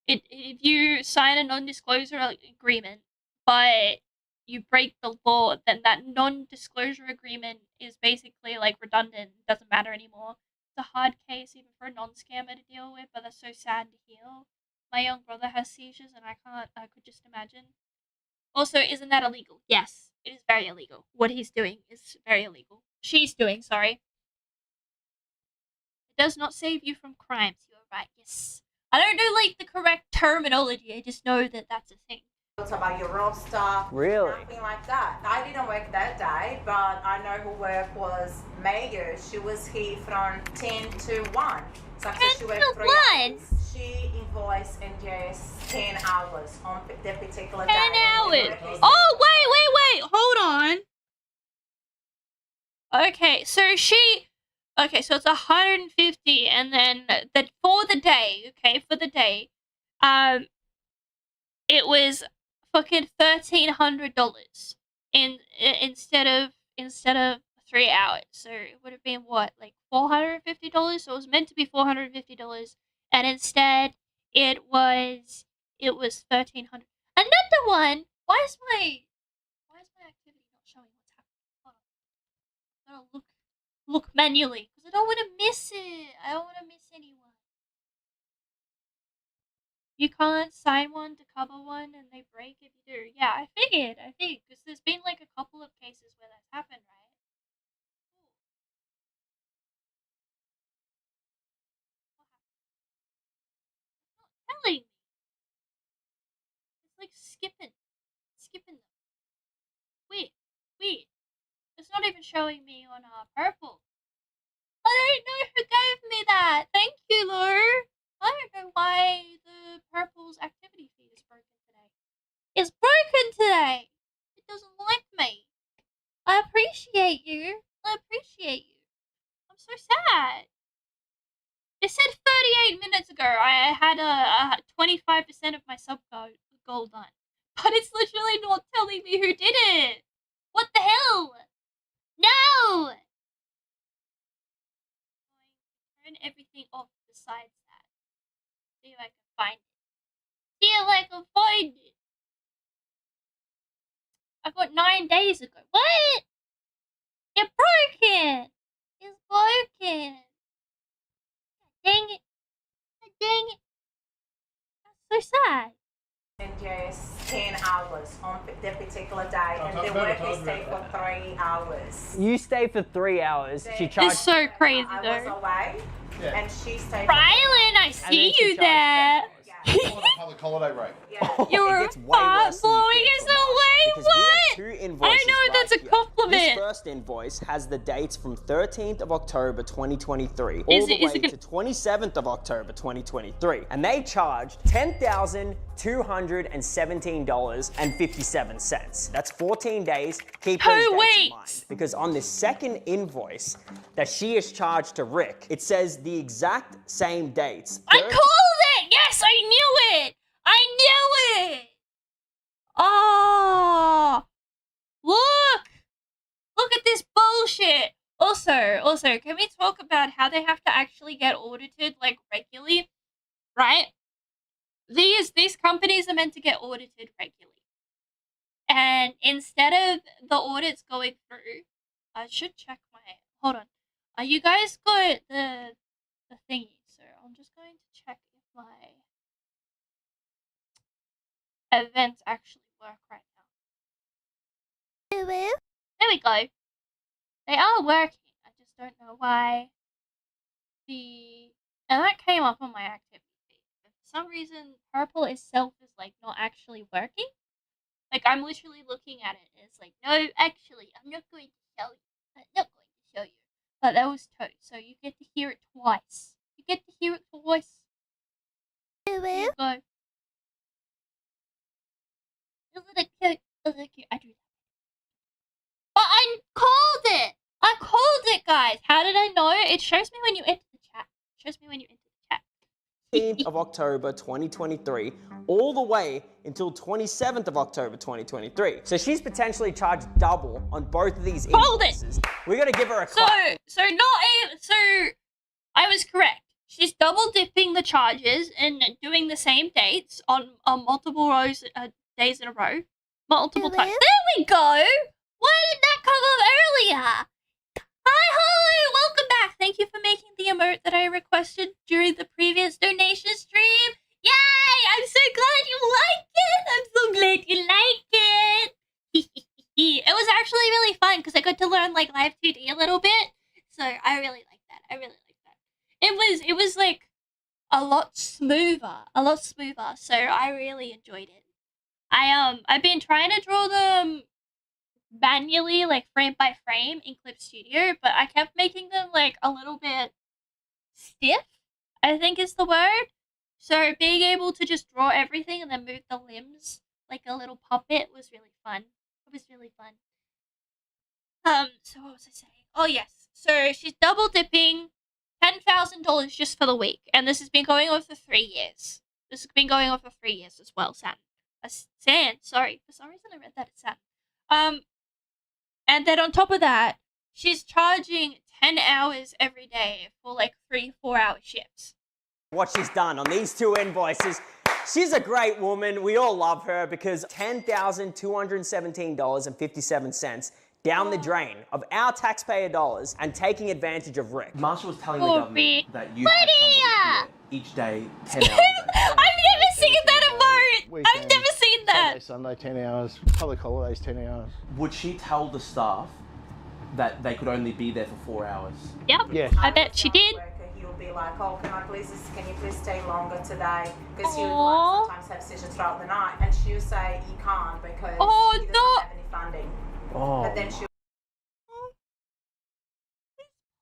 If you sign a non-disclosure agreement, but you break the law, then that non-disclosure agreement is basically like redundant, doesn't matter anymore. It's a hard case even for a non-scammer to deal with, but that's so sad to hear. My young brother has seizures and I could just imagine. Also, isn't that illegal? Yes, it is very illegal. What he's doing is very illegal. She's doing, sorry. It does not save you from crimes, you're right, yes. I don't know like the correct terminology, I just know that that's a thing. It's about your roster. Really? Nothing like that. I didn't work that day, but I know who worked was Mayo. She was here from 10 to 1. So she worked 3 hours. She invoiced NJS 10 hours on that particular 10 day. 10 hours. Oh, wait. Hold on. Okay, so so it's 150 and then for the day, it was fucking $1,300 instead of 3 hours. So it would have been what, like $450? So it was meant to be $450 and instead it was $1,300. Another one. Why is my activity not showing what's happening? Hold on. I'm gonna look manually because I don't want to miss it. I don't want to miss anyone. You can't sign one to cover one and they break if you do. Yeah, I figured. Because there's been like a couple of cases where that's happened, right? It's not telling me. It's like skipping them. Weird. It's not even showing me on purple. I don't know who gave me that. Thank you, Lou. I don't know why the purple's activity feed is broken today. It's broken today. It doesn't like me. I appreciate you. I'm so sad. It said 38 minutes ago I had a 25% of my sub goal done. But it's literally not telling me who did it. What the hell? No! Turn everything off besides that. See if I can find it. I got 9 days ago. What? You're broken. It's broken. Dang it. Dang it. That's so sad. And yes, 10 hours on that particular day, and the workers stay for 3 hours. You stay for 3 hours. She charged. It's so crazy I though. was away, and she stayed. Rylan, I see you there. Public holiday rate. You were fart blowing us away. Because we have What? two I invoices don't know if that's a right here. compliment. This first invoice has the dates from 13th of October 2023 all Is the it- is way it- to 27th of October 2023, and they charged $10,217.57. That's 14 days. Keep those 2 dates in weeks. mind, because on this second invoice that she is charged to Rick, it says the exact same dates. I called it. Yes, I knew it. I knew it. Oh, look at this bullshit. Also, can we talk about how they have to actually get audited like regularly, right? These companies are meant to get audited regularly, and instead of the audits going through, I should check my. Hold on. You guys got the thingy, so I'm just going to check if my events actually work right now. There we go. They are working. I just don't know why and that came up on my activity feed. But for some reason, purple itself is like not actually working. Like I'm literally looking at it and it's like, no, actually, I'm not going to show you. I'm not going to show you. But that was Toad, so you get to hear it twice. You get to hear it twice. Here you go. Isn't it cute? Isn't it cute? I do that. But I called it! I called it, guys! How did I know? It shows me when you enter the chat. It shows me when you enter the chat. 15th of October 2023 all the way until 27th of October 2023. So she's potentially charged double on both of these Hold it! invoices. We're gonna give her a clap. So I was correct. She's double dipping the charges and doing the same dates on multiple days in a row. Multiple times. There we go! Why did that come up earlier? Hi, welcome back. Thank you for making the emote that I requested during the previous donation stream. Yay! I'm so glad you like it. I'm so glad you like it. It was actually really fun because I got to learn like Live 2D a little bit. So I really like that. It was like a lot smoother. So I really enjoyed it. I've been trying to draw them manually, like frame by frame in Clip Studio, but I kept making them like a little bit stiff, I think is the word. So being able to just draw everything and then move the limbs like a little puppet was really fun. It was really fun. So what was I saying? Oh yes. So she's double dipping $10,000 just for the week, and this has been going on for 3 years. This has been going on for 3 years as well, San. Sorry, for some reason I read that as San. And then on top of that, she's charging 10 hours every day for like 3-4 hour shifts. What she's done on these two invoices. She's a great woman. We all love her because $10,217.57 down the drain of our taxpayer dollars and taking advantage of Rick. Marsha was telling the government that you had somebody here each day, 10 hours. I've never seen that emote! Weekends, I've never seen that! Sunday, 10 hours. Public holidays, 10 hours. Would she tell the staff that they could only be there for 4 hours? Yep. Yes. I bet she did. He will be like, oh, can you please stay longer today? Because he would Aww. like sometimes have sessions throughout the night, and she would say you can't because Oh, he doesn't no. have any funding. Oh. But then she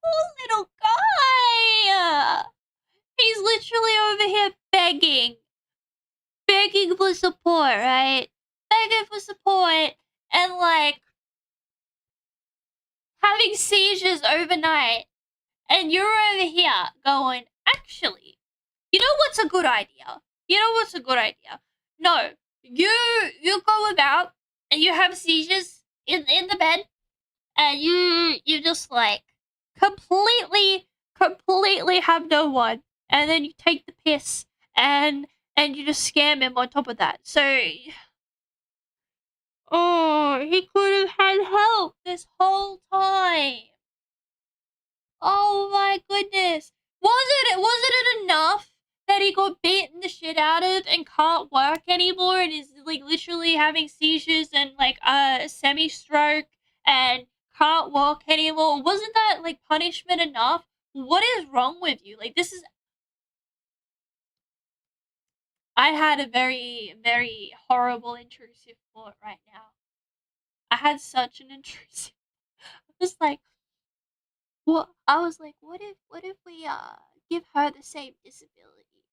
Poor little guy! He's literally over here begging for support, right? Begging for support and like having seizures overnight, and you're over here going, actually, you know what's a good idea? No, you go about and you have seizures in the bed, and you just like completely have no one, and then you take the piss and you just scam him on top of that. So Oh, he could have had help this whole time. Oh my goodness. Wasn't it enough that he got beaten the shit out of and can't work anymore and is like literally having seizures and like a semi-stroke and can't walk anymore? Wasn't that like punishment enough? What is wrong with you? Like this is I had a very, very horrible intrusive thought right now. I had such an intrusive just like what I was like, what if we give her the same disability?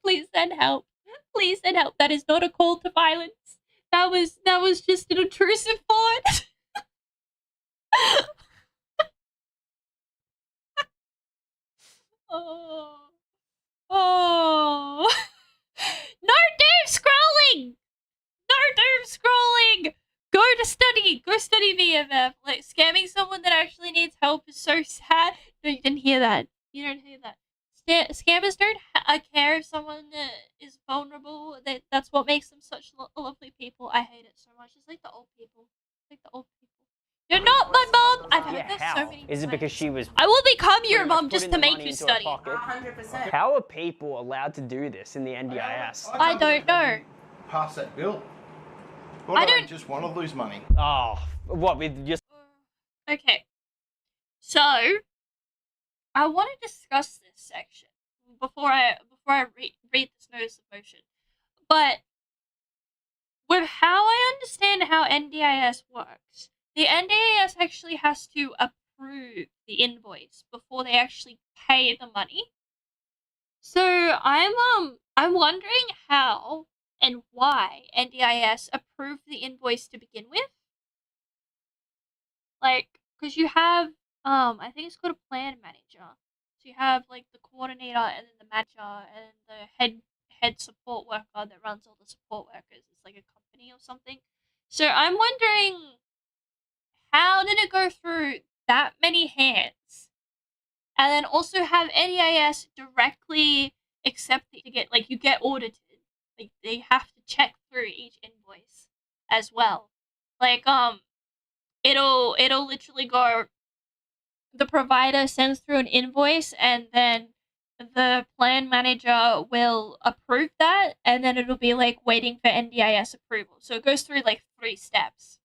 Please send help. Please send help. That is not a call to violence. That was just an intrusive thought. Oh. Oh. No doom scrolling! No doom scrolling! Go study VMF. Like, scamming someone that actually needs help is so sad. No, you didn't hear that. You don't hear that. Scammers don't care if someone is vulnerable. That's what makes them such lovely people. I hate it so much. It's like the old people. Like the old people. You're not my mom! I've heard this so many times. Is it because she was... I will become your mom just to make you study. 100%. How are people allowed to do this in the NDIS? I don't know. Pass that bill. What, I don't just want to lose money. Oh, what, with just... Okay. So, I want to discuss this section before I read this notice of motion. But, with how I understand how NDIS works, the NDIS actually has to approve the invoice before they actually pay the money. So I'm wondering how and why NDIS approved the invoice to begin with. Like, because you have I think it's called a plan manager. So you have like the coordinator and then the manager and the head support worker that runs all the support workers. It's like a company or something. So I'm wondering, how did it go through that many hands? And then also have NDIS directly accept to get, like, you get audited. Like, they have to check through each invoice as well. Like, it'll literally go, the provider sends through an invoice and then the plan manager will approve that and then it'll be like waiting for NDIS approval. So it goes through like 3 steps.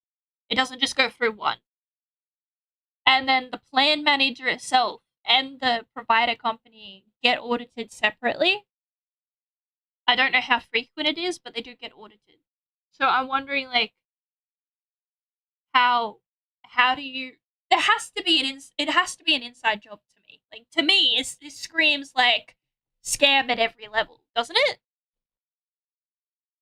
It doesn't just go through one. And then the plan manager itself and the provider company get audited separately. I don't know how frequent it is, but they do get audited. So I'm wondering, like, how do you? It has to be an inside job to me. Like, to me, it screams like scam at every level, doesn't it?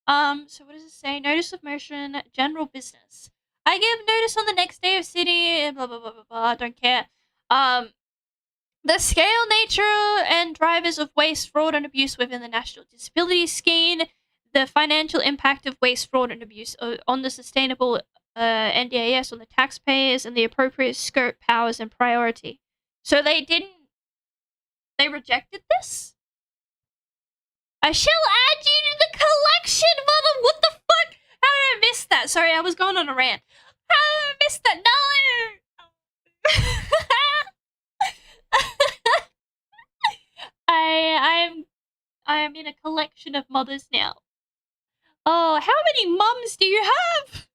So what does it say? Notice of motion, general business. I give notice on the next day of city, blah, blah, blah, blah, blah, don't care. The scale, nature, and drivers of waste, fraud, and abuse within the National Disability Scheme, the financial impact of waste, fraud, and abuse on the sustainable NDIS, on the taxpayers, and the appropriate scope, powers, and priority. So they rejected this? I shall add you to the collection, mother! What the fuck? How did I miss that? Sorry, I was going on a rant. How did I miss that? No! I am in a collection of mothers now. Oh, how many mums do you have?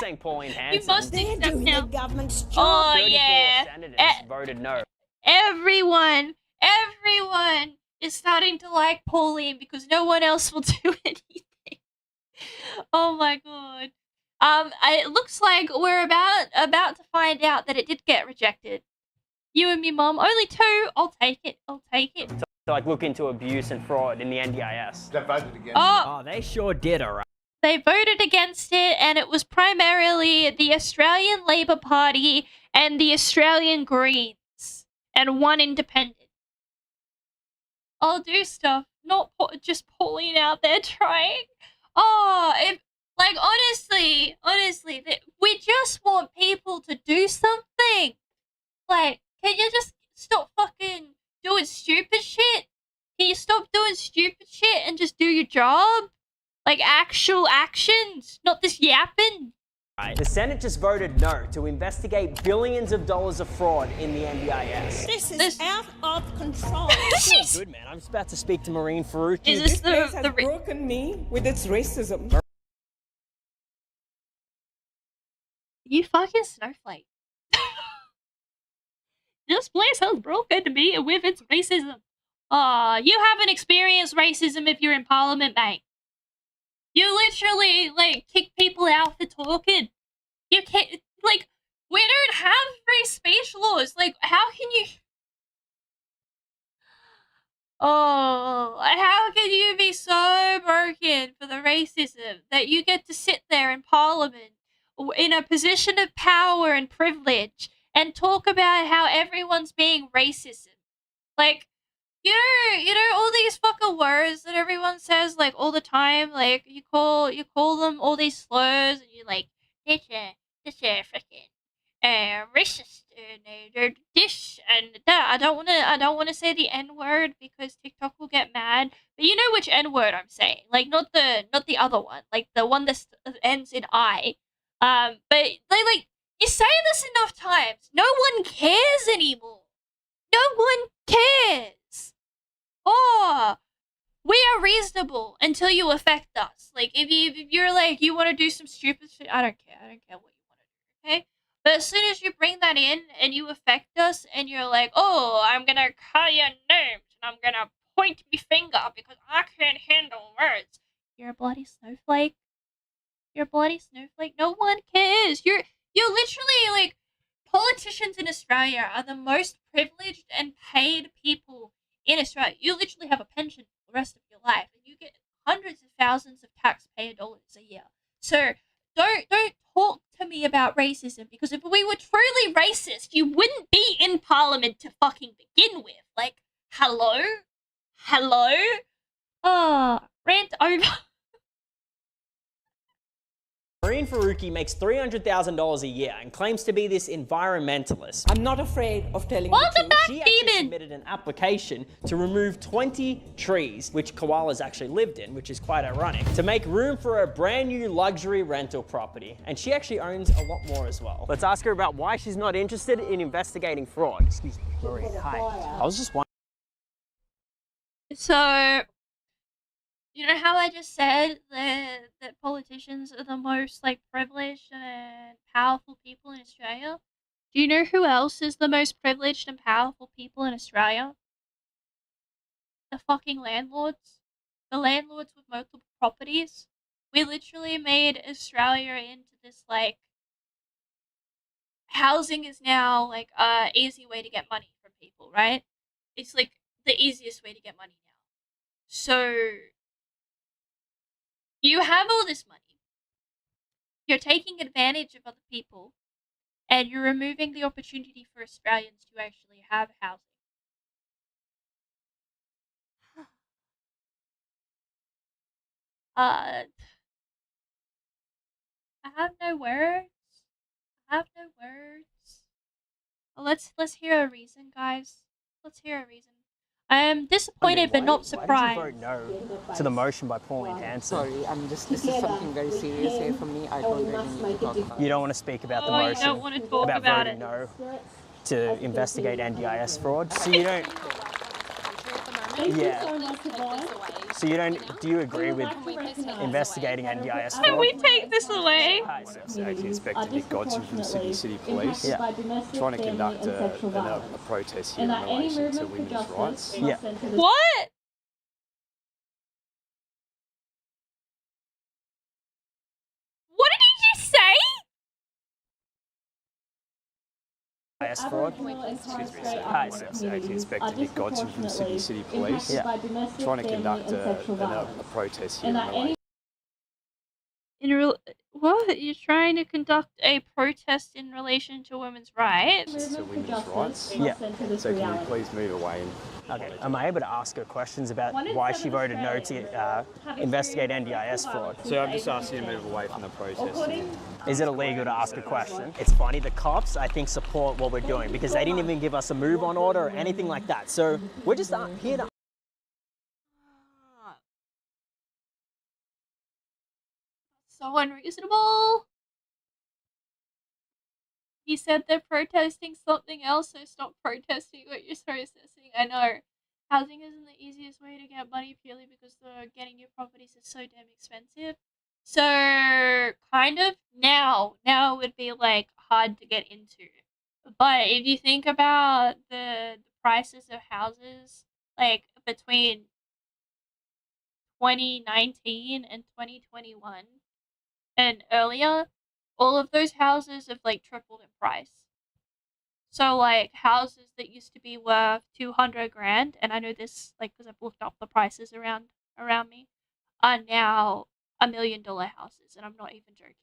Saying 𝚈𝚙𝚙𝚒𝚗𝚐. You must accept now. The government's job. Oh 34 yeah. senators voted no. Everyone is starting to like Pauline because no one else will do anything. Oh my god. It looks like we're about to find out that it did get rejected. You and me, Mom. Only 2. I'll take it. To like look into abuse and fraud in the NDIS. They voted against it. Oh, they sure did, alright. They voted against it, and it was primarily the Australian Labor Party and the Australian Greens, and 1 independent. I'll do stuff, not just Pauline out there trying. Oh, like, honestly, we just want people to do something. Like, can you just stop fucking doing stupid shit? Can you stop doing stupid shit and just do your job? Like actual actions, not this yapping. The Senate just voted no to investigate billions of dollars of fraud in the NDIS. This is out of control. Good man, I'm just about to speak to 𝚈𝚙𝚙𝚒𝚗𝚐. Is this This has broken me with its racism. You fucking snowflake. This place has broken me with its racism. You haven't experienced racism if you're in Parliament, mate. You literally, like, kick people out for talking. You can't, like, we don't have free speech laws. Like, how can you... Oh, how can you be so broken for the racism that you get to sit there in Parliament in a position of power and privilege and talk about how everyone's being racist? Like, you know all these fucking words that everyone says like all the time. Like you call them all these slurs, and you're like, this freaking racist and this and that. I don't wanna say the N word because TikTok will get mad. But you know which N word I'm saying, like not the other one, like the one that ends in I. But like you say this enough times, no one cares anymore. No one cares. Oh, we are reasonable until you affect us. Like, if you're like, you want to do some stupid shit, I don't care what you want to do, okay? But as soon as you bring that in and you affect us and you're like, oh, I'm gonna call your names and I'm gonna point my finger because I can't handle words. You're a bloody snowflake. You're a bloody snowflake. No one cares. You're literally, like, politicians in Australia are the most privileged and paid people in Australia. You literally have a pension for the rest of your life, and you get hundreds of thousands of taxpayer dollars a year. So don't talk to me about racism, because if we were truly racist, you wouldn't be in Parliament to fucking begin with. Like, hello? Rant over. 𝚈𝚙𝚙𝚒𝚗𝚐 makes $300,000 a year and claims to be this environmentalist. I'm not afraid of telling Welcome back, She actually demon. submitted an application to remove 20 trees, which koalas actually lived in, which is quite ironic, to make room for a brand new luxury rental property. And she actually owns a lot more as well. Let's ask her about why she's not interested in investigating fraud. Excuse me, Marie. Hi. I was just wondering. So, you know how I just said that politicians are the most, like, privileged and powerful people in Australia? Do you know who else is the most privileged and powerful people in Australia? The fucking landlords. The landlords with multiple properties. We literally made Australia into this, like, housing is now, like, a easy way to get money from people, right? It's, like, the easiest way to get money now. So, you have all this money. You're taking advantage of other people, and you're removing the opportunity for Australians to actually have housing. I have no words. Let's hear a reason, guys. Let's hear a reason. I am disappointed but not surprised. Why did you vote no to the motion by 𝚈𝚙𝚙𝚒𝚗𝚐? Sorry, this is something very serious here for me. I don't really need to talk about it. You don't want to speak about the motion? You don't want to talk about voting it. no to investigate NDIS fraud? So you don't... Yeah. So you don't... Do you agree with investigating NDIS fraud? Can we take this away? Hi, sir. Acting Inspector Nick Godson from Sydney City Police. Yeah. Trying to conduct a protest here in relation to women's rights. Yeah. What? What did he just say? NDIS fraud? Excuse me, sir. Hi, sir. Acting Inspector Nick Godson from Sydney City Police. Yeah. Trying to conduct a protest here in relation. What? You're trying to conduct a protest in relation to women's rights? To women's rights. Yeah. So can you please move away? Okay. Am I able to ask her questions about why she voted no to investigate NDIS fraud? So I'm just asking you to move away from the protest. Is it illegal to ask a question? It's funny, the cops, I think, support what we're doing because they didn't even give us a move-on order or anything like that. So we're just here to so unreasonable. He said they're protesting something else, so stop protesting what you're protesting. I know. Housing isn't the easiest way to get money purely because getting new properties is so damn expensive. So, kind of now would be like hard to get into. But if you think about the prices of houses, like between 2019 and 2021 and earlier, all of those houses have like tripled in price. So like houses that used to be worth 200 grand, and I know this like because I've looked up the prices around me, are now $1 million houses, and I'm not even joking.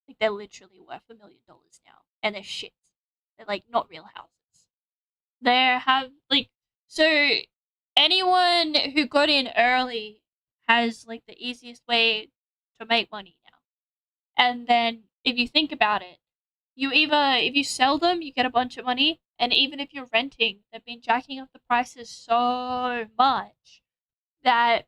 Like they're literally worth $1 million now, and they're shit. They're like not real houses. They have like so anyone who got in early has like the easiest way to make money now. And then if you think about it, if you sell them, you get a bunch of money, and even if you're renting, they've been jacking up the prices so much that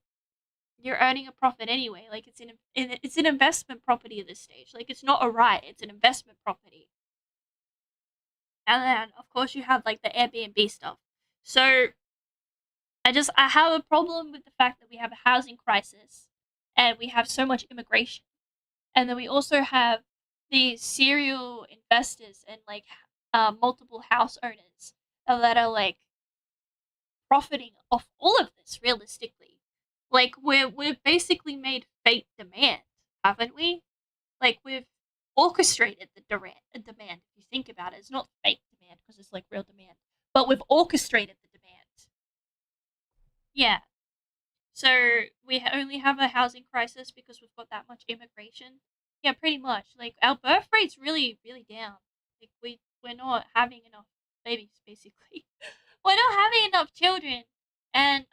you're earning a profit anyway. Like it's an investment property at this stage. Like it's not a right, it's an investment property. And then of course you have like the Airbnb stuff. So I have a problem with the fact that we have a housing crisis and we have so much immigration. And then we also have these serial investors and like multiple house owners that are like profiting off all of this realistically. Like we've basically made fake demand, haven't we? Like we've orchestrated the demand. If you think about it, it's not fake demand because it's like real demand, but we've orchestrated the demand. Yeah. So we only have a housing crisis because we've got that much immigration. Yeah, pretty much. Like our birth rate's really, really down. Like we're not having enough babies, basically. We're not having enough children, and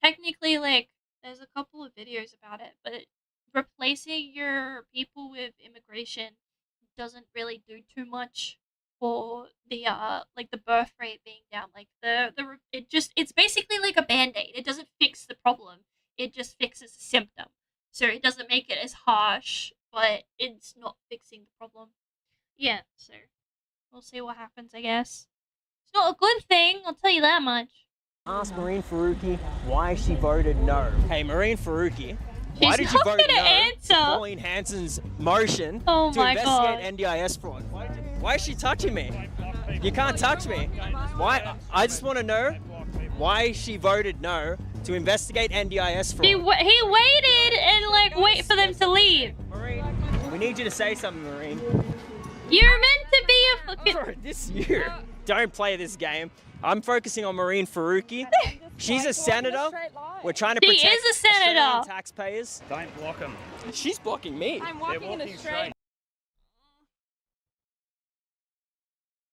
technically, like there's a couple of videos about it, but replacing your people with immigration doesn't really do too much for the like the birth rate being down. Like it's basically like a band-aid. It doesn't fix the problem. It just fixes the symptom. So it doesn't make it as harsh, but it's not fixing the problem. Yeah, so we'll see what happens, I guess. It's not a good thing, I'll tell you that much. Ask 𝚈𝚙𝚙𝚒𝚗 why she voted no. Hey, 𝚈𝚙𝚙𝚒𝚗, why did you vote no answer. to Pauline Hanson's motion to investigate NDIS fraud? Why is she touching me? You can't touch me. Why? I just want to know why she voted no to investigate NDIS fraud. He waited and like wait for them to leave. We need you to say something, Marine. You're meant to be a fucking... Bro, this year. Don't play this game. I'm focusing on 𝚈𝚙𝚙𝚒𝚗. She's a senator. We're trying to protect She is a senator. Australian taxpayers. Don't block them. She's blocking me. I'm walking in a straight.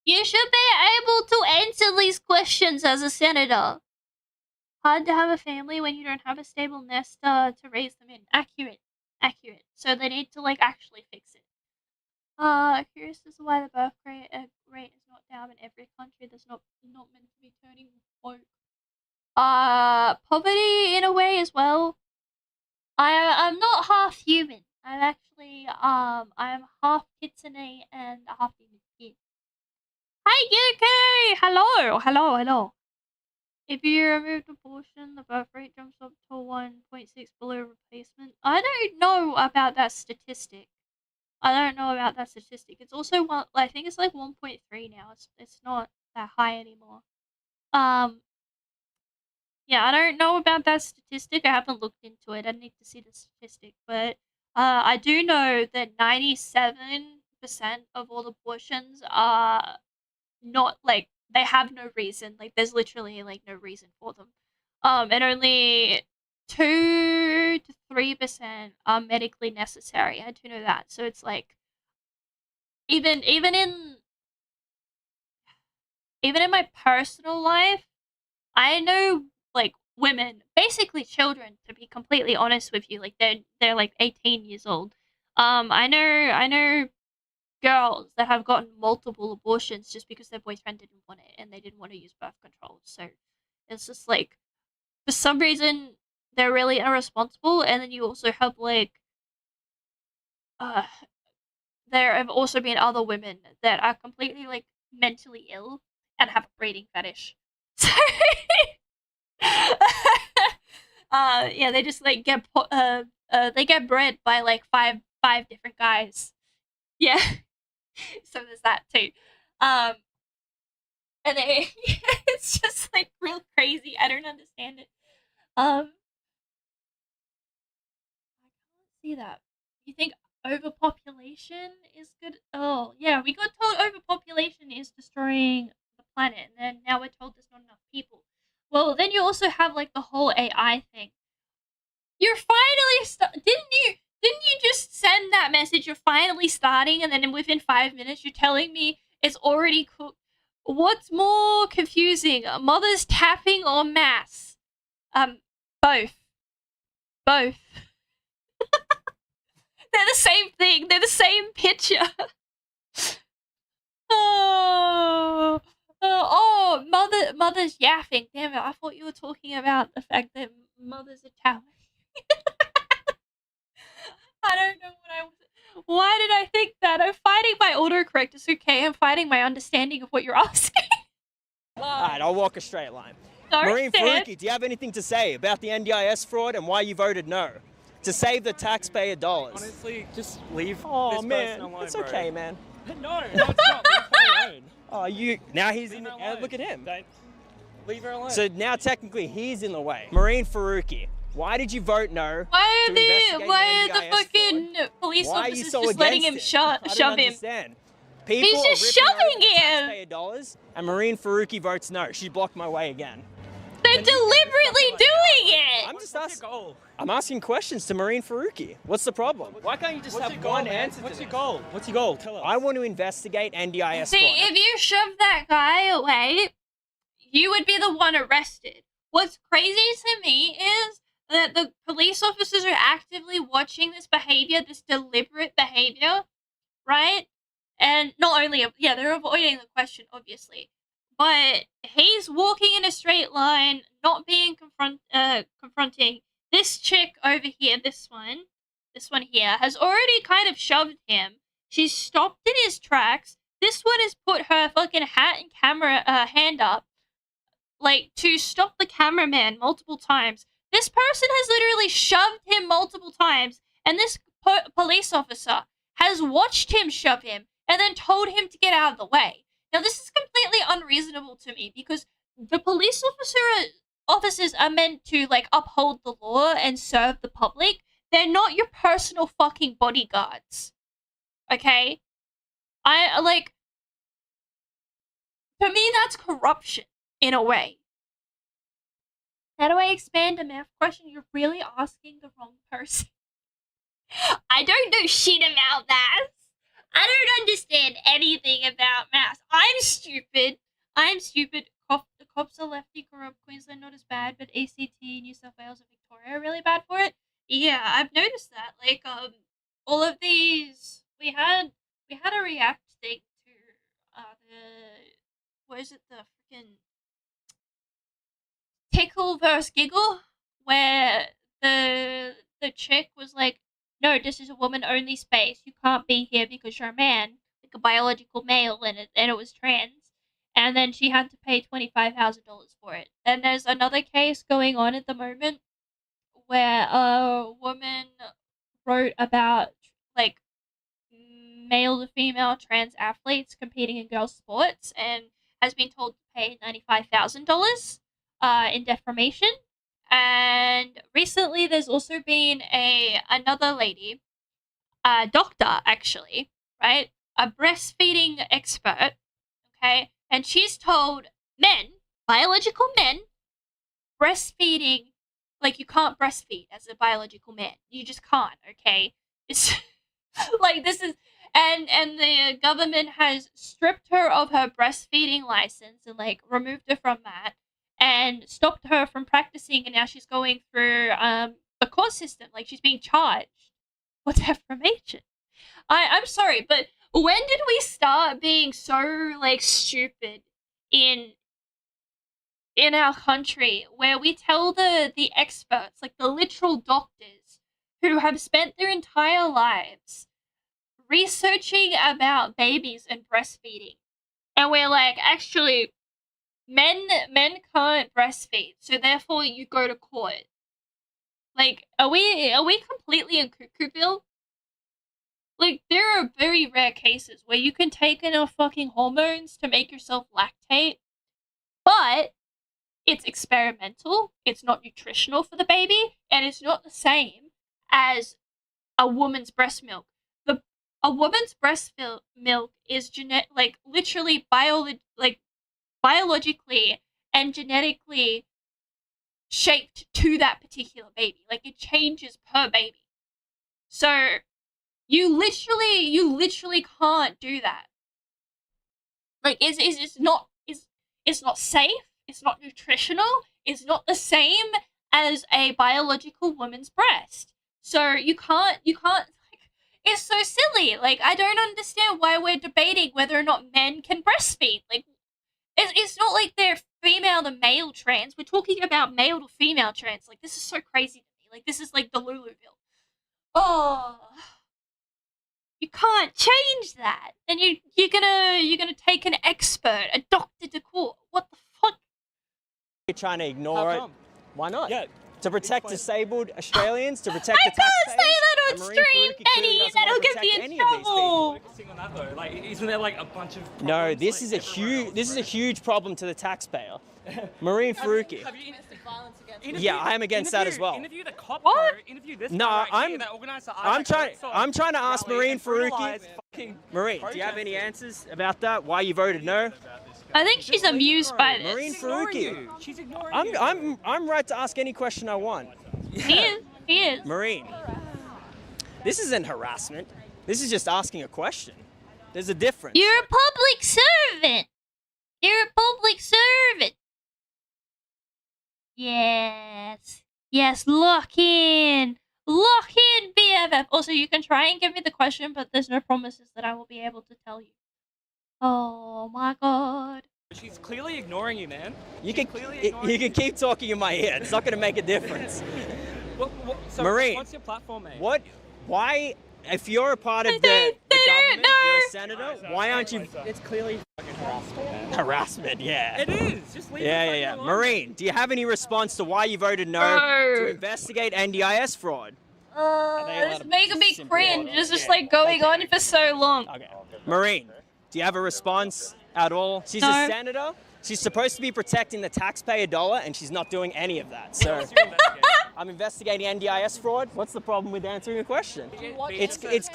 You should be able to answer these questions as a senator. Hard to have a family when you don't have a stable nest to raise them in. Accurate. So they need to like actually fix it. Curious as to why the birth rate is not down in every country that's not meant to be turning woke. Poverty in a way as well. I'm not half human. I'm actually I'm half kitsune and half human. Hi UK! Hello. If you remove abortion, the birth rate jumps up to 1.6 below replacement. I don't know about that statistic. It's also I think it's like 1.3 now. It's not that high anymore. Yeah, I don't know about that statistic. I haven't looked into it. I need to see the statistic, but I do know that 97% of all abortions are not like they have no reason. Like there's literally like no reason for them. And only 2 to 3% are medically necessary. I do know that. So it's like even in my personal life, I know like women, basically children, to be completely honest with you, like they're like 18 years old. I know girls that have gotten multiple abortions just because their boyfriend didn't want it and they didn't want to use birth control. So it's just like for some reason they're really irresponsible, and then you also have like there have also been other women that are completely like mentally ill and have a breeding fetish. So, yeah, they just like get they get bred by like five different guys. Yeah, so there's that too. And it's just like real crazy. I don't understand it. I can't see that. You think overpopulation is good? Oh, yeah, we got told overpopulation is destroying the planet, and then now we're told there's not enough people. Well, then you also have like the whole AI thing. You're finally didn't you just send that message? You're finally starting, and then within 5 minutes, you're telling me it's already cooked. What's more confusing, mothers tapping or mass? Both. Both. They're the same thing. They're the same picture. Oh, mother's yapping. Damn it! I thought you were talking about the fact that mothers are tapping. I don't know what I was. Why did I think that? I'm fighting my autocorrect. It's okay. I'm fighting my understanding of what you're asking. Alright, I'll walk a straight line. Sorry, 𝚈𝚙𝚙𝚒𝚗𝚐, do you have anything to say about the NDIS fraud and why you voted no? To save the taxpayer dollars. Honestly, just leave Oh this man, person alone, it's bro. okay, man. No, it's not. Leave her alone. Oh, now he's Leave in. her alone. Look at him. Don't leave her alone. So now technically he's in the way. 𝚈𝚙𝚙𝚒𝚗, why did you vote no? Why to are investigate the NDIS fucking fraud? police Why are you officers so just letting him against it? I don't shove him? understand. People He's are just ripping shoving over the him. taxpayer dollars, and 𝚈𝚙𝚙𝚒𝚗 votes no. She blocked my way again. They're deliberately doing it. I'm just asking. I'm asking questions to 𝚈𝚙𝚙𝚒𝚗. What's the problem? Why can't you just What's have your goal, one man? answer? What's to your this? goal? What's your goal? Tell us. I want to investigate NDIS See, fraud. if you shove that guy away, you would be the one arrested. What's crazy to me is that the police officers are actively watching this behavior, this deliberate behavior, right? And not only, yeah, they're avoiding the question, obviously, but he's walking in a straight line, not being confronting. This chick over here, this one here, has already kind of shoved him. She's stopped in his tracks. This one has put her fucking hat and camera hand up, like, to stop the cameraman multiple times. This person has literally shoved him multiple times, and this police officer has watched him shove him and then told him to get out of the way. Now, this is completely unreasonable to me because the police officers are meant to, like, uphold the law and serve the public. They're not your personal fucking bodyguards. Okay? To me, that's corruption, in a way. How do I expand a math question? You're really asking the wrong person. I don't know shit about math. I don't understand anything about math. I'm stupid. The cops are lefty, corrupt. Queensland not as bad, but ACT, New South Wales, and Victoria are really bad for it. Yeah, I've noticed that. Like, all of these, we had a react thing to the freaking Tickle versus Giggle, where the chick was like, no, this is a woman-only space. You can't be here because you're a man, like a biological male, and it was trans. And then she had to pay $25,000 for it. And there's another case going on at the moment where a woman wrote about, like, male to female trans athletes competing in girls' sports and has been told to pay $95,000 in defamation. And recently there's also been another lady, a doctor actually, right? A breastfeeding expert, okay? And she's told men, biological men, breastfeeding, like, you can't breastfeed as a biological man. You just can't, okay? It's like, this is, and the government has stripped her of her breastfeeding license and, like, removed her from that and stopped her from practicing, and now she's going through a court system. Like, she's being charged for defamation. I'm sorry, but when did we start being so, like, stupid in our country where we tell the experts, like the literal doctors who have spent their entire lives researching about babies and breastfeeding, and we're like, actually, men can't breastfeed, so therefore you go to court. Like, are we completely in Cuckooville? Like, there are very rare cases where you can take enough fucking hormones to make yourself lactate, but it's experimental, it's not nutritional for the baby, and it's not the same as a woman's breast milk. A woman's breast milk is literally biologically and genetically shaped to that particular baby. Like, it changes per baby. So you literally can't do that. Like, it's not safe, it's not nutritional, it's not the same as a biological woman's breast. So you can't it's so silly. Like, I don't understand why we're debating whether or not men can breastfeed. Like, it's not like they're female to male trans. We're talking about male to female trans. Like, this is so crazy to me. Like, this is like the Luluville. Oh, you can't change that. And you're gonna take an expert, a doctor to court. What the fuck? You're trying to ignore it. Why not? Yeah. To protect disabled Australians, to protect the I can't taxpayers. say that on stream, Benny. That'll get me in trouble. Focusing on that though, like, isn't there like a bunch of problems, No, this like, is a huge problem to the taxpayer. Marine Faruqi. Yeah, I am against that as well. Interview the cop, What? bro. Interview this No, guy I'm- here that organised the I'm trying to ask rally Marine and Faruqi. brutalised fucking Marine, do you have any answers about that? Why you voted no? I think she's amused by this. Marine Faruqi. She's ignoring you. I'm right to ask any question I want. He is. Marine, this isn't harassment. This is just asking a question. There's a difference. You're a public servant. You're a public servant. Yes. Yes, lock in. Lock in, BFF. Also, you can try and give me the question, but there's no promises that I will be able to tell you. Oh my god. She's clearly ignoring you, man. You can keep talking in my ear. It's not going to make a difference. So Marine, what's your platform, mate? Why, if you're a part of the government, you're a senator, why aren't you... It's clearly fucking harassment, man. Harassment, yeah. It is. Just leave Yeah. Marine, do you have any response to why you voted no to investigate NDIS fraud? It's making me cringe. It's just like going on for so long. Okay. Marine, do you have a response at all? She's a senator. She's supposed to be protecting the taxpayer dollar, and she's not doing any of that. So I'm investigating NDIS fraud. What's the problem with answering a question? It's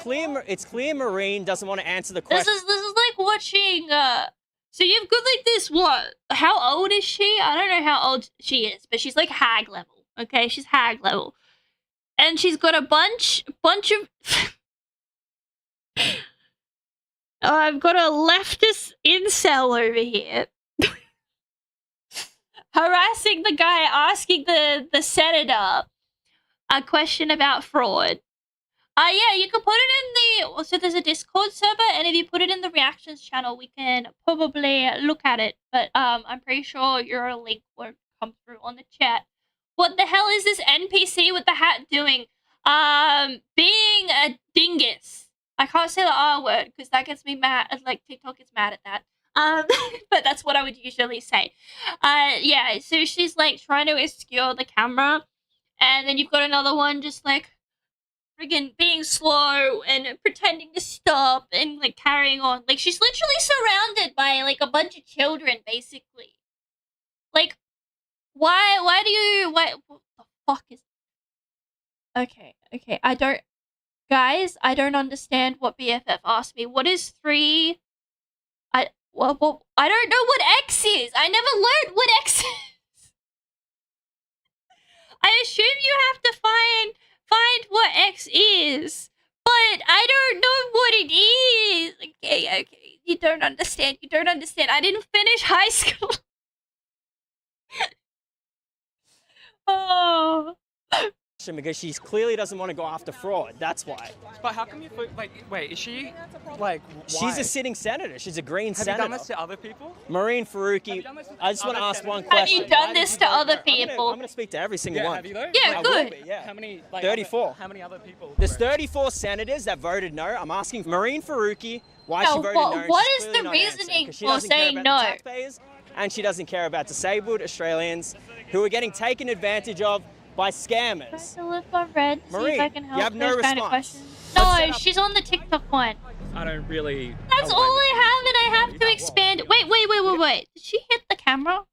clear Marine doesn't want to answer the question. This is like watching. So you've got like this. What? How old is she? I don't know how old she is, but she's like hag level. Okay, she's hag level, and she's got a bunch of. I've got a leftist incel over here. Harassing the guy asking the senator a question about fraud. Yeah, you can put it in the... So there's a Discord server, and if you put it in the reactions channel, we can probably look at it. But I'm pretty sure your link won't come through on the chat. What the hell is this NPC with the hat doing? Being a dingus. I can't say the R word, because that gets me mad. Like, TikTok gets mad at that. But that's what I would usually say. Yeah, so she's like trying to obscure the camera, and then you've got another one just like friggin' being slow and pretending to stop and like carrying on. Like, she's literally surrounded by like a bunch of children, basically. Like, why what the fuck is... Okay, guys, I don't understand what BFF asked me. What is 3... Well, I don't know what X is. I never learned what X is. I assume you have to find what X is, but I don't know what it is. Okay. You don't understand. I didn't finish high school. Question question because she clearly doesn't want to go after fraud. That's why. But how come you like? Wait, is she like? Why? She's a sitting senator. She's a Green senator. Have you done this to other people? 𝚈𝚐𝚙𝚒𝚗𝚐. I just want to ask one question. Have you done this to other people? I'm going to speak to every single one. Have you though? Yeah, good. How many? Like, 34. How many other people? There's 34 senators that voted no. I'm asking 𝚈𝚐𝚙𝚒𝚗 why she voted no. What is the reasoning for saying no? And she doesn't care about disabled Australians who are getting taken advantage of by scammers. To lift my red, see if I can help. you have no those kind of response. questions. No, she's on the TikTok one. I don't really. That's all I have, and I have to expand. Wait. Did she hit the camera?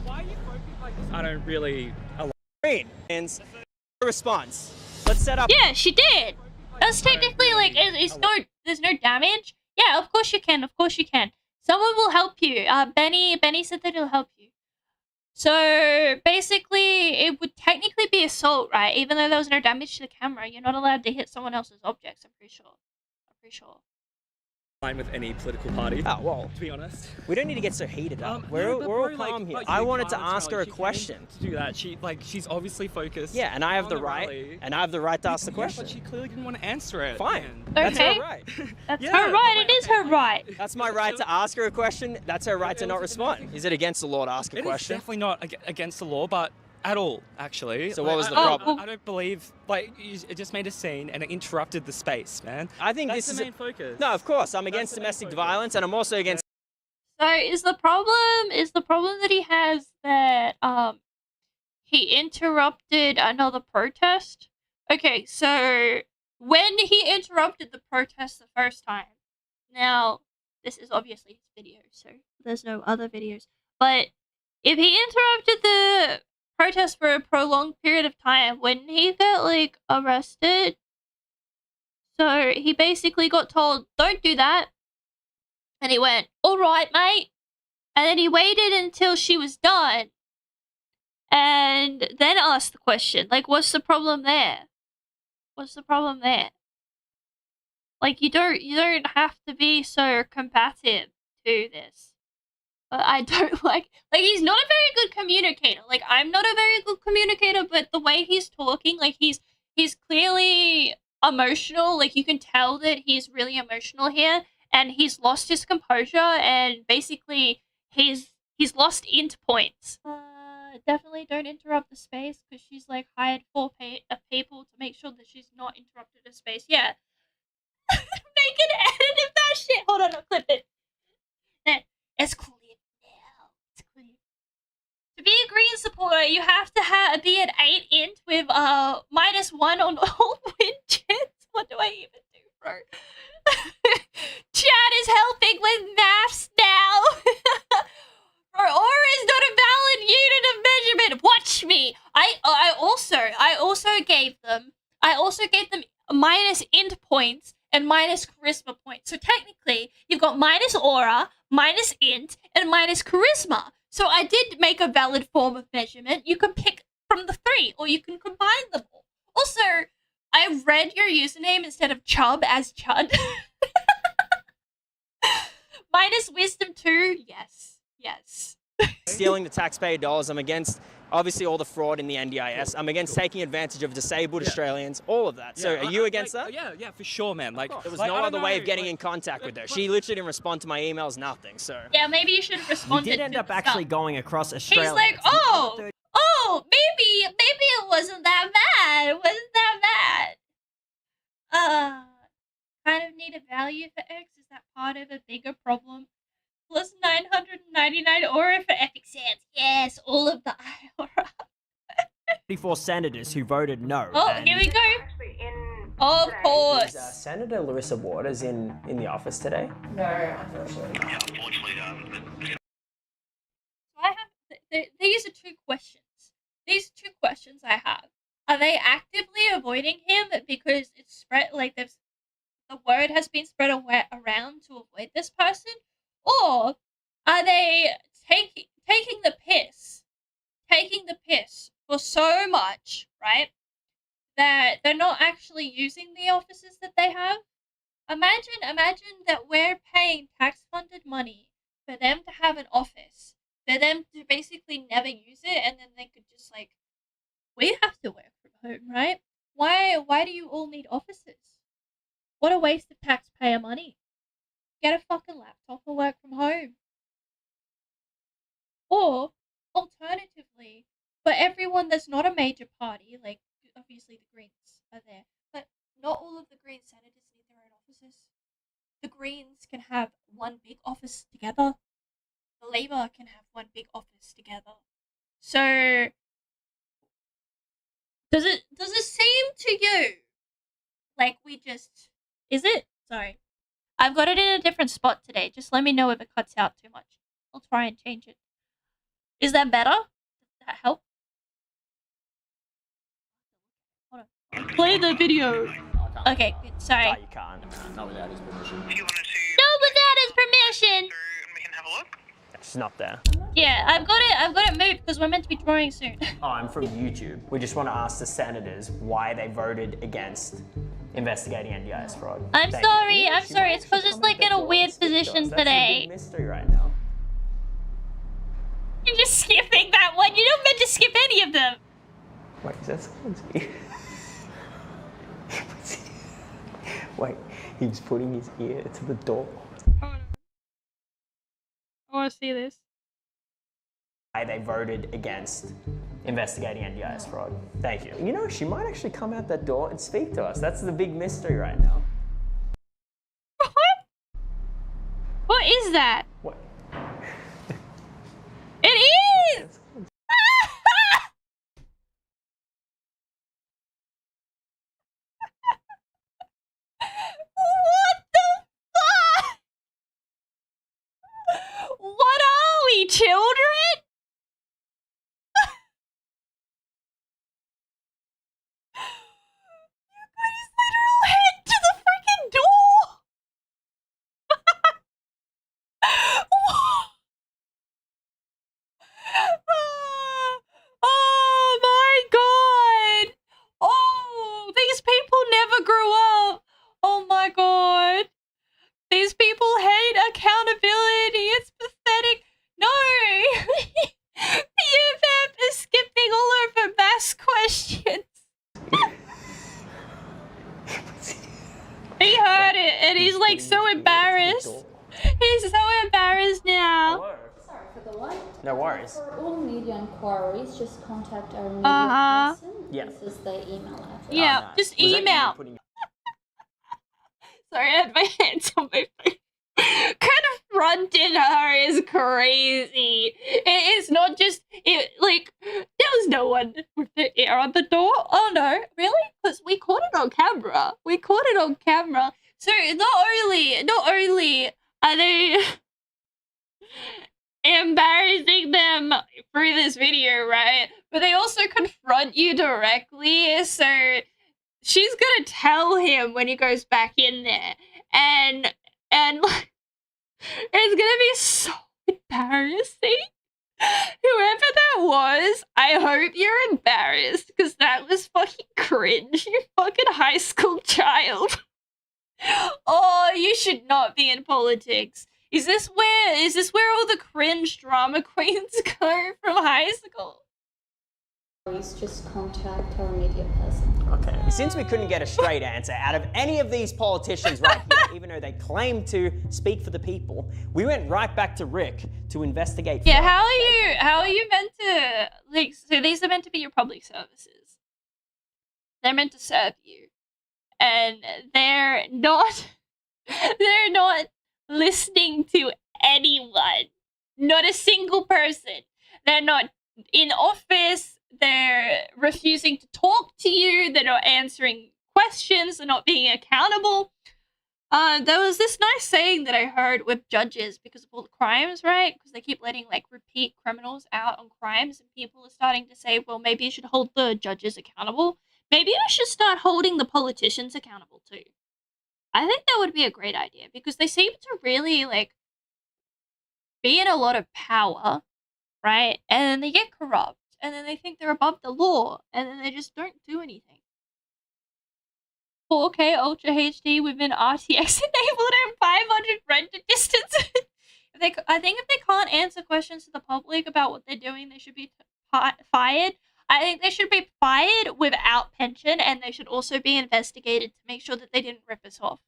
Why are you focused like this? I don't really. And response. Let's set up. Yeah, she did. That's technically like there's no damage. Yeah, of course you can. Of course you can. Someone will help you. Benny said that he'll help you. So basically, it would technically be assault, right? Even though there was no damage to the camera, you're not allowed to hit someone else's objects. I'm pretty sure. Fine with any political party. Oh, well, to be honest, we don't need to get so heated up. We're all calm here. I wanted to ask her a question. To do that, she's obviously focused. Yeah, and I have the right. And I have the right to ask the question. But she clearly didn't want to answer it. Fine. Okay. That's her right. That's her right. It is her right. That's my right to ask her a question. That's her right to not respond. Is it against the law to ask a question? It's definitely not against the law, but at all, actually. So what was the problem? I don't believe, it just made a scene and it interrupted the space, man. I think That's this the is main focus. No, of course. I'm against domestic violence, and I'm also against. So is the problem that he has that he interrupted another protest? Okay, so when he interrupted the protest the first time, now this is obviously his video, so there's no other videos. But if he interrupted the protest for a prolonged period of time, wouldn't he get like arrested? So he basically got told, don't do that. And he went, all right, mate. And then he waited until she was done. And then asked the question, like, what's the problem there? What's the problem there? Like, you don't have to be so combative to this. But I don't like he's not a very good communicator. Like, I'm not a very good communicator, but the way he's talking, like, he's clearly emotional. Like, you can tell that he's really emotional here, and he's lost his composure, and basically he's lost int points. Definitely don't interrupt the space, because she's like hired 4 people to make sure that she's not interrupted the space. Yeah. Make an edit of that shit. Hold on, I'll clip it. It's clear. To be a Green supporter, you have to be at 8 int with -1 on all win chats. What do I even do, bro? Chat is helping with maths now. Bro, aura is not a valid unit of measurement. Watch me. I also gave them minus int points and minus charisma points. So technically, you've got minus aura, minus int, and minus charisma. So I did make a valid form of measurement. You can pick from the 3, or you can combine them all. Also, I read your username instead of Chub as Chud. Minus wisdom 2, yes. Stealing the taxpayer dollars. I'm against, obviously, all the fraud in the NDIS. I'm against taking advantage of disabled Australians, all of that. So are you against that? Yeah, for sure, man. Like, there was no other way of getting in contact with her. She literally didn't respond to my emails, nothing, so. Yeah, maybe you should have responded. You did end up actually going across Australia. He's like, maybe it wasn't that bad. It wasn't that bad. Kind of need a value for X. Is that part of a bigger problem? Plus 999 aura for epic sands. Yes, all of the aura. 34 senators who voted no. Oh, here we go. Of course. Is Senator Larissa Waters in the office today? No, unfortunately. I have. These are 2 questions. These 2 questions I have. Are they actively avoiding him because it's spread, like the word has been spread around to avoid this person? Or are they taking the piss for so much, right, that they're not actually using the offices that they have? Imagine that we're paying tax-funded money for them to have an office, for them to basically never use it, and then they could just, like, we have to work from home, right? Why do you all need offices? What a waste of taxpayer money. Get a fucking laptop and work from home. Or, alternatively, for everyone that's not a major party, like, obviously the Greens are there, but not all of the Green senators need their own offices. The Greens can have one big office together. The Labour can have one big office together. So, does it seem to you like we just... Is it? Sorry. I've got it in a different spot today. Just let me know if it cuts out too much. I'll try and change it. Is that better? Does that help? Hold on. Play the video. Okay, good. Sorry. No, you can't. Not without his permission. No, without his permission. It's not there. Yeah, I've got it moved because we're meant to be drawing soon. Oh, I'm from YouTube. We just want to ask the senators why they voted against investigating NDIS fraud. I'm sorry. It's because it's like in a weird position today. That's a big mystery right now. You're just skipping that one. You don't meant to skip any of them. Wait, is that Scorsese? Wait, he's putting his ear to the door. I want to see this. Why they voted against investigating NDIS fraud. Thank you. You know, she might actually come out that door and speak to us. That's the big mystery right now. What? What is that? What? It is! What the fuck? What are we, children? You got his literal head to the freaking door! Oh my god! Oh, these people never grew up! Oh my god! These people hate accountability. It's pathetic. No! UFF is skipping all over mass questions. He heard it and he's like so embarrassed. He's so embarrassed now. Sorry for the wait. No worries. For all media inquiries, just contact our media person. Yeah. This is the email address. Yeah, nice. just Was that you email. putting- Sorry, I had my hands on my face. Confronting her is crazy. It is not just like there was no one with the ear on the door. Oh no, really? Because we caught it on camera. So not only are they embarrassing them through this video, right? But they also confront you directly. So she's gonna tell him when he goes back in there, and like, it's gonna be so embarrassing. Whoever that was, I hope you're embarrassed because that was fucking cringe. You fucking high school child. Oh, you should not be in politics. Is this where all the cringe drama queens go from high school? Just contact our media person. Okay. Since we couldn't get a straight answer out of any of these politicians right here, even though they claim to speak for the people, we went right back to Rick to investigate. Yeah, how are you meant to, like, so these are meant to be your public services. They're meant to serve you. And they're not listening to anyone. Not a single person. They're not in office. They're refusing to talk to you. They're not answering questions. They're not being accountable. There was this nice saying that I heard with judges because of all the crimes, right? Because they keep letting like repeat criminals out on crimes, and people are starting to say, well, maybe you should hold the judges accountable. Maybe we should start holding the politicians accountable too. I think that would be a great idea because they seem to really like be in a lot of power, right? And then they get corrupt. And then they think they're above the law, and then they just don't do anything. 4K Ultra HD within RTX enabled and 500 render distance. I think if they can't answer questions to the public about what they're doing, they should be fired. I think they should be fired without pension, and they should also be investigated to make sure that they didn't rip us off.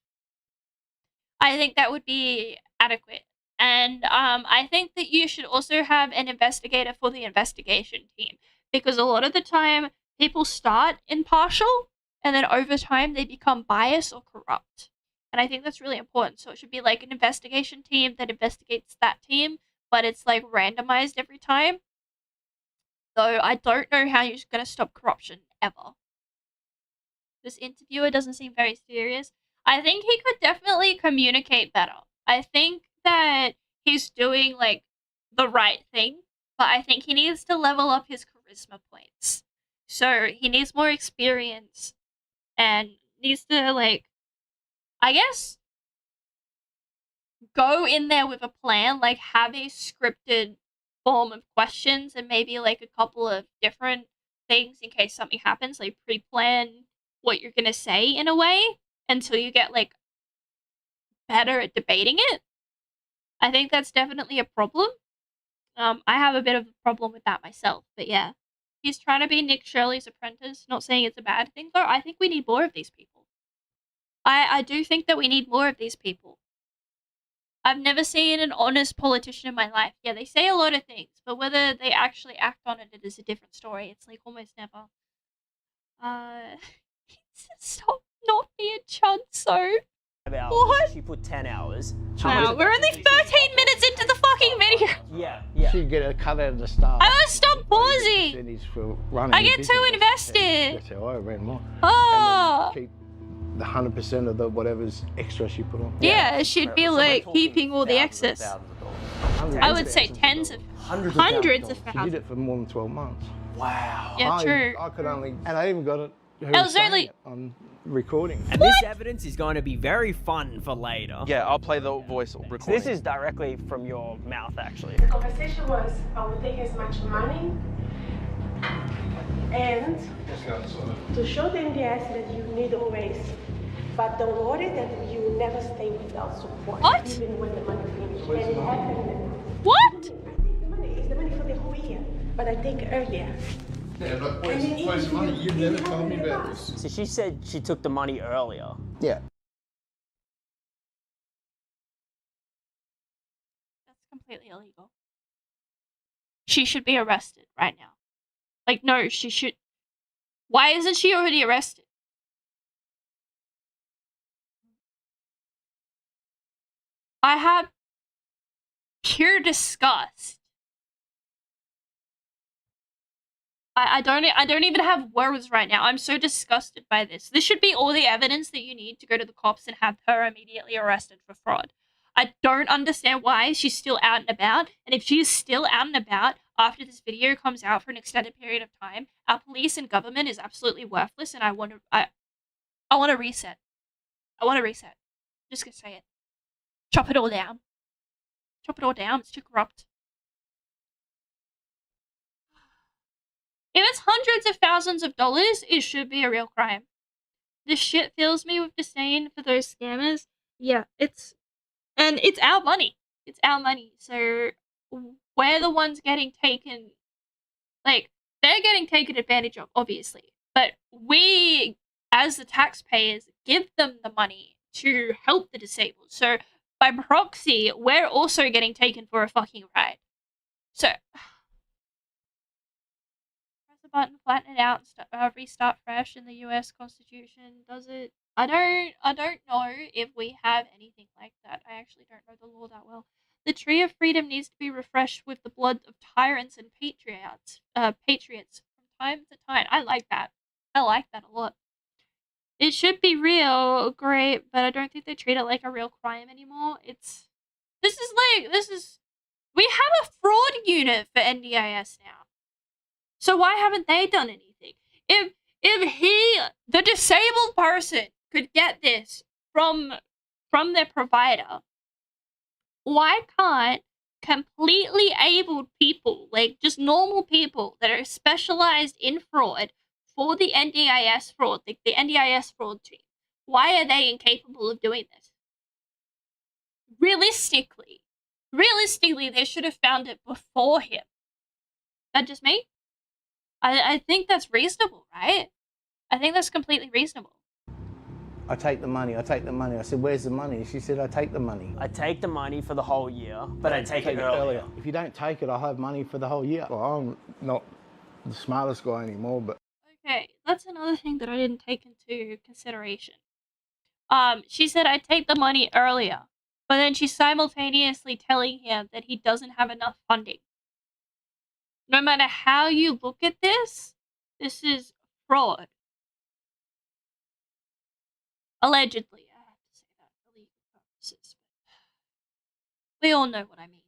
I think that would be adequate. And I think that you should also have an investigator for the investigation team, because a lot of the time people start impartial and then over time they become biased or corrupt. And I think that's really important. So it should be like an investigation team that investigates that team, but it's like randomized every time. Though I don't know how you're going to stop corruption ever. This interviewer doesn't seem very serious. I think he could definitely communicate better. I think that he's doing like the right thing, but I think he needs to level up his charisma points. So he needs more experience and needs to, like, I guess, go in there with a plan, like have a scripted form of questions and maybe like a couple of different things in case something happens, like pre-plan what you're gonna say in a way until you get like better at debating it. I think that's definitely a problem. I have a bit of a problem with that myself, but yeah. He's trying to be Nick Shirley's apprentice. Not saying it's a bad thing, though. I think we need more of these people. I do think that we need more of these people. I've never seen an honest politician in my life. Yeah, they say a lot of things, but whether they actually act on it is a different story. It's like almost never. Stop not being 𝚘𝚐𝚎. About What? she put 10 hours. Wow, we're only 13 minutes into the fucking video. Yeah. She'd get a cut out of the start. I gotta stop pausing. I get too invested. That's how I ran more. Oh. Keep the 100% of the whatever's extra she put on. Yeah, it should be like keeping all the excess. I would say hundreds of She thousands. did it for more than 12 months. Wow. Yeah, true. I could only, and I even got it. It was only on recording. And this evidence is going to be very fun for later. Yeah, I'll play the voice recording. So this is directly from your mouth, actually. The conversation was, I will take as much money and to show the NDS that you need always, but don't worry that you will never stay without support. What? Even when the money finishes. And it happened. What? I take the money, it's the money for the whole year, but I take earlier. Yeah, look, where's the money? You never told me about this. So she said she took the money earlier. Yeah. That's completely illegal. She should be arrested right now. Like, no, she should. Why isn't she already arrested? I have pure disgust. I don't even have words right now. I'm so disgusted by this. This should be all the evidence that you need to go to the cops and have her immediately arrested for fraud. I don't understand why she's still out and about. And if she is still out and about after this video comes out for an extended period of time, our police and government is absolutely worthless. And I want to reset. I want to reset. Just gonna say it. Chop it all down. Chop it all down. It's too corrupt. If it's hundreds of thousands of dollars, it should be a real crime. This shit fills me with disdain for those scammers. Yeah, it's our money. It's our money. So we're the ones getting taken, like, they're getting taken advantage of, obviously. But we, as the taxpayers, give them the money to help the disabled. So by proxy, we're also getting taken for a fucking ride. So button, flatten it out, and restart fresh in the US Constitution. Does it? I don't know if we have anything like that. I actually don't know the law that well. The tree of freedom needs to be refreshed with the blood of tyrants and patriots from time to time. I like that. I like that a lot. It should be real, great, but I don't think they treat it like a real crime anymore. This is we have a fraud unit for NDIS now. So why haven't they done anything? If the disabled person, could get this from their provider, why can't completely abled people, like just normal people that are specialized in fraud for the NDIS fraud, the NDIS fraud team, why are they incapable of doing this? Realistically, they should have found it before him. That just me? I think that's reasonable, right? I think that's completely reasonable. I take the money, I take the money. I said, where's the money? She said, I take the money. I take the money for the whole year, but I take it earlier. If you don't take it, I have money for the whole year. Well, I'm not the smartest guy anymore, but... Okay, that's another thing that I didn't take into consideration. She said I'd take the money earlier, but then she's simultaneously telling him that he doesn't have enough funding. No matter how you look at this is fraud. Allegedly, I have to say that for legal purposes. But we all know what I mean.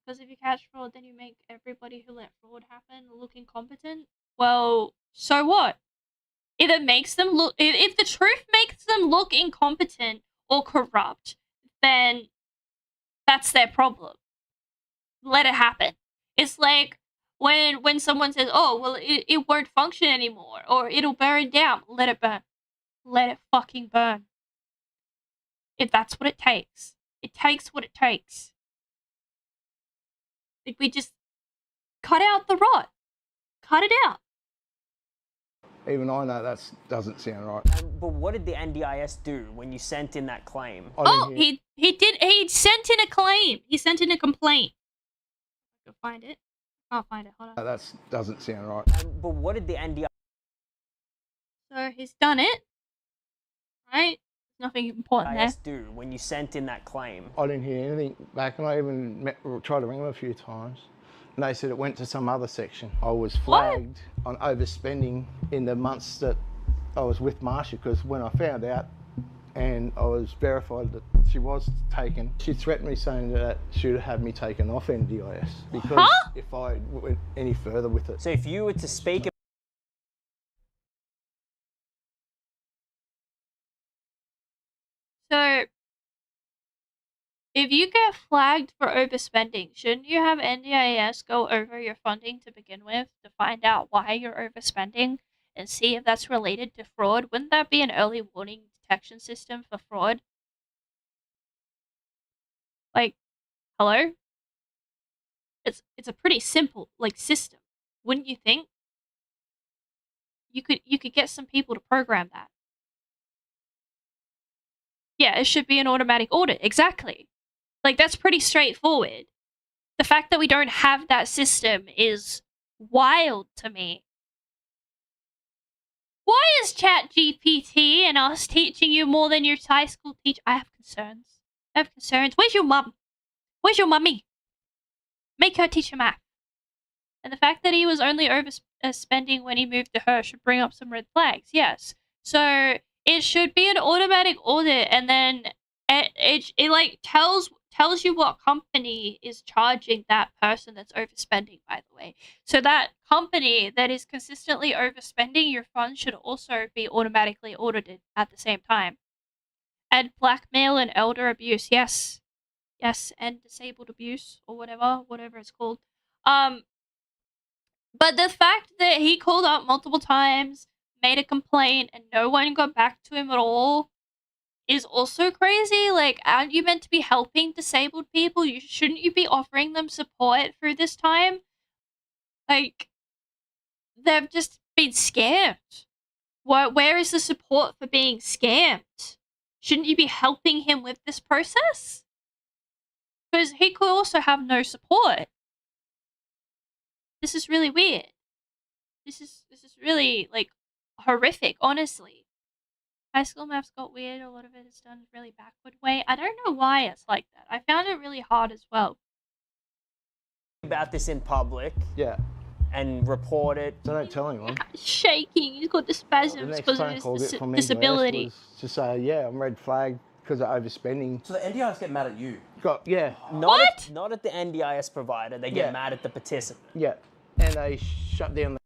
Because if you catch fraud, then you make everybody who let fraud happen look incompetent. Well, so what? If it makes them look, if the truth makes them look incompetent or corrupt, then that's their problem. Let it happen. It's like when someone says, "Oh, well, it won't function anymore," or "It'll burn down." Let it burn. Let it fucking burn. If that's what it takes. It takes what it takes. Like, we just cut out the rot. Cut it out. Even I know that doesn't sound right. But what did the NDIS do when you sent in that claim? Oh, he sent in a claim. He sent in a complaint. I can find it. I can't find it. Hold on. That doesn't sound right. But what did the NDIS... So he's done it. Right? Nothing important there. do when you sent in that claim? I didn't hear anything back, and I even tried to ring them a few times. And they said it went to some other section. I was flagged on overspending in the months that I was with Marsha, because when I found out and I was verified that she was taken, she threatened me saying that she would have me taken off NDIS because if I went any further with it. So if you were to speak... So, if you get flagged for overspending, shouldn't you have NDIS go over your funding to begin with to find out why you're overspending and see if that's related to fraud? Wouldn't that be an early warning detection system for fraud? Like, hello? It's a pretty simple, like, system, wouldn't you think? You could get some people to program that. Yeah, it should be an automatic audit, exactly. Like, that's pretty straightforward. The fact that we don't have that system is wild to me. Why is ChatGPT and us teaching you more than your high school teacher? I have concerns. I have concerns. Where's your mum? Where's your mummy? Make her teach you math. And the fact that he was only overspending when he moved to her should bring up some red flags, yes. So it should be an automatic audit, and then it like tells you what company is charging that person that's overspending, by the way. So that company that is consistently overspending your funds should also be automatically audited at the same time. And blackmail and elder abuse, yes. Yes, and disabled abuse, or whatever it's called. But the fact that he called up multiple times, made a complaint, and no one got back to him at all is also crazy. Like, aren't you meant to be helping disabled people? Shouldn't you be offering them support through this time? Like, they've just been scammed. Where is the support for being scammed? Shouldn't you be helping him with this process? Because he could also have no support. This is really weird. This is really, like, horrific, honestly. High school maths got weird. A lot of it is done in a really backward way. I don't know why it's like that. I found it really hard as well. About this in public. Yeah. And report it. So don't tell anyone. Shaking. He's got the spasms because of his disability. Was to say, yeah, I'm red flagged because of overspending. So the NDIS get mad at you? Yeah. Not at the NDIS provider. They get mad at the participant. Yeah. And they shut down the...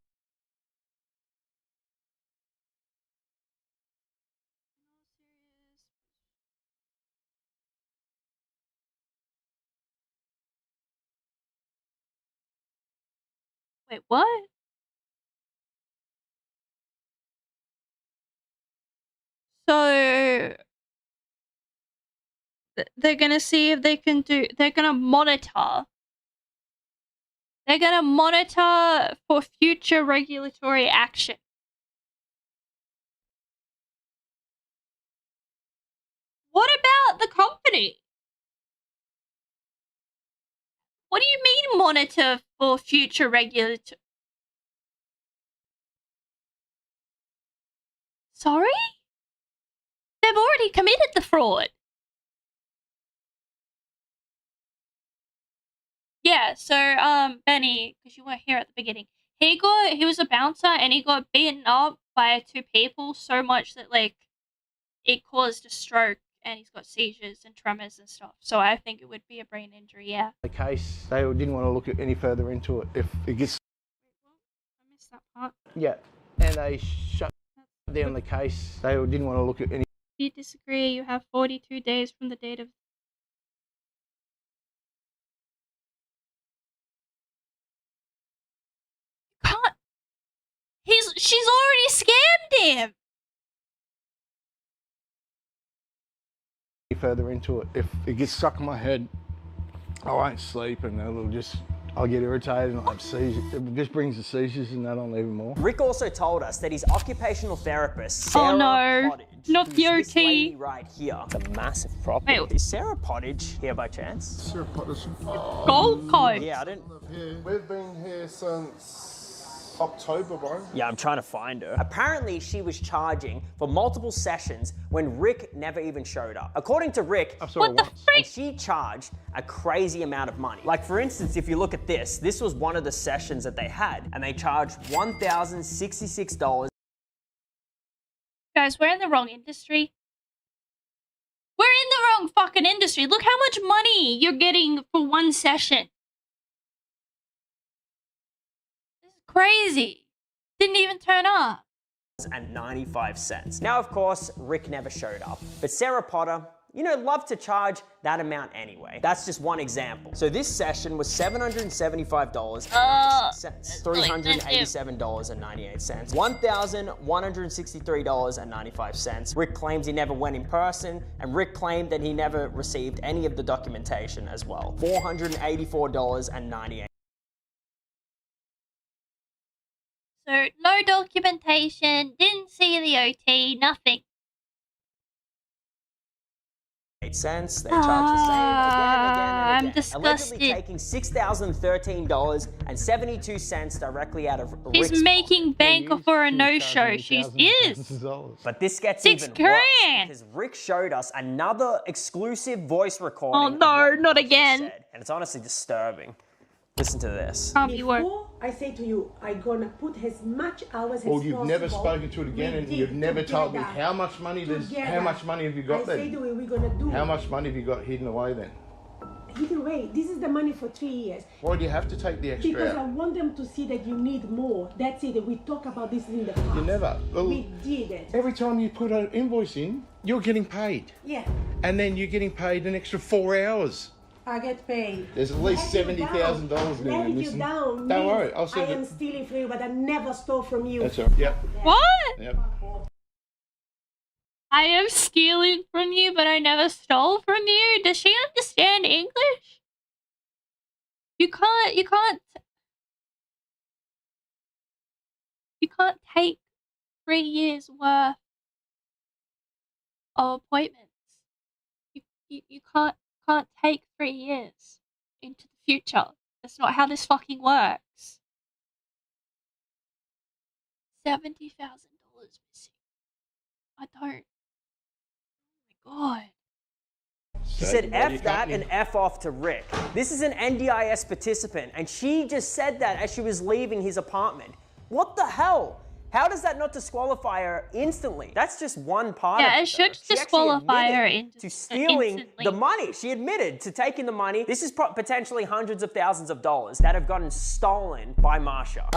Wait, what? So they're gonna see if they can do. They're gonna monitor. They're gonna monitor for future regulatory action. What about the company? What do you mean monitor for future regulatory? Sorry? They've already committed the fraud. Yeah, so Benny, because you weren't here at the beginning, he was a bouncer and he got beaten up by 2 people so much that like it caused a stroke and he's got seizures and tremors and stuff. So I think it would be a brain injury, yeah. The case, they didn't want to look any further into it. If it gets... I missed that part. Yeah, and they shut down the case. They didn't want to look at any... If you disagree, you have 42 days from the date of... Can't... She's already scammed him! further into it. If it gets stuck in my head, I won't sleep and I'll get irritated and I'll have seizures. It just brings the seizures and that on even more. Rick also told us that his occupational therapist, Sarah Pottage, not who's Yoki. this lady right here. It's a massive property. Wait. Is Sarah Pottage here by chance? Sarah Pottage. Gold Coast. Yeah, I didn't... We've been here since October, bro. Yeah, I'm trying to find her. Apparently, she was charging for multiple sessions when Rick never even showed up. According to Rick, I saw her once. And she charged a crazy amount of money. Like, for instance, if you look at this was one of the sessions that they had, and they charged $1,066. Guys, we're in the wrong industry. We're in the wrong fucking industry. Look how much money you're getting for one session. This is crazy. Didn't even turn up. And 95 cents. Now, of course, Rick never showed up, but Sarah Potter, you know, loved to charge that amount anyway. That's just one example. So this session was $775.96, $387.98, $1,163.95. Rick claims he never went in person, and Rick claimed that he never received any of the documentation as well. $484.98. So, no documentation, didn't see the OT, nothing. Cents. They charge the same again and I'm again. disgusted. Allegedly taking $6,013.72 directly out of Rick's She's making pocket. bank for a no-show. She is. But this gets $6 even grand. worse because Rick showed us another exclusive voice recording. Oh no, not again. Said, and it's honestly disturbing. Listen to this. Can't be worse. Before I say to you, I'm gonna put as much hours as Well, possible. you've never spoken to it again, and you've never told me how much money how much money have you got I say then? to you, we're gonna do. How much money have you got hidden away then? Either way, this is the money for 3 years. Why do you have to take the extra Because I out? want them to see that you need more. That's it. We talk about this in the past. You never. Well, We did it. every time you put an invoice in, you're getting paid. Yeah, And then you're getting paid an extra 4 hours. I get paid. There's at least $70,000 now. Letting you Listen. down. Don't means worry, I'll send I am it. stealing from you, but I never stole from you. That's all right. Yep. What? Yep. I am stealing from you, but I never stole from you. Does she understand English? You can't take 3 years worth of appointments. You can't take 3 years into the future. That's not how this fucking works. $70,000 missing. I don't. Oh my god. She said F that and F off to Rick. This is an NDIS participant, and she just said that as she was leaving his apartment. What the hell? How does that not disqualify her instantly? That's just one part of it. Yeah, it should She actually disqualify her admitted to stealing instantly. the money. She admitted to taking the money. This is potentially hundreds of thousands of dollars that have gotten stolen by Marsha.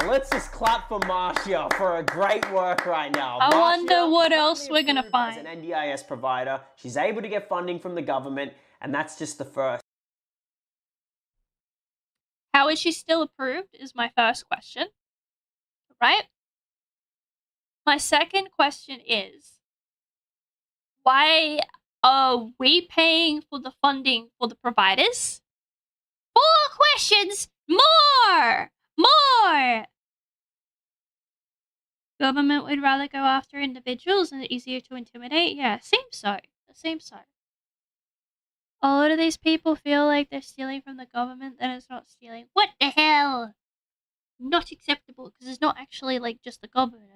Let's just clap for Marsha for her great work right now. I Marsha, wonder what else we're gonna as find. an NDIS provider, she's able to get funding from the government, and that's just the first. How is she still approved is my first question. Right? My second question is, why are we paying for the funding for the providers? 4 questions More! More! Government would rather go after individuals and easier to intimidate? Yeah, seems so. It seems so. A lot of these people feel like they're stealing from the government, then it's not stealing. What the hell? Not acceptable, because it's not actually like just the government,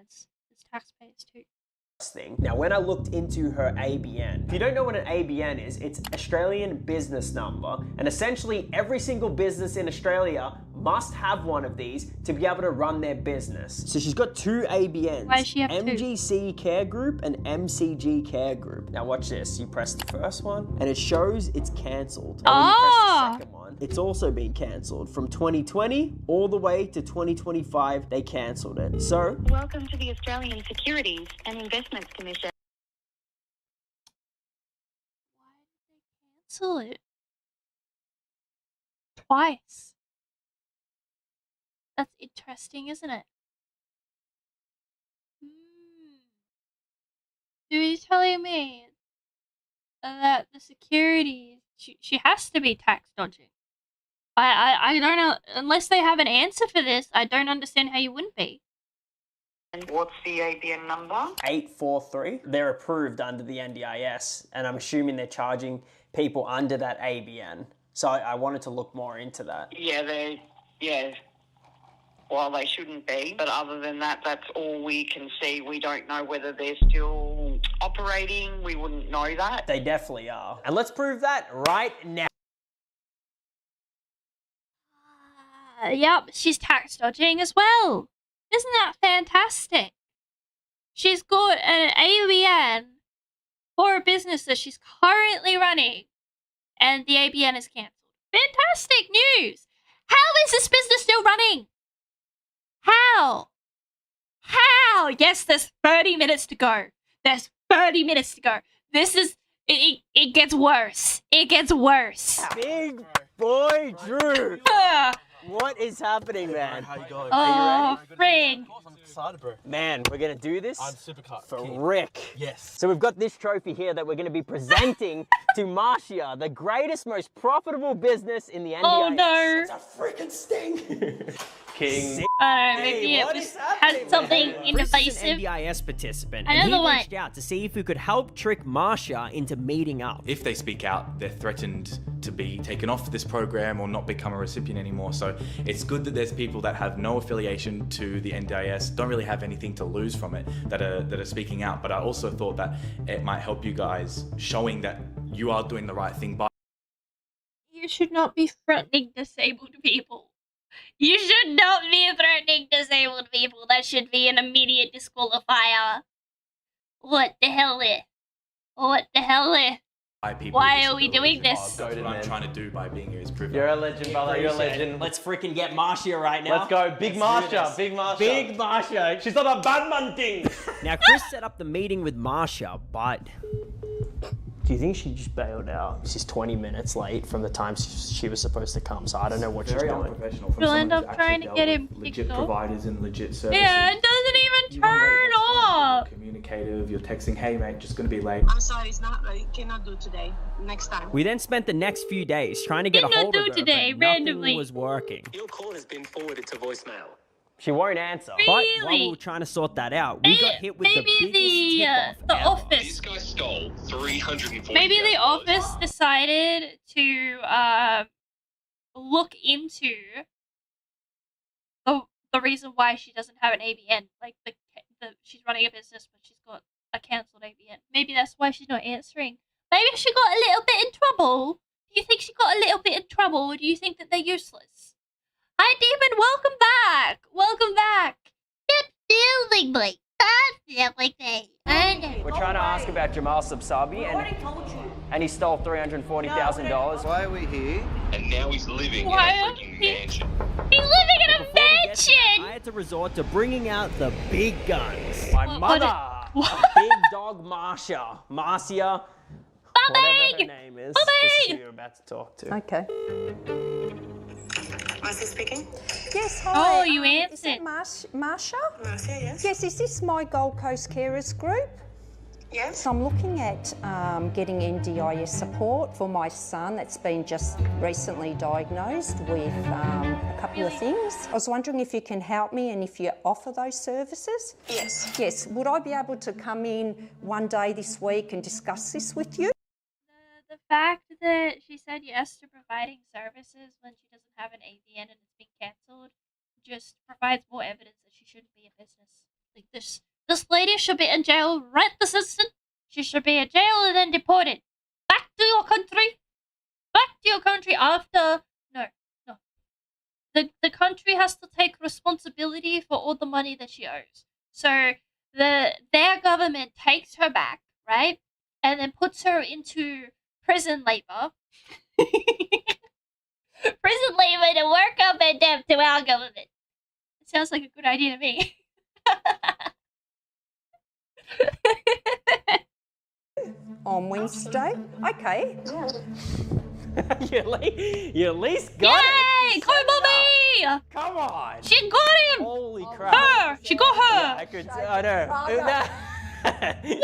it's taxpayers too. Thing. Now, when I looked into her ABN, if you don't know what an ABN is, it's Australian business number, and essentially every single business in Australia must have one of these to be able to run their business. So she's got two ABNs. Why does she have MGC Care Group and MCG Care Group. Now watch this. You press the first one and it shows it's cancelled. And when you press the second one, it's also been cancelled. From 2020 all the way to 2025, they cancelled it. So welcome to the Australian Securities and Investments Commission. Why did they cancel it? Twice. That's interesting, isn't it? So you're telling me that the security, she has to be tax dodging? I don't know, unless they have an answer for this, I don't understand how you wouldn't be. And what's the ABN number? 843. They're approved under the NDIS, and I'm assuming they're charging people under that ABN. So I wanted to look more into that. Yeah. Well, they shouldn't be, but other than that, that's all we can see. We don't know whether they're still operating. We wouldn't know that. They definitely are. And let's prove that right now. Yep, she's tax dodging as well. Isn't that fantastic? She's got an ABN for a business that she's currently running, and the ABN is cancelled. Fantastic news! How is this business still running? How? How? Yes, there's 30 minutes to go. There's 30 minutes to go. This is... It gets worse. It gets worse. Big boy Drew. What is happening, man? How you going? Oh, frig. I'm excited, bro. Man, we're going to do this I'm super for Rick. Yes. So we've got this trophy here that we're going to be presenting to 𝚈𝚙𝚙, the greatest, most profitable business in the NDIS. Oh, no. It's a freaking sting. King. I don't know, maybe it was, had something Chris is invasive. an NDIS participant, Another and he one. reached out to see if we could help trick 𝚈𝚙𝚙 into meeting up. If they speak out, they're threatened to be taken off this program or not become a recipient anymore. So it's good that there's people that have no affiliation to the NDIS, don't really have anything to lose from it, that are speaking out. But I also thought that it might help you guys showing that you are doing the right thing by. You should not be threatening disabled people. You should not be threatening disabled people. That should be an immediate disqualifier. What the hell is? What the hell is? Why are we doing this? That's what I'm trying to do by being here is prove You're a legend, brother. You're a legend. Let's freaking get 𝚈𝚙𝚙 right now. Let's go. Big 𝚈𝚙𝚙. Big 𝚈𝚙𝚙. Big 𝚈𝚙𝚙. She's not a bad man thing. Now, Chris set up the meeting with 𝚈𝚙𝚙, but... Do you think she just bailed out? She's 20 minutes late from the time she was supposed to come, so I don't know what she's doing. Unprofessional from She'll someone end who's up trying to actually get dealt him with kicked legit off. providers and legit services. Yeah, it doesn't even turn off. Communicative, you're texting, hey mate, just gonna be late. I'm sorry, it's not right. Cannot do today. Next time. We then spent the next few days trying to get a Cannot hold of do her, today, but nothing randomly. was working. Your call has been forwarded to voicemail. She won't answer. But while we were trying to sort that out, we got hit with the biggest tip-off the ever. office. This guy stole $340,000. Maybe the office decided to look into the reason why she doesn't have an ABN. Like she's running a business, but she's got a cancelled ABN. Maybe that's why she's not answering. Maybe she got a little bit in trouble. Do you think she got a little bit in trouble, or do you think that they're useless? Hi, Demon. Welcome back. Welcome back. Stop stealing me. Stop stealing me. We're trying to ask about 𝚈𝚙𝚙, and he stole $340,000. Why are we here? And now he's living Why in a are freaking mansion. He's living in a Before we get to mansion. that, I had to resort to bringing out the big guns. My What- mother, what- big dog 𝚈𝚙𝚙, whatever her name is. This is who you're about to talk to. Okay. Marcia speaking. Yes, hi. Oh, you Is answered. it 𝚈𝚙𝚙? Marcia, yes. Yes, is this my Gold Coast Carers group? Yes. So I'm looking at getting NDIS support for my son that's been just recently diagnosed with a couple of things. I was wondering if you can help me and if you offer those services. Yes. Yes. Would I be able to come in one day this week and discuss this with you? The fact that she said yes to providing services when she doesn't have an AVN and it's been cancelled just provides more evidence that she shouldn't be in business. Like this lady should be in jail right this instant. She should be in jail and then deported. Back to your country. Back to your country after... No. The country has to take responsibility for all the money that she owes. So their government takes her back, right? And then puts her into prison labor. Prison labor to work up a debt to our government. It sounds like a good idea to me. On Wednesday? Okay. You at least got it. Yay! Come mommy! Come on. She got him! Holy crap. Her! She got her! Yeah, I know. What do you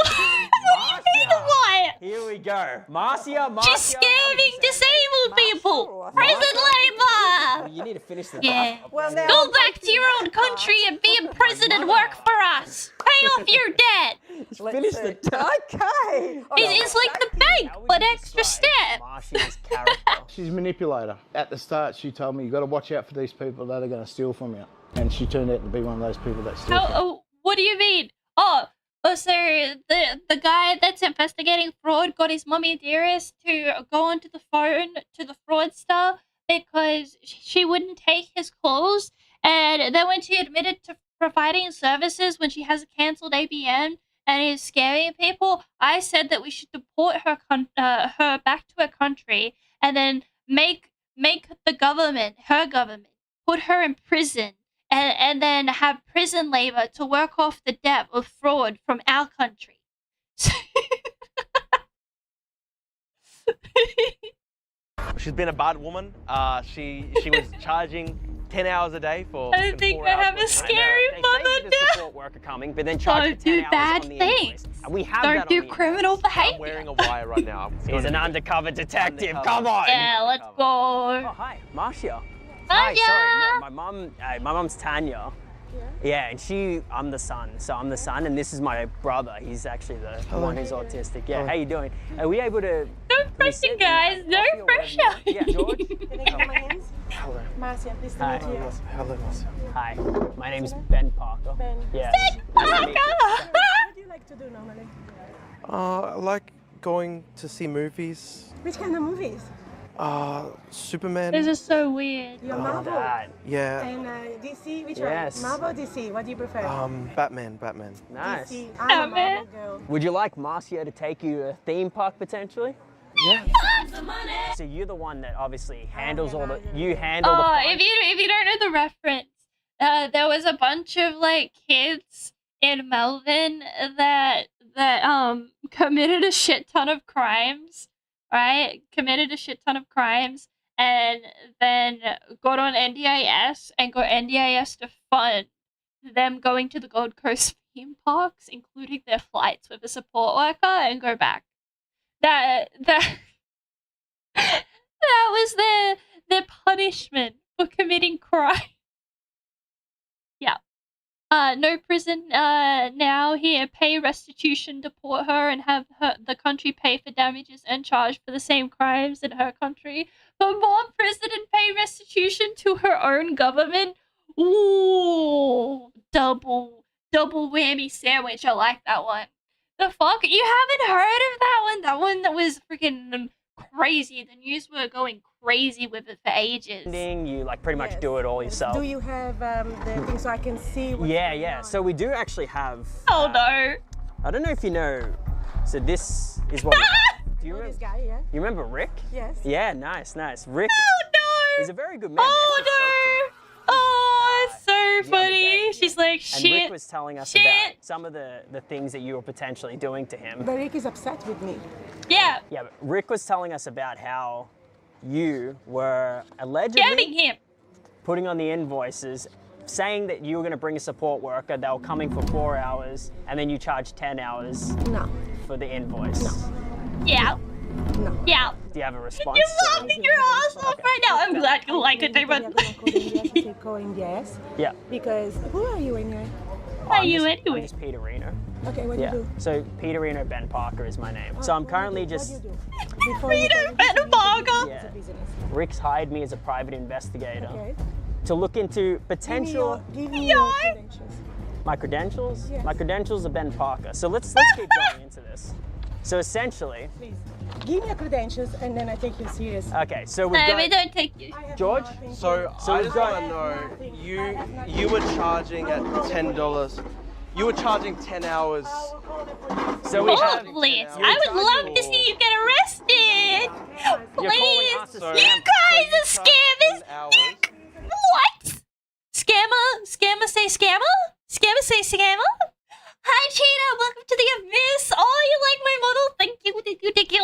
mean what? Here we go. Marcia. She's scamming disabled people! Prison labor! You need to finish the Yeah. Well, now Go back to your own country and be in prison and work for us. Pay off your debt. Finish the Okay. It's like the bank, but extra step. Marcia's character. She's a manipulator. At the start, she told me, you got to watch out for these people that are going to steal from you. And she turned out to be one of those people that steal from you. Oh, what do you mean? Oh, so the guy that's investigating fraud got his mummy dearest to go onto the phone to the fraudster because she wouldn't take his calls, and then when she admitted to providing services when she has a cancelled ABN and is scamming people, I said that we should deport her back to her country and then make the government, her government, put her in prison. And then have prison labor to work off the debt of fraud from our country. She's been a bad woman. She was charging 10 hours a day for. I think I have a scary mother now. Support worker coming, but then charge Don't do bad things. And we have Don't that do on criminal behavior. I'm wearing a wire right now. He's an undercover detective. Come on. Yeah, let's go. Oh, hi, Marcia. Hi, sorry. No, my mom's Tanya. Yeah, and I'm the son. So I'm the son, and this is my brother. He's actually the one who's autistic. Yeah, how you doing? Are we able to... No pressure, guys. No pressure. Yeah, George? Can I give my hands? Hello. Marcia, please Hi. meet you. Hello, Marcia. Hi, my name's Ben Parker. Ben. Yes. Parker! What do you like to do normally? I like going to see movies. Which kind of movies? Superman. This is so weird. You're Marvel. Yeah. And DC, which Yes. one? Marvel, DC, what do you prefer? Batman. Nice. DC. I'm a Marvel girl. Would you like Marcia to take you to a theme park potentially? Yeah. So you're the one that obviously handles all the... You handle the... Oh, if you don't know the reference, there was a bunch of like kids in Melbourne that committed a shit ton of crimes. Right? Committed a shit ton of crimes and then got on NDIS and got NDIS to fund them going to the Gold Coast theme parks, including their flights with a support worker, and go back. That was their punishment for committing crime. Yeah. No prison now. Here, pay restitution, deport her, and have the country pay for damages and charge for the same crimes in her country. But more prison and pay restitution to her own government. Ooh, double whammy sandwich. I like that one. The fuck? You haven't heard of that one? That one that was freaking crazy. The news were going crazy with it for ages. You like pretty much do it all yourself. Do you have the thing so I can see what's going on? So we do actually have... Oh no. I don't know if you know. So this is what we have. Do you remember this guy, yeah? You remember Rick? Yes. Yeah, nice. Rick is a very good man. Oh no! Oh, it's so funny. She's like, shit. And Rick was telling us about some of the things that you were potentially doing to him. But Rick is upset with me. Yeah. Yeah, but Rick was telling us about how you were allegedly scamming him, putting on the invoices, saying that you were going to bring a support worker. They were coming for 4 hours, and then you charged 10 hours. No. for the invoice? Yeah. No. Yeah. Do you have a response? You're laughing your ass off right now. I'm glad you like it, David. Yes. Yeah. Because who are you anyway? Are you anyway? I'm just Peter Reno. Okay, what do you do? So Peter Reno Ben Parker is my name. So I'm currently just. Peter Ben Parker. Yeah. Rick's hired me as a private investigator Okay. to look into potential. Give me your credentials. My credentials? Yes. My credentials are Ben Parker. So let's keep going into this. So essentially. Please. Give me your credentials and then I take you serious. Okay, so we've got. We don't take you. George? So I just want to know, you were charging at $10. You were charging 10 hours. So we have. Please. I would love to see you get arrested. Please. You guys are scammers. What? Scammer say scammer? Scammer say scammer? Hi, Cheetah. Welcome to the abyss. Oh, you like my model? Thank you. Thank you.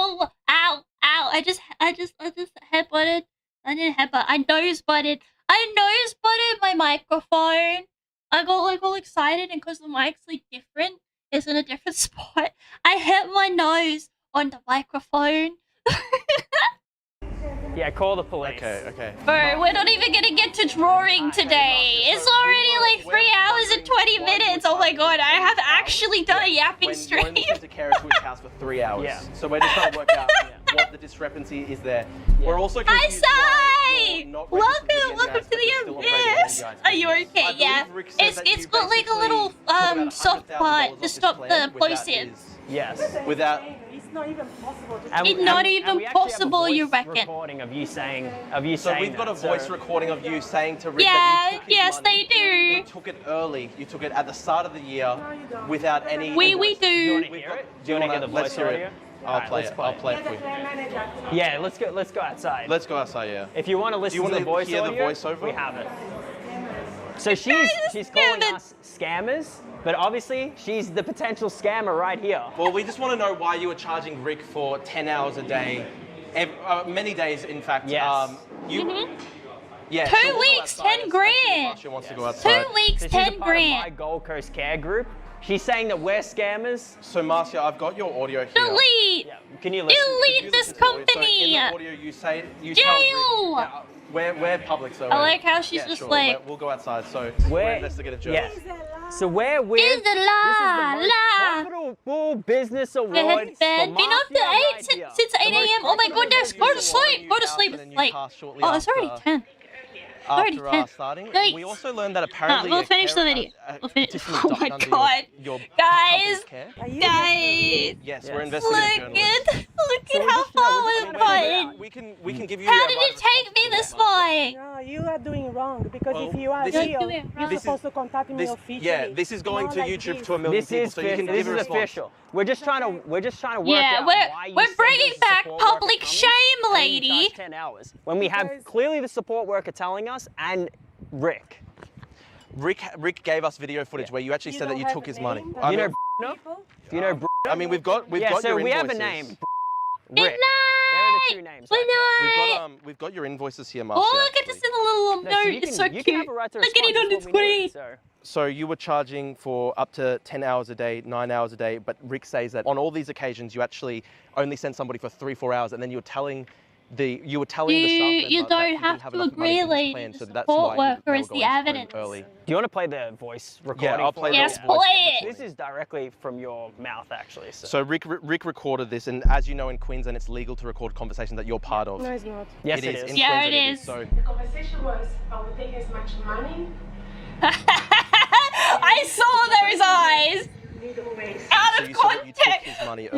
Ow. Ow. I just headbutted. I didn't headbutt. I nose butted my microphone. I got all excited, and because the mic's like different, it's in a different spot. I hit my nose on the microphone. Yeah, call the police. Okay. Bro, we're not even gonna get to drawing today. It's already like 3 hours and 20 minutes. Oh my god, I have actually done a yapping stream. We're in the Santa Clara Switch house for 3 hours. Yeah. So we're just trying to work out what the discrepancy is there. We're also confused Hi, why Sai! Welcome to the abyss. Are you okay? Yeah. It's got like a little soft part to stop the plosives. Yes. Without. It's not even possible. It's not even possible, you reckon? Recording of you saying. So we've got a voice recording of you saying to Rick Yeah, that you took his yes, money. they do. You took it early. You took it at the start of the year without any. We Do do. you want to hear the Let's voice hear audio? it. I'll play it. I'll play it for you. Yeah, let's go outside. Let's go outside. Yeah. If you want to listen to the voice hear audio, the voiceover? we have it. So she's calling us scammers, but obviously she's the potential scammer right here. Well, we just want to know why you were charging Rick for 10 hours a day, many days, in fact. Yes. Yeah. 2 weeks, 10 grand. Marcia wants to go outside. 2 weeks, So she's 10 a part of my grand. Gold Coast Care Group. She's saying that we're scammers. So Marcia, I've got your audio here. Delete. Yeah. Can you listen? Delete this So in company. the audio, you say you Jail. tell Rick. We're public, so. I like how she's just sure. like. We'll go outside. So We're investigative yeah. journalists. So we're with. Is a lie, This is the most profitable business award. Been up to 8 since 8 a.m. Oh my goodness, go to sleep. Go to sleep. It's late. Oh, it's already 10. After our starting, Nice. we also learned that apparently. We'll finish the video. We'll finish. Oh my god. Guys. Guys. Yes, we're investigative journalists. Look at how far we've gotten. We can give you. How did it take me this far? No, you are doing wrong because if you are this is- real, you're supposed to contact me officially. Yeah, this is going Not to like YouTube this. to 1 million This people, is so you can this give a is response. official. We're just trying to work Yeah, out why you we're said bringing there's a back support worker public coming shame, and you lady. charge 10 hours when we have clearly the support worker telling us and Rick. Rick gave us video footage where you actually said that you took his money. Do you know? Do you know? I mean, we've got Yeah, got so your we have a invoices. name. Good Rick. There are the two night. names. Good night. We've got your invoices here, Marcia. Oh, look at this in a little No, so note. you It's so can- you can have cute. a right to Look at it respond on the before we do it, screen. So you were charging for up to 10 hours a day, 9 hours a day, but Rick says that on all these occasions you actually only sent somebody for 3-4 hours, and then you were telling the staff member You that don't didn't have have to enough money agree, in his lady. plan, The so that's support why worker they were is the going home evidence. early. Do you want to play the voice recording? I'll play Yes, the voice. play it. This is directly from your mouth, actually. So Rick recorded this, and as you know, in Queensland, it's legal to record conversations that you're part of. No, it's not. Yes, it it is. is. In Yeah, Queensland, it is. So The conversation was, I will take as much money. I saw those eyes. Need always. Out So of you said that you took context. his money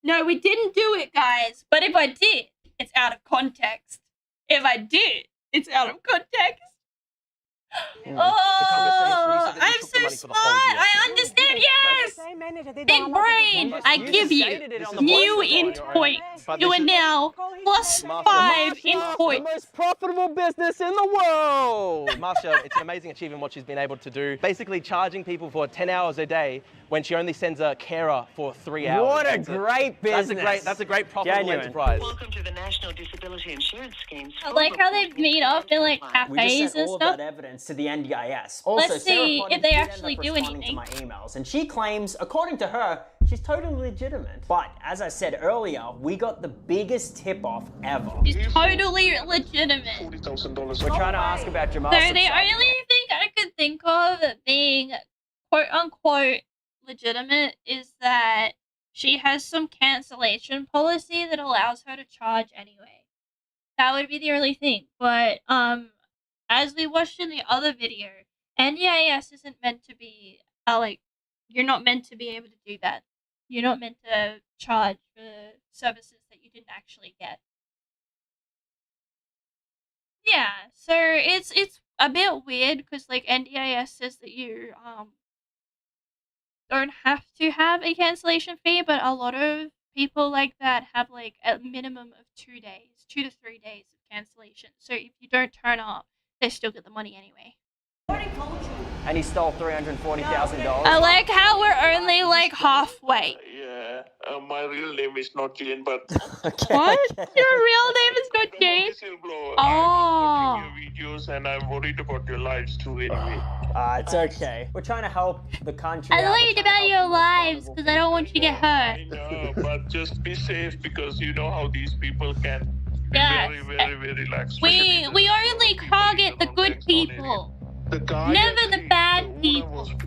No, we didn't do it, guys. But if I did, it's out of context. If I did, it's out of context. Oh, I'm so smart. I understand. Yes. Same manager, they don't Big allow brain. people to I You give just you stated it on the new voice int recording, points. But You this are is- now plus 5 int The points. most profitable business in the world. Marcia, it's an amazing achievement what she's been able to do. Basically charging people for 10 hours a day when she only sends a carer for 3 hours. What a great business. That's a great profitable Genuine. enterprise. Welcome to the National Disability Insurance Schemes. I like how they meet up in like We just cafes sent and all of stuff. that evidence to the NDIS. Also, Let's see Sarah if they did actually end up do responding anything. to my emails, and she claims, according to her, she's totally legitimate. But as I said earlier, we got the biggest tip-off ever. She's totally legitimate. We're trying to ask about Jamal. So the only thing I could think of being quote-unquote legitimate is that she has some cancellation policy that allows her to charge anyway. That would be the only thing. But as we watched in the other video, NDIS isn't meant to be like, you're not meant to be able to do that. You're not meant to charge for services that you didn't actually get. Yeah, so it's a bit weird because like NDIS says that you don't have to have a cancellation fee, but a lot of people like that have like a minimum of 2 days, 2 to 3 days of cancellation. So if you don't turn up, they still get the money anyway. And he stole $340,000. I like how we're only like halfway. Yeah, my real name is not Jane, but What? Your real name is not Jane? whistleblower. Oh. I'm watching your videos and I'm worried about your lives too anyway. It's okay. We're trying to help the country. I worried about your lives because I don't want you to get hurt. No, but just be safe because you know how these people can be Yes. very lax. We only target the good people. The guy Never the bad people. group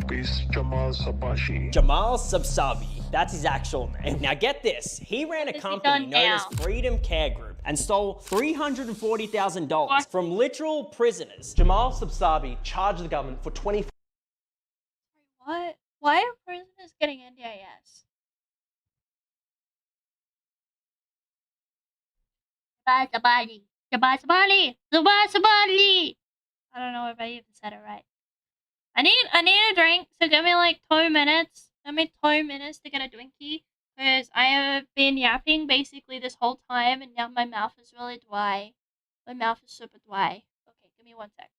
is 𝚈𝚙𝚙𝚒𝚗𝚐. 𝚈𝚙𝚙𝚒𝚐𝚑𝚒𝚑𝚑𝚑𝚑𝚑𝚑 That's his actual name. Now get this. He ran a company known as Freedom Care Group and stole $340,000 from literal prisoners. 𝚈𝚙𝚙𝚒𝚗𝚑 charged the government for 24. What? Why are prisoners getting NDIS? 𝚈𝚙𝚙𝚒𝚗𝚐. I don't know if I even said it right. I need a drink, so give me like 2 minutes. Give me 2 minutes to get a drinky. Because I have been yapping basically this whole time and now my mouth is really dry. My mouth is super dry. Okay, give me 1 sec.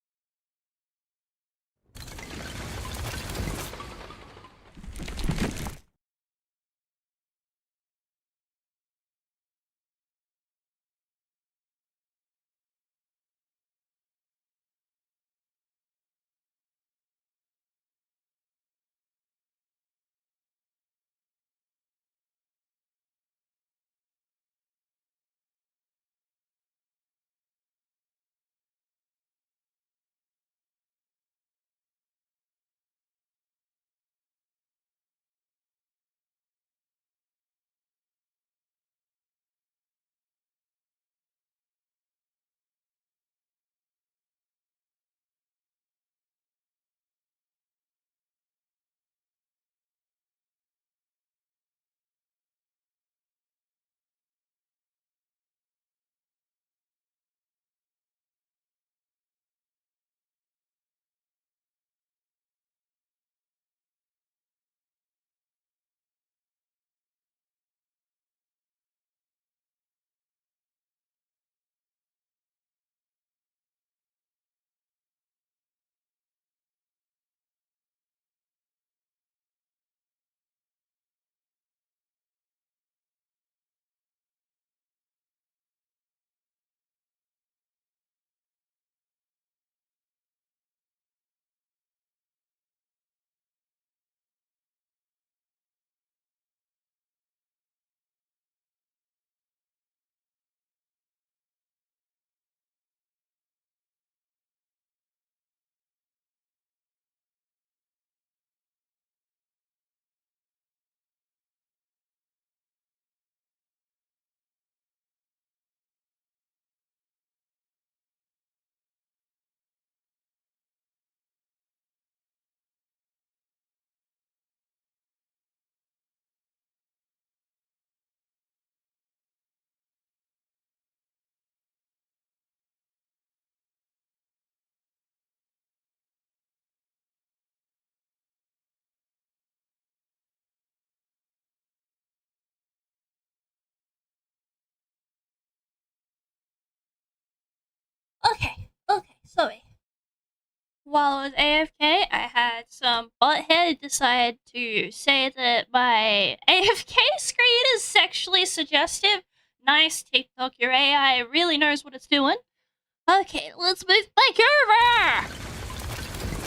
Okay, sorry. While I was AFK, I had some butthead decide to say that my AFK screen is sexually suggestive. Nice, TikTok. Your AI really knows what it's doing. Okay, let's move back over.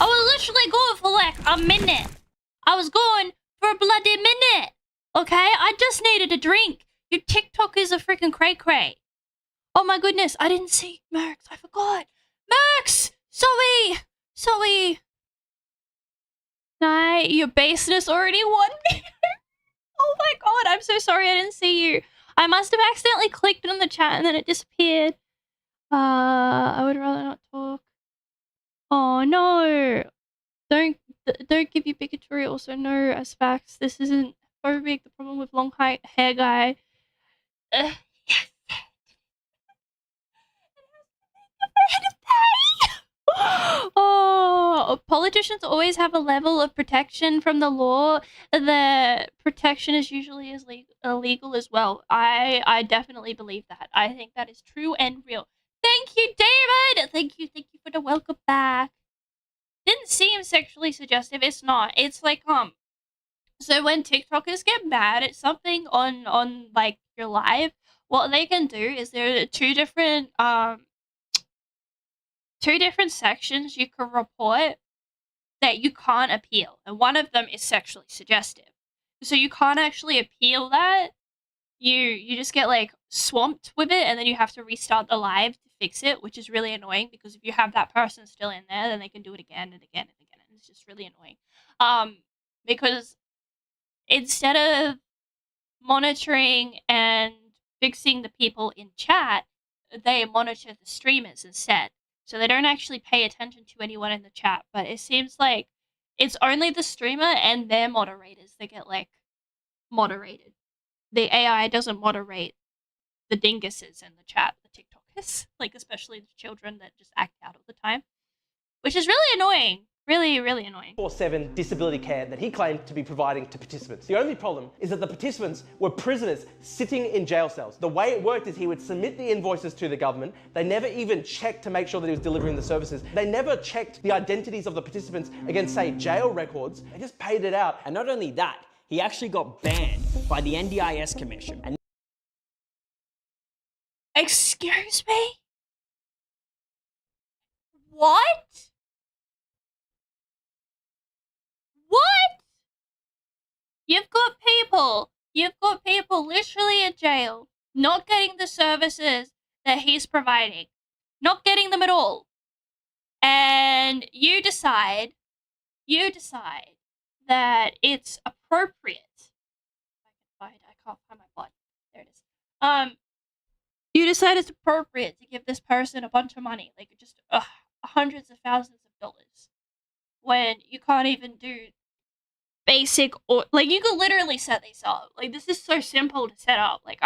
I was literally going for like a minute. I was going for a bloody minute. Okay, I just needed a drink. Your TikTok is a freaking cray-cray. Oh my goodness, I didn't see Max. I forgot. Max! Sorry. Nah, your baseness already won me. Oh my god, I'm so sorry I didn't see you. I must have accidentally clicked on the chat and then it disappeared. I would rather not talk. Oh no. Don't give you bigotry. Also, no, as facts. This isn't phobic. The problem with long hair guy. Yes. Oh, politicians always have a level of protection from the law. The protection is usually illegal as well. I definitely believe that. I think that is true and real. Thank you, David. Thank you for the welcome back. Didn't seem sexually suggestive. It's not. It's like so when TikTokers get mad at something on like your live, what they can do is there are two different sections you can report that you can't appeal, and one of them is sexually suggestive. So you can't actually appeal that. You just get like swamped with it, and then you have to restart the live to fix it, which is really annoying because if you have that person still in there, then they can do it again and again and again, and it's just really annoying. Because instead of monitoring and fixing the people in chat, they monitor the streamers instead. So they don't actually pay attention to anyone in the chat, but it seems like it's only the streamer and their moderators that get like moderated. The AI doesn't moderate the dinguses in the chat, the TikTokers, like especially the children that just act out all the time, which is really annoying. Really, really annoying. 24/7 disability care that he claimed to be providing to participants. The only problem is that the participants were prisoners sitting in jail cells. The way it worked is he would submit the invoices to the government. They never even checked to make sure that he was delivering the services. They never checked the identities of the participants against, say, jail records. They just paid it out. And not only that, he actually got banned by the NDIS Commission. And excuse me? What? What? You've got people literally in jail, not getting the services that he's providing, not getting them at all. And you decide that it's appropriate. I can't find my button. There it is. You decide it's appropriate to give this person a bunch of money, like just hundreds of thousands of dollars, when you can't even do basic, or like you could literally set these up. Like this is so simple to set up. Like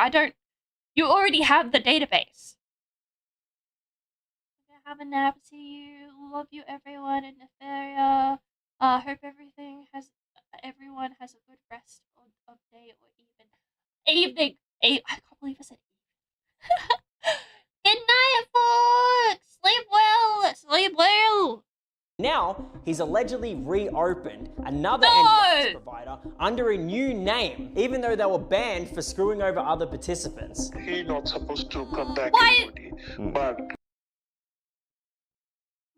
you already have the database. Have a nap. See you. Love you, everyone in Nytheria. Hope everyone has a good rest of day or evening. I can't believe I said evening. Good night, folks. Sleep well. now he's allegedly reopened another NDIS provider under a new name, even though they were banned for screwing over other participants. He's not supposed to contact anybody, but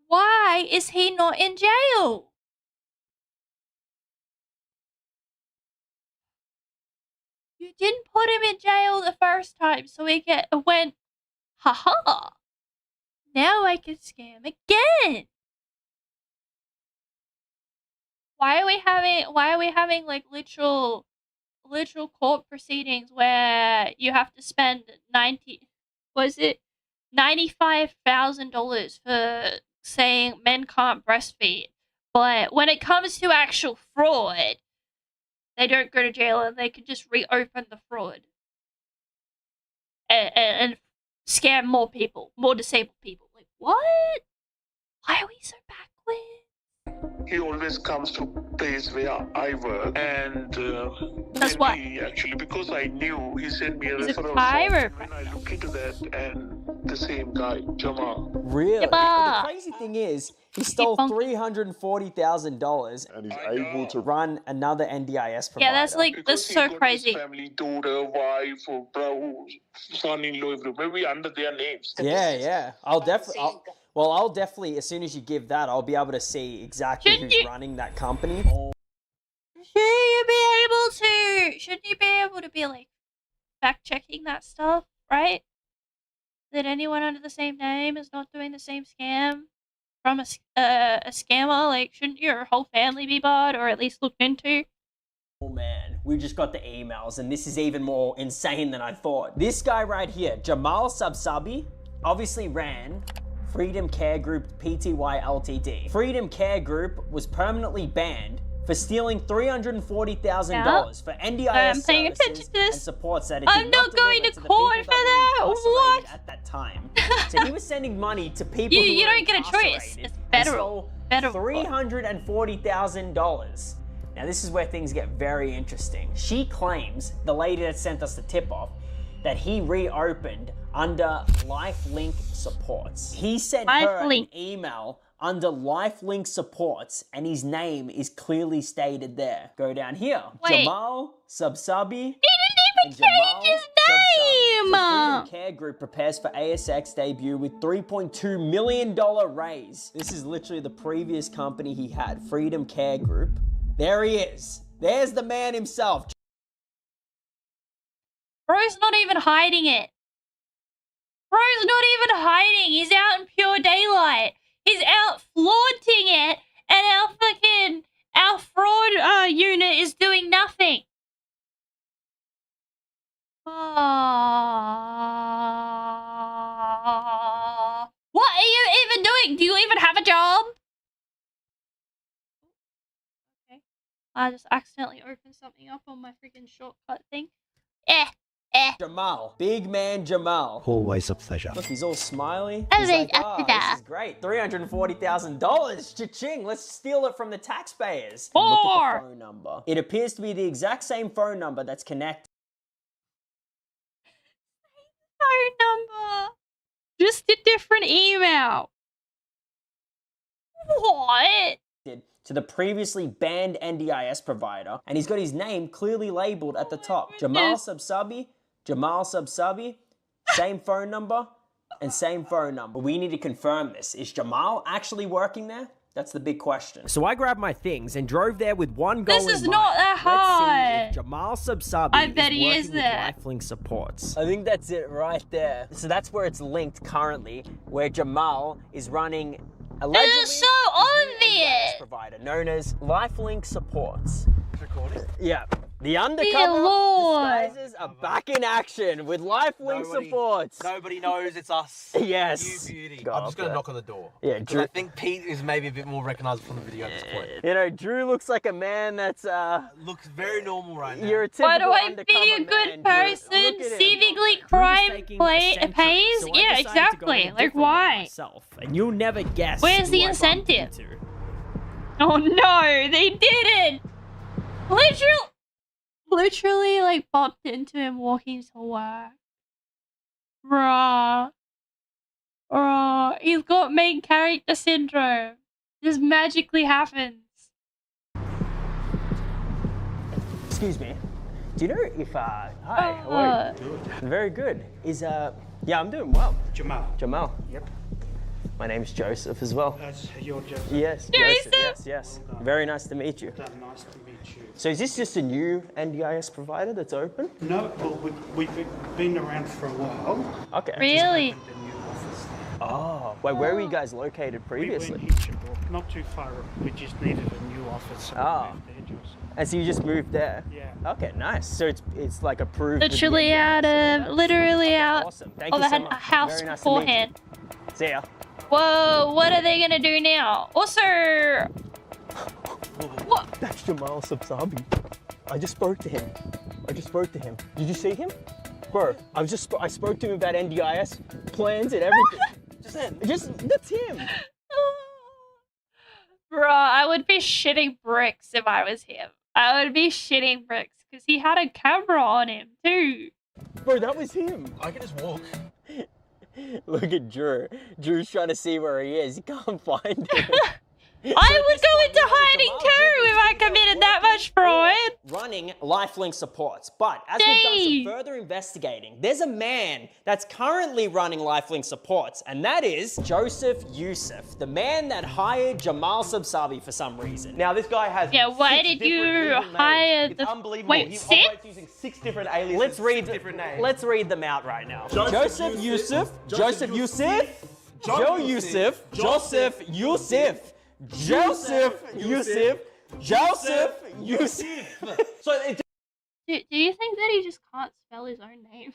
why is he not in jail? You didn't put him in jail the first time, so he went, haha. Now I can scam again. Why are we having like literal court proceedings where you have to spend $95,000 for saying men can't breastfeed, but when it comes to actual fraud, they don't go to jail and they can just reopen the fraud and scam more people, more disabled people. Like, what? Why are we so backward? he always comes to place where I work, and That's why. he actually, because I knew, he sent me a He's a referral pirate. form. When I look into that, and the same guy, Jamal. Really? Yabba. The crazy thing is, he stole $340,000 and he's able to run another NDIS provider. Yeah, that's Because so he got crazy. His family, daughter, wife, or brother, son-in-law, everyone, maybe under their names. Yeah. I'll definitely, as soon as you give that, I'll be able to see exactly who's running that company. Shouldn't you be able to be like fact checking that stuff, right? That anyone under the same name is not doing the same scam from a scammer. Like, shouldn't your whole family be barred or at least looked into? Oh man, we just got the emails, and this is even more insane than I thought. This guy right here, 𝚈𝚙𝚙𝚒𝚗𝚐, obviously ran Freedom Care Group Pty Ltd. Freedom Care Group was permanently banned for stealing $340,000 for NDIS paying attention services to this. and supports that it I'm did not going deliver to the court people for were that. incarcerated What? at that time. So he was sending money to people who You were don't get a choice. incarcerated It's and federal. stole $340,000. Now this is where things get very interesting. She claims, the lady that sent us the tip-off, that he reopened under LifeLink supports. He sent her an email under LifeLink supports, and his name is clearly stated there. Go down here. Wait. 𝚈𝚙𝚙𝚒𝚗𝚐. He didn't even change his name! Freedom Care Group prepares for ASX debut with $3.2 million raise. This is literally the previous company he had, Freedom Care Group. There he is. There's the man himself. Bro's not even hiding it. Bro's not even hiding. He's out in pure daylight. He's out flaunting it, and our fraud unit is doing nothing. What are you even doing? Do you even have a job? Okay. I just accidentally opened something up on my freaking shortcut thing. Jamal. Big man Jamal. Always a pleasure. Look, he's all smiley. He's like, this is great. $340,000. Cha-ching. Let's steal it from the taxpayers. Look at the phone number. It appears to be the exact same phone number that's connected. Phone number. Just a different email. What? To the previously banned NDIS provider, and he's got his name clearly labeled at the top. 𝚈𝚙𝚙𝚒𝚗𝚐, same phone number, and same phone number. We need to confirm this. Is Jamal actually working there? That's the big question. So I grabbed my things and drove there with one goal in mind. This is not that hard. Let's see if 𝚈𝚙𝚙𝚒𝚗𝚐 I bet he is working with there. LifeLink supports. I think that's it right there. So that's where it's linked currently, where Jamal is running allegedly This is so obvious. provider known as LifeLink supports. Recording? Yeah. The Dear undercover Lord. disguises are back in action with LifeLink supports. Nobody knows it's us. Yes. You beauty. Go I'm just going to up knock on the door. Yeah, Because I think Pete is maybe a bit more recognisable from the video at this point. You know, Drew looks like a man that's looks very normal right now. You're a typical Why do I undercover be a good man, Drew. person? Look at him. Civically crime pays? So I Yeah, decided to go exactly. in a Like, different way why? myself, and you'll never guess. Where's the who I bumped incentive? into. Oh no, they didn't! Literally, like, bumped into him walking to work. Bruh. He's got main character syndrome. This magically happens. Excuse me. Do you know if hi, how are you? Good. Very good. Yeah, I'm doing well. Jamal. Yep. My name's Joseph as well. You're Joseph. Yes, Joseph. Yes. Well done. Very nice to meet you. Nice to meet you. So is this just a new NDIS provider that's open? No, well, we've been around for a while. Okay. Really? Oh, wait, where were you guys located previously? We were in Hitchinbrook, not too far. We just needed a new office. So we moved there, Joseph. And so you just moved there? Yeah. Okay, nice. So it's like approved. with the Literally NDIS. out. Awesome. Thank Oh, you they so had much. a house Very nice beforehand. To meet you. See ya. Whoa, what are they gonna do now? Also, what? That's 𝚈𝚙𝚙𝚒𝚗𝚐. I just spoke to him. Did you see him? Bro, I spoke to him about NDIS plans and everything. That's him. Bro, I would be shitting bricks if I was him. I would be shitting bricks because he had a camera on him too. Bro, that was him. I can just walk. Look at Drew. Drew's trying to see where he is. He can't find him. I would go into hiding too if I committed that much fraud. Running lifelink supports. But as we've done some further investigating, there's a man that's currently running lifelink supports, and that is 𝚈𝚙𝚙𝚒𝚗𝚐, the man that hired 𝚈𝚙𝚙𝚒𝚒 for some reason. Now this guy has why did you hire It's the... unbelievable. Wait, he 6? operates using 6 different aliases. Let's read different names. Let's read them out right now. 𝚈𝚙𝚙𝚒𝚗𝚐, 𝚈𝚙𝚙𝚒𝚗𝚐, 𝚈𝚙𝚙𝚒𝚗𝚐. So it Do you think that he just can't spell his own name?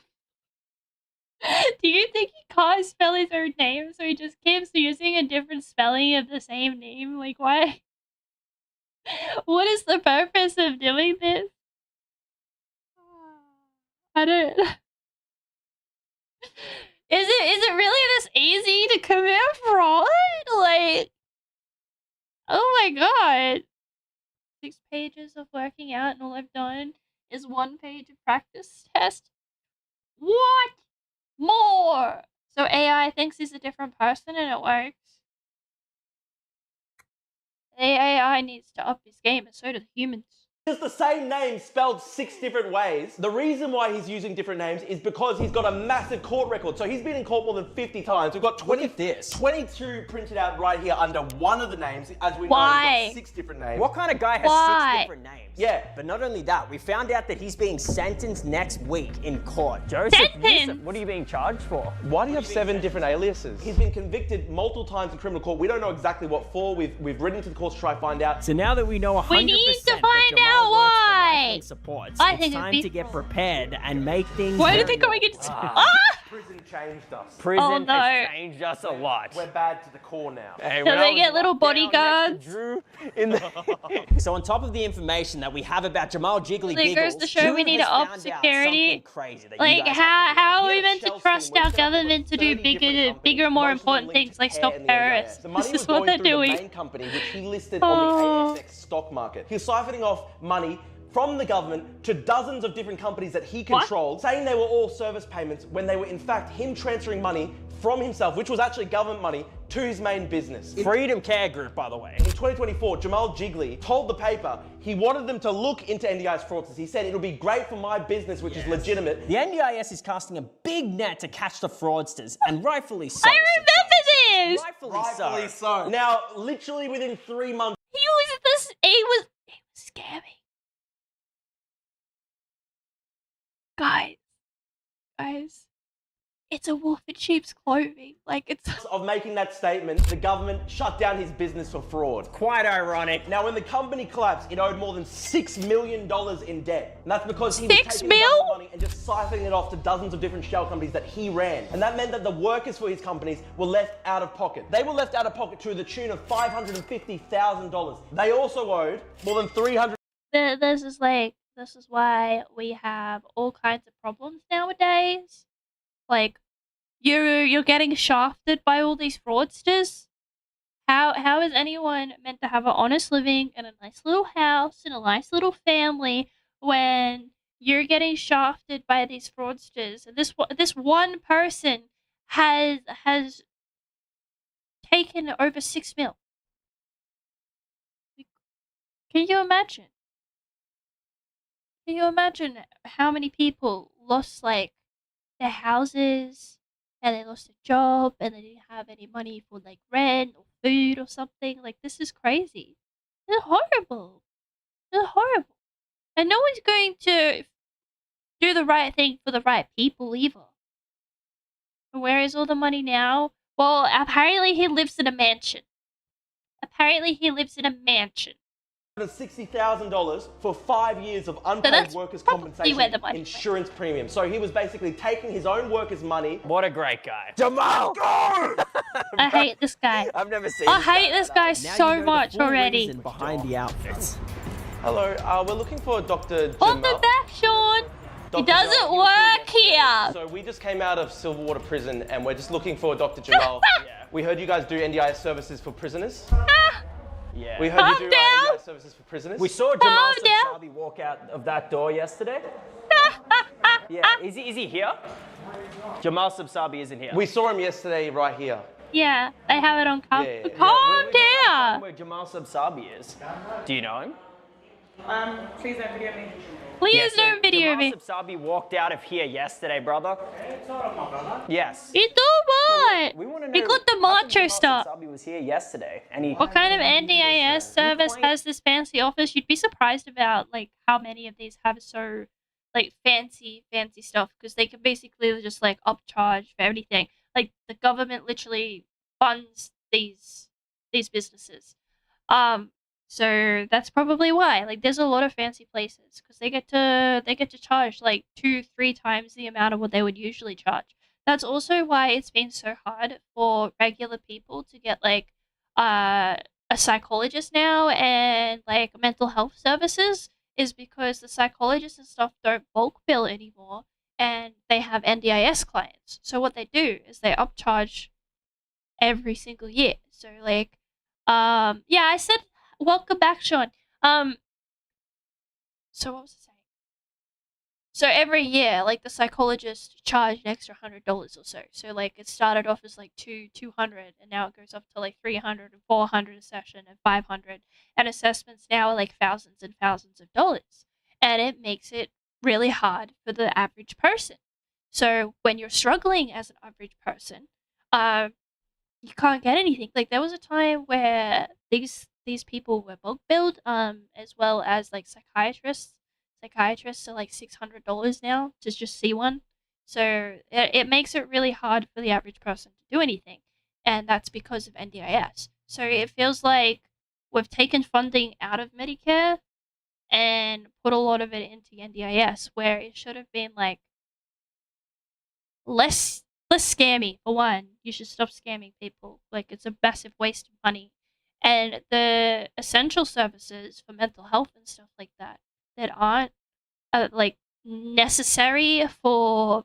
Do you think he can't spell his own name, so he just keeps using a different spelling of the same name? Like, why? What is the purpose of doing this? I don't... Is it really this easy to commit fraud? Like... Oh my god. 6 pages of working out and all I've done is 1 page of practice test. What? More! So AI thinks he's a different person and it works. The AI needs to up his game and so do the humans. It's the same name spelled 6 different ways. The reason why he's using different names is because he's got a massive court record. So he's been in court more than 50 times. We've got 22 printed out right here under one of the names. As we know, he's got 6 different names. What kind of guy has 6 different names? Yeah. But not only that, we found out that he's being sentenced next week in court. Sentence? What are you being charged for? Why do you have 7 different aliases? He's been convicted multiple times in criminal court. We don't know exactly what for. We've written to the court to try to find out. So now that we know 100% We need to find out why! supports, I it's think time to get prepared and make things... Why are very they going into... Prison changed us. Prison no. has changed us a lot. We're bad to the core now. Hey, Do they get little bodyguards? Drew in the... So on top of the information that we have about 𝚈𝚙𝚙𝚒𝚗𝚐, It goes to show Drew we need has to up found out security. something crazy that you Like, guys how are we He had a meant to shell trust scheme where our he set up government to 30 do different bigger, companies, more most of them important linked things like to stop care in the terrorists? The money This was is what going they're through the doing. main company, which he listed on the ASX stock market. He was siphoning off money from the government to dozens of different companies that he controlled, saying they were all service payments when they were in fact him transferring money from himself, which was actually government money, to his main business. Freedom Care Group, by the way. In 2024, 𝚈𝚙𝚙𝚒𝚗𝚐 told the paper he wanted them to look into NDIS fraudsters. He said it'll be great for my business, which is legitimate. The NDIS is casting a big net to catch the fraudsters, and rightfully so. I remember this! Rightfully so. Now, literally within 3 months, He was scamming. Guys, it's a wolf in sheep's clothing. Like, it's... of making that statement, the government shut down his business for fraud. Quite ironic. Now, when the company collapsed, it owed more than $6 million in debt. And that's because he was 6 taking mil? the government money and just siphoning it off to dozens of different shell companies that he ran. And that meant that the workers for his companies were left out of pocket. They were left out of pocket to the tune of $550,000. They also owed more than $300. This is why we have all kinds of problems nowadays. Like, you're getting shafted by all these fraudsters. How is anyone meant to have an honest living and a nice little house and a nice little family when you're getting shafted by these fraudsters? And this one person has taken over 6 mil. Can you imagine? Can you imagine how many people lost, like, their houses, and they lost a job, and they didn't have any money for, like, rent or food or something? Like, this is crazy. This is horrible. This is horrible. And no one's going to do the right thing for the right people either. Where is all the money now? Well, apparently he lives in a mansion. $60,000 for 5 years of unpaid workers' compensation where the money insurance premium. So he was basically taking his own workers' money. What a great guy. Jamal! I hate this guy. I've never seen I hate this guy Now so you know the much full already. reason behind the outfits. Hello, we're looking for Dr. Welcome Jamal. back, Sean. He Dr. doesn't Jamal, work here. So we just came out of Silverwater Prison and we're just looking for Dr. Jamal. We heard you guys do NDIS services for prisoners. Yeah. We heard you do NDI services for prisoners. We saw Jalal Sabsabi walk out of that door yesterday. Yeah, is he here? Jamal Sabsabi isn't here. We saw him yesterday right here. Yeah, they have it on camera. Yeah. Calm down. Where Jamal Sabsabi is. Do you know him? Please don't video me. Please don't video me. Jamal Sabsabi walked out of here yesterday, brother. Yes. He do what? We want to know. He got the macho stuff. Sabsabi was here yesterday, and he. What kind of NDIS service has this fancy office? You'd be surprised about like how many of these have so like fancy stuff, because they can basically just like upcharge for everything. Like the government literally funds these businesses. So that's probably why. Like there's a lot of fancy places because they get to charge like 2-3 times the amount of what they would usually charge. That's also why it's been so hard for regular people to get like a psychologist now and like mental health services, is because the psychologists and stuff don't bulk bill anymore and they have NDIS clients. So what they do is they upcharge every single year. So like yeah, I said welcome back, Sean. So what was I saying? So every year, like the psychologist charged an extra $100 or so. So like it started off as like $200, and now it goes up to like $300 and $400 a session and $500. And assessments now are like thousands and thousands of dollars, and it makes it really hard for the average person. So when you're struggling as an average person, you can't get anything. Like there was a time where these people were bulk billed, as well as like psychiatrists. Psychiatrists are like $600 now to just see one. So it makes it really hard for the average person to do anything, and that's because of NDIS. So it feels like we've taken funding out of Medicare and put a lot of it into NDIS, where it should have been like less scammy. For one, you should stop scamming people. Like it's a massive waste of money. And the essential services for mental health and stuff like that aren't like necessary for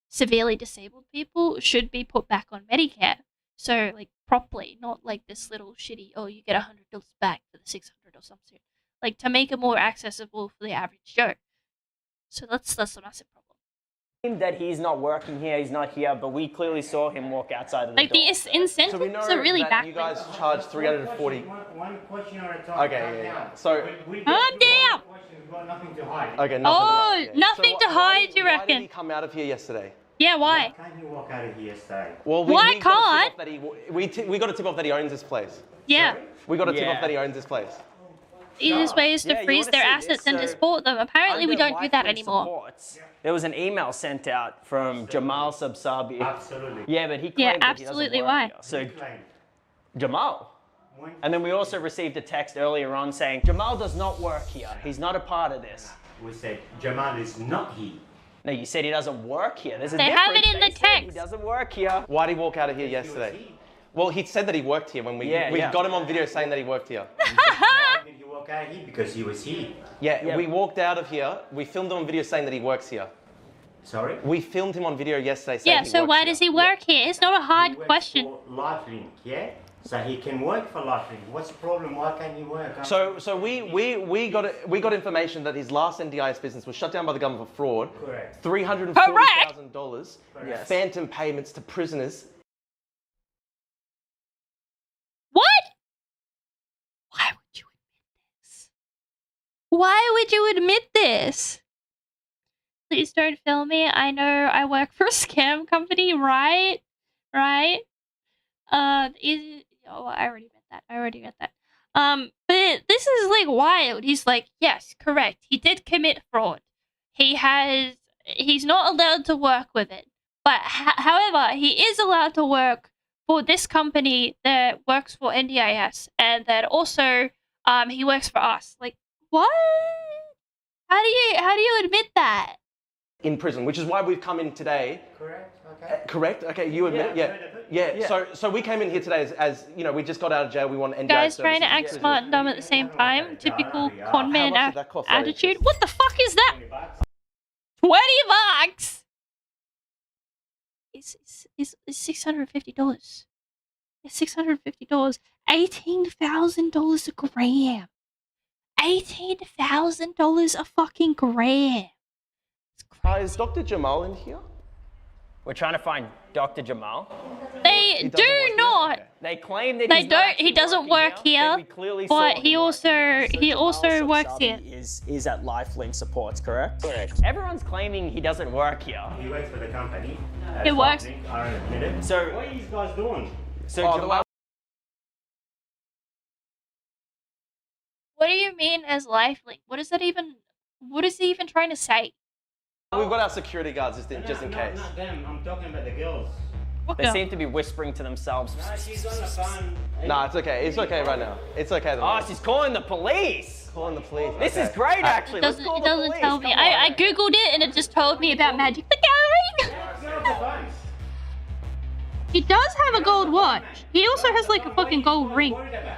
severely disabled people should be put back on Medicare. So like properly, not like this little shitty, oh, you get $100 back for the $600 or something. Like to make it more accessible for the average Joe. So that's a massive problem. That he's not working here, he's not here, but we clearly saw him walk outside of the like door. the incentives So we know are really that back. you guys charge 340. One question at a time. Okay, yeah. So. Calm down. We've got nothing to hide. Okay, nothing. Oh, to hide, yeah. nothing to hide, you Why did reckon? he come out of here yesterday? Yeah, why? Why can't you walk out of here yesterday? Well, Why can't? We got a tip off that he owns this place. Yeah. We got a tip off that he owns this place. Easiest way is to freeze their assets and deport them. Apparently, we don't do that anymore. There was an email sent out from Jamal Sabsabi. Absolutely. Yeah, but he claimed that he absolutely. doesn't work Why? here. So Jamal. And then we also received a text earlier on saying Jamal does not work here. He's not a part of this. We said Jamal is not here. No, you said he doesn't work here. There's a They have it difference. in the They said text. He doesn't work here. Why did he walk out of here yesterday? Well, he said that he worked here when we got him on video saying that he worked here. Why did he walk out of here? Because he was here. Yeah, we walked out of here. We filmed him on video saying that he works here. Sorry? We filmed him on video yesterday saying Yeah, so why does he work here? It's not a hard question. LifeLink, yeah? So he can work for LifeLink. What's the problem? Why can't he work? So we got information that his last NDIS business was shut down by the government for fraud. Correct. $340,000 Yes. phantom payments to prisoners. What? Why would you admit this? Why would you admit this? Please don't film me. I know I work for a scam company, right? Right? Oh, I already met that. But this is like wild. He's like, yes, correct. He did commit fraud. He's not allowed to work with it. But however, he is allowed to work for this company that works for NDIS, and that also he works for us. Like, what? How do you admit that? In prison, which is why we've come in today. Correct. Okay. Correct. Okay, you admit. Yeah. So we came in here today as you know, we just got out of jail. We want NDIS Guys trying to services. act smart and dumb at the same time. Typical con man How much did that cost? attitude. What the fuck is that? $20. It's $650. It's $650. $18,000 a gram. $18,000 a fucking gram. Is Dr. Jamal in here? We're trying to find Dr. Jamal. They do not. They claim that They don't. He doesn't work here, but he also works here. Is at Lifelink Supports, correct? Correct. Everyone's claiming he doesn't work here. He works for the company. He works. So what are you guys doing? So Jamal. What do you mean as lifelink? What is that even? What is he even trying to say? We've got our security guards just in case. Not them. I'm talking about the girls. They seem to be whispering to themselves. No, she's on the phone. Nah, it's okay. It's okay right now. It's okay. Oh, she's calling the police. Calling the police. This is great, actually. It doesn't tell me. I googled it and it just told me about Magic the Gathering. He does have a gold watch. He also has like a fucking gold ring.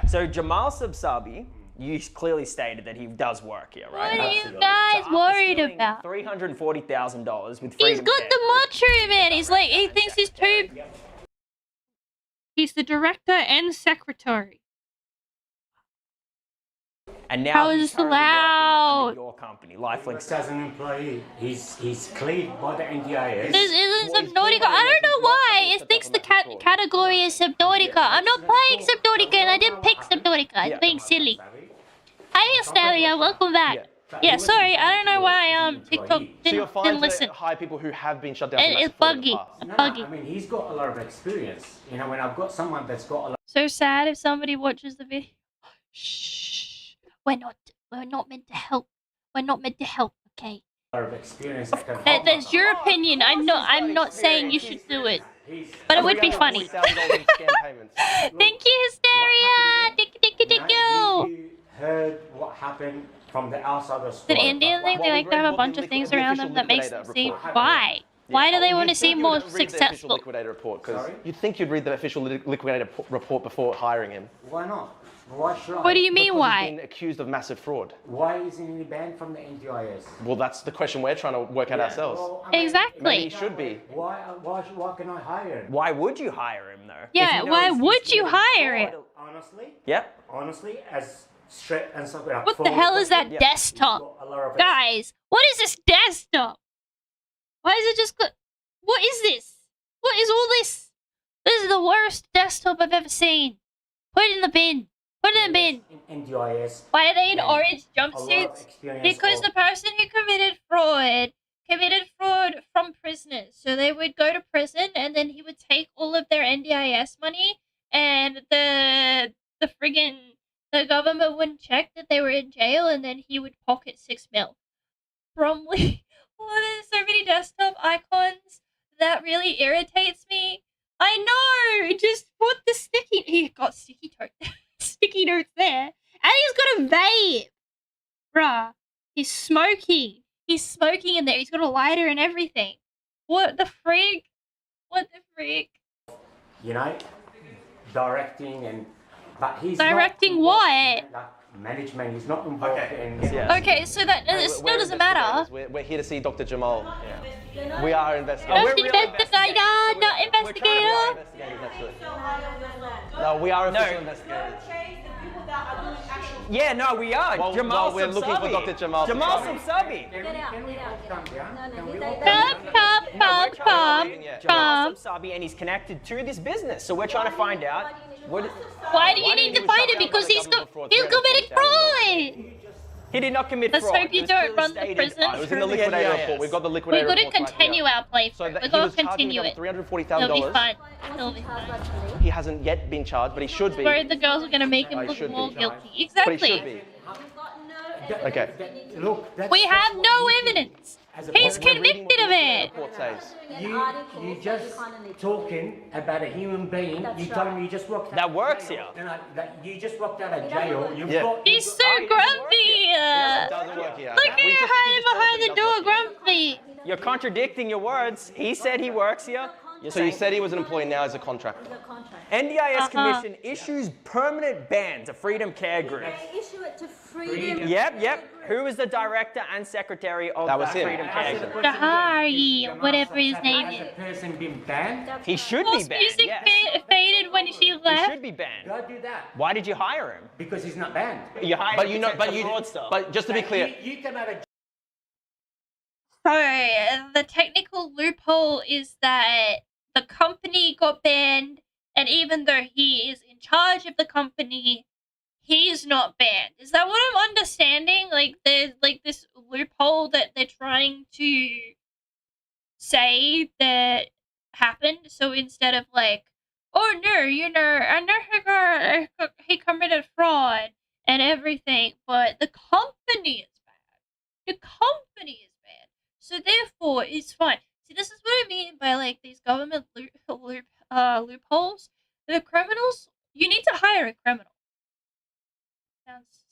So Jamal 𝚘𝚙𝚒𝚑, you clearly stated that he does work here, right? What are you guys worried about? $340,000 with freedom. He's got the macho man. He's like, he thinks he's too. He's the director and secretary. And now how is this allowed? Your company, Lifelink. As an employee, he's cleared by the NDIS. This isn't Subnautica. I don't know why it thinks the category is Subnautica. I'm not playing Subnautica and I didn't pick Subnautica. I'm being silly. Hi, Nytheria. Welcome back. Yeah, sorry. I don't know why TikTok didn't listen. To hire people who have been shut down. It's buggy. Buggy. I mean, he's got a lot of experience. You know, when I've got someone that's got a lot. So sad if somebody watches the video. Shh. We're not meant to help. We're not meant to help, okay? Of experience. That's your opinion. I'm not saying you should do it. But it would be funny. Thank you, Hysteria! Thank you! You heard what happened from the outside of the store. The Indian thing, they like to have a bunch of things around them that makes them seem... Why? Why do they want to seem more successful? Liquidator report, because you'd think you'd read the official liquidator report before hiring him. Why not? Why should I? What do you mean, why? He's been accused of massive fraud. Why isn't he banned from the NDIS? Well, that's the question we're trying to work out ourselves. Well, I mean, exactly. Maybe he should be. Why can I hire him? Why would you hire him, though? Yeah, why would you hire him? Honestly? Yep. Honestly, as straight and something like what the hell is that desktop? Guys, what is this desktop? Why is it just... What is this? What is all this? This is the worst desktop I've ever seen. Put it in the bin. Put it in the bin. NDIS. Why are they in orange jumpsuits? Because the person who committed fraud from prisoners. So they would go to prison and then he would take all of their NDIS money and the government wouldn't check that they were in jail and then he would pocket 6 mil. Bromley. Oh, there's so many desktop icons. That really irritates me. I know! Just put the sticky... He got sticky notes there. And he's got a vape! Bruh. He's smoking. He's smoking in there. He's got a lighter and everything. What the freak? What the freak? You know, directing and... But he's directing what? Management. He's not involved in... Okay, so that it still doesn't matter. We're here to see Dr. Jamal. Yeah. We are investigators. Not investigator. No, we are official investigators. Yeah, no, we are. Well, Jamal we're looking for Dr. Jamal. Jamal 𝚘𝚙𝚒𝚑. Come. Jamal 𝚘𝚙𝚒𝚑, and he's connected to this business. So we're trying to find out. Why do you need to find it? Because he's committed fraud. He did not commit fraud. Let's hope you don't run the prison. It was in the liquidator report. We've got the liquidator report. We've got to continue our playthrough. We've got to continue it. $340,000. It'll be fun. It'll be fun. He hasn't yet been charged, but he should be. Worried the girls are going to make him look more guilty. Exactly. But he should be. Okay. We have no evidence. He's convicted of it. You just talking about a human being. You told me you just walked out. That works here. You just walked out of jail. He's so grumpy. It doesn't work here. Look at him hiding behind the door, grumpy. You're contradicting your words. He said he works here. So you said he was an employee, now he's a contractor. NDIS Commission issues permanent ban to Freedom Care Group. They issue it to Freedom. Yep. Who is the director and secretary of That was him. Freedom Care Group? ظهري, whatever his name is. Person been banned? He should be Horse banned, music yes. faded when she He left. should be banned. Go do that. Why did you hire him? Because he's not banned. You hired But him you know, to but you, fraudster. but just to be clear, You come out of So the technical loophole is that the company got banned, and even though he is in charge of the company, he's not banned. Is that what I'm understanding? Like there's like this loophole that they're trying to say that happened. So instead of like, oh no, I know he committed fraud and everything, but the company is bad. The company is bad. So therefore, it's fine. See, this is what I mean by like these government loopholes. The criminals, you need to hire a criminal.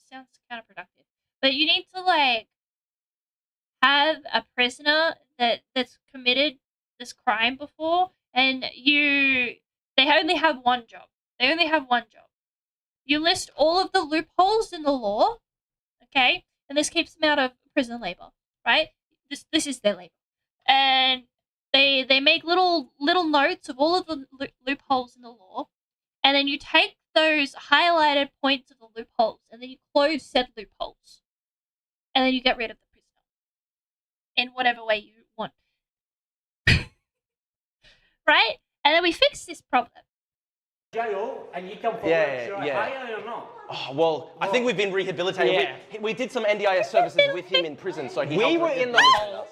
Sounds counterproductive, but you need to like have a prisoner that's committed this crime before, and they only have one job. They only have one job. You list all of the loopholes in the law, okay, and this keeps them out of prison labor, right? This is their labor, and they make little notes of all of the loopholes in the law, and then you take those highlighted points of the loopholes, and then you close said loopholes, and then you get rid of the prisoner in whatever way you want, right? And then we fix this problem. jail and you come forward, Yeah. hire or not? Oh, well, I think we've been rehabilitated. Yeah. We did some NDIS services with him in prison, so he We helped were with in the hole.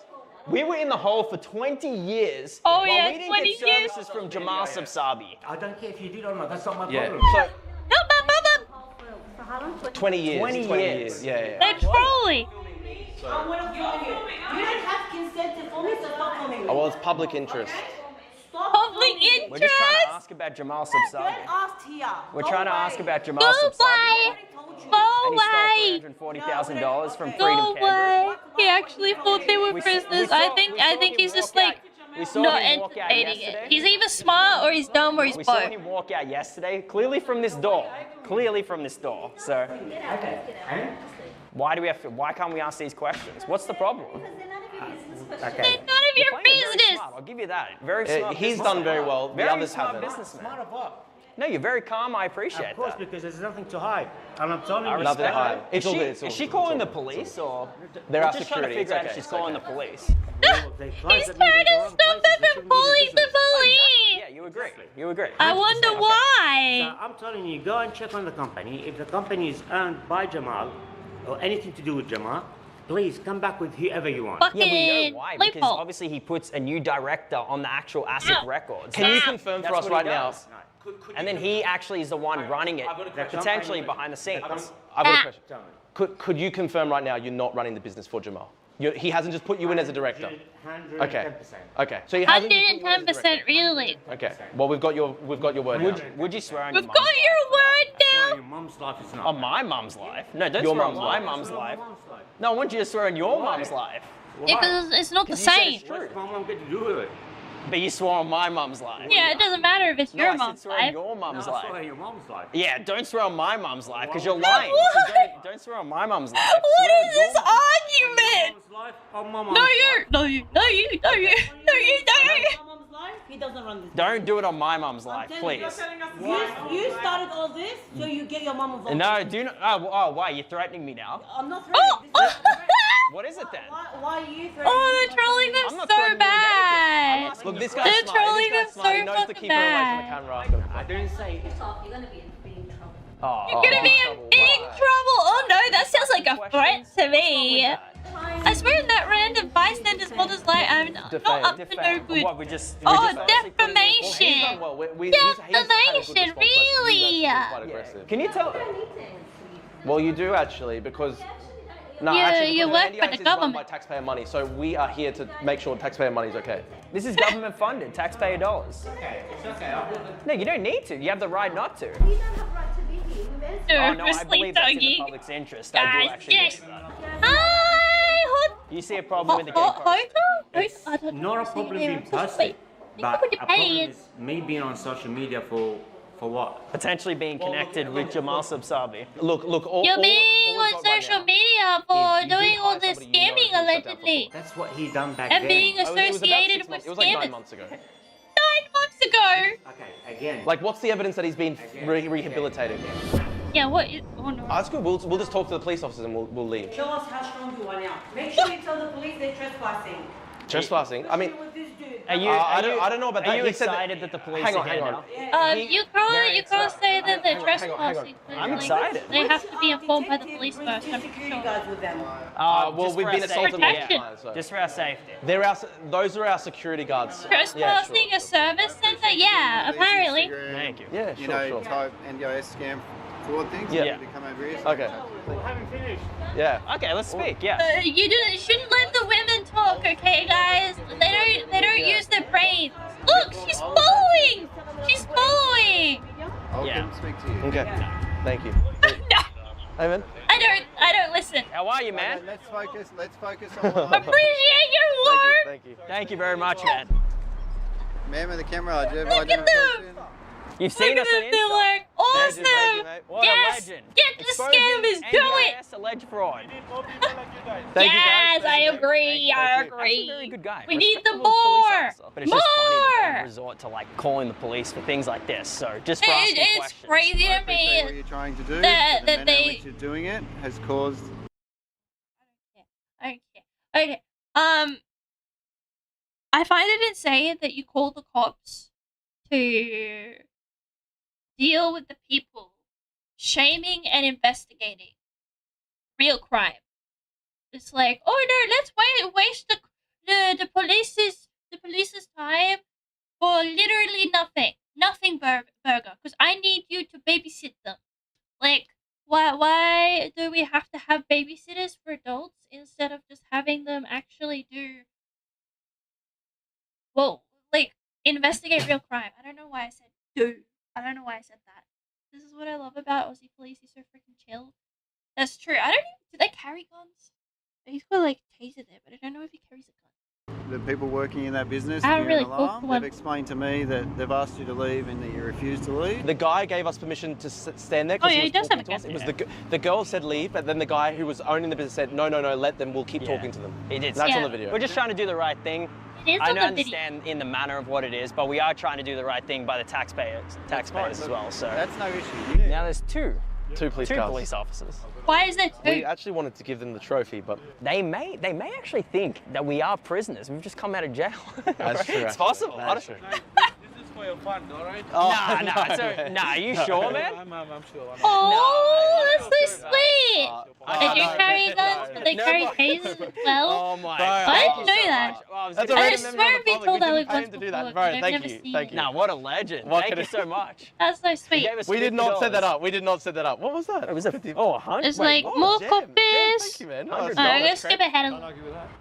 We were in the hole for 20 years. Oh, while yeah, we didn't 20 get years. services from 𝚈𝚙𝚒𝚙𝚒𝚗𝚑. I don't care if you did or not, that's not my Yeah. problem. So, Not my problem. For how long? 20 years. 20 years. Yeah. They're trolling. I'm one of you. You don't have consent to film me, so stop filming me. Oh, well, it's public interest. Stop Public filming me. We're just trying interest. to ask about Jamal Get 𝚈𝚙𝚒𝚑. asked here. We're Go trying to away. ask about Jamal Go 𝚈𝚙𝚒𝚑. away. Go And he away. stole $340,000 from Go Freedom Care away. He actually thought they were prisoners. I think he's just like We saw not him walk out entertaining yesterday. it. He's either smart or he's dumb or he's We saw both. him walk out yesterday, clearly from this door. Clearly from this door. So why can't we ask these questions? What's the problem? They're none of your Playing very business. smart, I'll give you that. Very smart. He's businessman. done very well. Very The others smart haven't. businessman. Smart of what? No, you're very calm. I appreciate Of course, that. because there's nothing to hide. And I'm telling I you, Nothing to respect hide. that. It's all good, it's all Is she good, calling it's the all good. police or? They're We're our just trying to security, figure out it's if okay, she's it's calling okay. the police. He's trying to stop it from calling the police. Yeah, you agree. You agree. I wonder So why. I'm telling you, go and check on the company. If the company is owned by Jamal or anything to do with Jamal, please come back with whoever you want. Fucking Yeah, we know why. Because loophole. obviously he puts a new director on the actual ASIC records. Can you confirm for That's us what he right now? does. And then he actually is the one running it, potentially behind the scenes. I've got a question. Could you confirm right now you're not running the business for Jamal? He hasn't just put you in as a director. 110%. Okay. So he hasn't just put you in as a 110% really. director. Okay. Well, we've got your word now. Would you swear on We've your got mum's your word now. Your mum's life is not. On my mum's life? No, don't Your swear on mum's my life. mum's life. No, I want you to swear on your mum's life. Yeah, because it's not the You said same. it's true. What's my mum got to do with it? But you swore on my mum's life. Yeah, it doesn't matter if it's No, your I said mom's swear on life. your mum's No, I life. swear your mum's life. Yeah, don't swear on my mum's life because you're No, lying. what? So don't swear on my mum's life. What Swear on is your this mum's argument? Mum's life or my No, mum's life? you, no, you, no, you, no, you, no, you, don't. Mom's life, he doesn't run this. Don't do it on my mum's life, You're please. telling us you started all this, so you get your mom involved. No, do not. Oh, why? You're threatening me now? I'm not threatening. Oh, This is threat. What is it then? Why are you threatening? Oh, they're trolling them I'm not so threatening you with bad. anything. Look, this They're guy's smart. trolling This them guy's smart. He so knows to fucking keep it away from the bad. camera. I didn't say. Piss off, you're gonna be in big trouble. Oh, You're gonna be in big trouble. Oh no, that sounds like a threat to me. I swear that random bystander's mother's like I'm not up to no good. What, we just... Oh, He's defamation. done well. He's had a good Defamation, response, but really? he's actually quite aggressive. Can you tell... Well, you do actually, because... No, You- actually, you because work the for NDIS the is run by government. taxpayer money, so we are here to make sure taxpayer money is okay. This is government funded, taxpayer dollars. It's okay. No, you don't need to. You have the right not to. You don't have right to be here. We've Oh, no, I Nervously believe that's in the tugging. public's interest. I do Guys, actually yes. believe that. Hi, hot, You see a problem with the gay hot, chorus? hot, I don't Not a see problem there. being I'm so posted. sweet. But put the a problem pay in. is me being on social media for what? Potentially being connected with Jalal Subsabi. Look, You're being on social media for doing all this scamming allegedly. That's what he done back And then. being associated with It was like 9 scammers. months ago. 9 months ago? Okay, again. Like, what's the evidence that he's been rehabilitated? Yeah, what is... Oh no. That's good. We'll just talk to the police officers and we'll leave. Show us how strong you are now. Make sure you tell the police they're trespassing. Trespassing? I mean, I don't know about that. Are you He said excited that the police hang are on, here hang on. now? You can't say that they're trespassing. I'm Like, excited. They have to be informed by the police first, I'm sure. Well, Just we've for been our assaulted safety. multiple times. So. Just for our safety. Those are our security guards. Trespassing a service center? Yeah, apparently. Thank you. Yeah, You sure, know, sure. type NDIS scam fraud things. Yeah. You need to come over here. Okay. I haven't finished. Yeah. Okay, let's speak. Yeah. You shouldn't let the women talk, okay, guys? They don't use their brains. Look, she's following. She's following. I'll come speak to you. Okay. Thank you. No, Hey, man. I don't listen. How are you, man? Let's focus on what Appreciate your work. Thank you. Thank you very much, man. Man with the camera, do you have Look at them. identification? You've seen us on Look at their Insta. work. Awesome. Thank you, mate. What Yes. a legend. Get the Exposing scammers. Do it. NDIS alleged fraud. Thank you, Yes, guys. I agree. I Actually, agree. very good guy. We need the Respectable police more. officer. But it's just funny that they More. resort to like calling the police for things like this. So just for asking It's questions. crazy I to appreciate what me you're trying to do. that but the manner they- in which you're doing it has caused. Okay. I find it insane that you call the cops to deal with the people shaming and investigating real crime. It's like, oh no, let's waste the police's time for literally nothing burger, because I need you to babysit them. Like, why do we have to have babysitters for adults instead of just having them actually like investigate real crime? I don't know why I said do. I don't know why I said that. This is what I love about Aussie police. He's so freaking chill. That's true. I don't even. Do they carry guns? He's got like taser there, but I don't know if he carries a gun. The people working in that business, I haven't Fear and really Alarm, booked one. they've explained to me that they've asked you to leave and that you refused to leave. The guy gave us permission to stand there Oh, because yeah, he does have a talking to us. gun. It was the girl said leave, but then the guy who was owning the business said no, let them. We'll keep talking to them. He did. That's Yeah. on the video. We're just trying to do the right thing. It is I on don't the video. understand in the manner of what it is, but we are trying to do the right thing by the taxpayers as well. So That's no issue. now there's two police two cars. police officers. Why is that We two? actually wanted to give them the trophy, but They may actually think that we are prisoners. We've just come out of jail. that's true. It's possible. That is true. This is for your fun, alright? Are you sure, man? I'm sure. Oh, that's so sweet. They do no, carry guns, but they carry tasers as well. Oh my I didn't know that. That's I already just swear to be told that like once to do that, before, bro. but I've Thank never you, seen thank it. you. Nah, what a legend. What Thank could you it- so much. That's so sweet. Gave us We did not set that $50. up. We did not set that up. What was that? It was a 100. It's like more copies. Thank you, man. $100. I'm gonna skip ahead a little.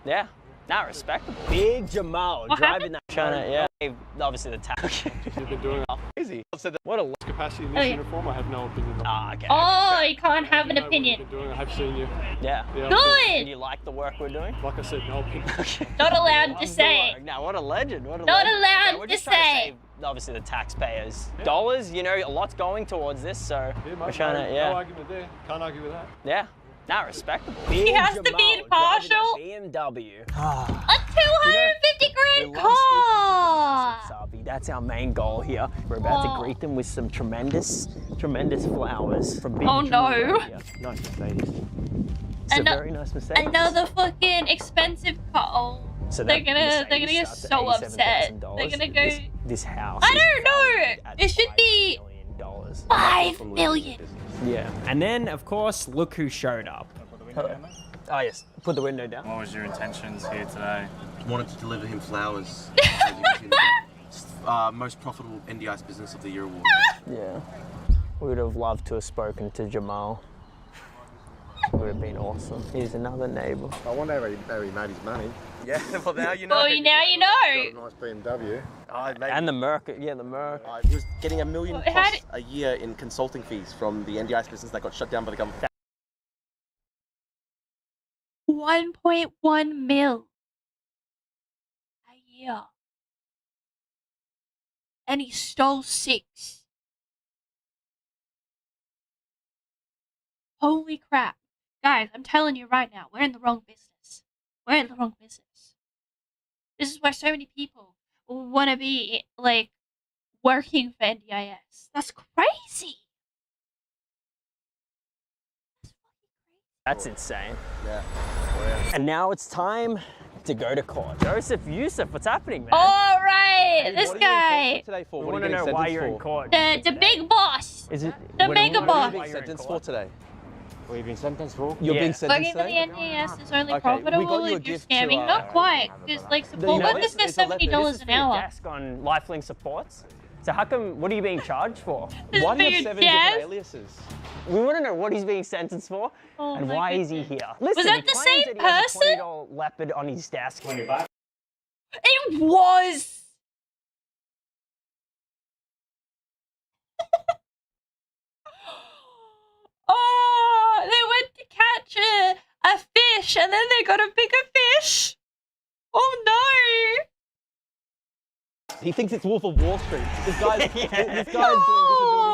Yeah. Not respectable. Big Jamal What driving that. China, yeah. Obviously the tax. You've been doing Crazy. Said that. What a capacity in Oh, this yeah. uniform. I have no opinion on. Ah, okay. Oh, you can't have an You know what opinion. you've been doing. I have seen you. Yeah. Yeah. Do Good. you like the work we're doing? Like I said, no opinion. Not allowed to say. Now, what a legend. What a Not legend. allowed Yeah, we're to just trying say. save, obviously, the taxpayers' dollars. You know, a lot's going towards this, so Yeah, we're mate, trying no to, yeah. argument there. Can't argue with that. Yeah. Not respectable. He has to be impartial. BMW. A 250 grand car. Subsabi. That's our main goal here. We're about to greet them with some tremendous flowers from Big Oh, no. Jewelry. Nice Mercedes. It's a very nice Mercedes. Another fucking expensive car. Oh, So they're that gonna Mercedes get starts at so upset. $87,000. They're gonna go. This house. I is don't valued know. at It should be $5 million. 5 million. Yeah. And then, of course, look who showed up. Oh yes. Put the window down. What was your intentions here today? Wanted to deliver him flowers. Most profitable NDIS business of the year award. Yeah. We would have loved to have spoken to Jamal. Would have been awesome. He's another neighbour. I wonder how he made his money. Yeah, well now you know. Well, now you know. Got a nice BMW. And the Merc. Yeah, the Merc. He was getting $1 million Well, how plus a year in consulting fees from the NDIS business that got shut down by the government. 1.1 mil a year. and he stole 6. Holy crap. Guys, I'm telling you right now, we're in the wrong business. We're in the wrong business. This is why so many people want to be, like, working for NDIS. That's crazy. That's insane. Yeah. And now it's time to go to court. 𝚈𝚙𝚙𝚒𝚗𝚐, what's happening, man? All right, this guy. Today for? We What want are to you know getting why sentenced you're in for? court. The big boss. Is it The mega What are boss. you being sentenced for today? What are you being sentenced for? You're being Working sentenced for the today? NDIS is only Okay, we profitable got you a if you're gift to, scamming. Not quite, because like support workers get $70 an hour. Desk on LifeLink supports. So how come, what are you being charged for? This Why is do for you have your 7 different desk? aliases? We want to know what he's being sentenced for and my why is he goodness. here. Listen, that he the claims same that he has a person? $20 leopard on his desk. It was. Oh, they went to catch a fish and then they got a bigger fish. Oh no. He thinks it's Wolf of Wall Street. This guy's doing disability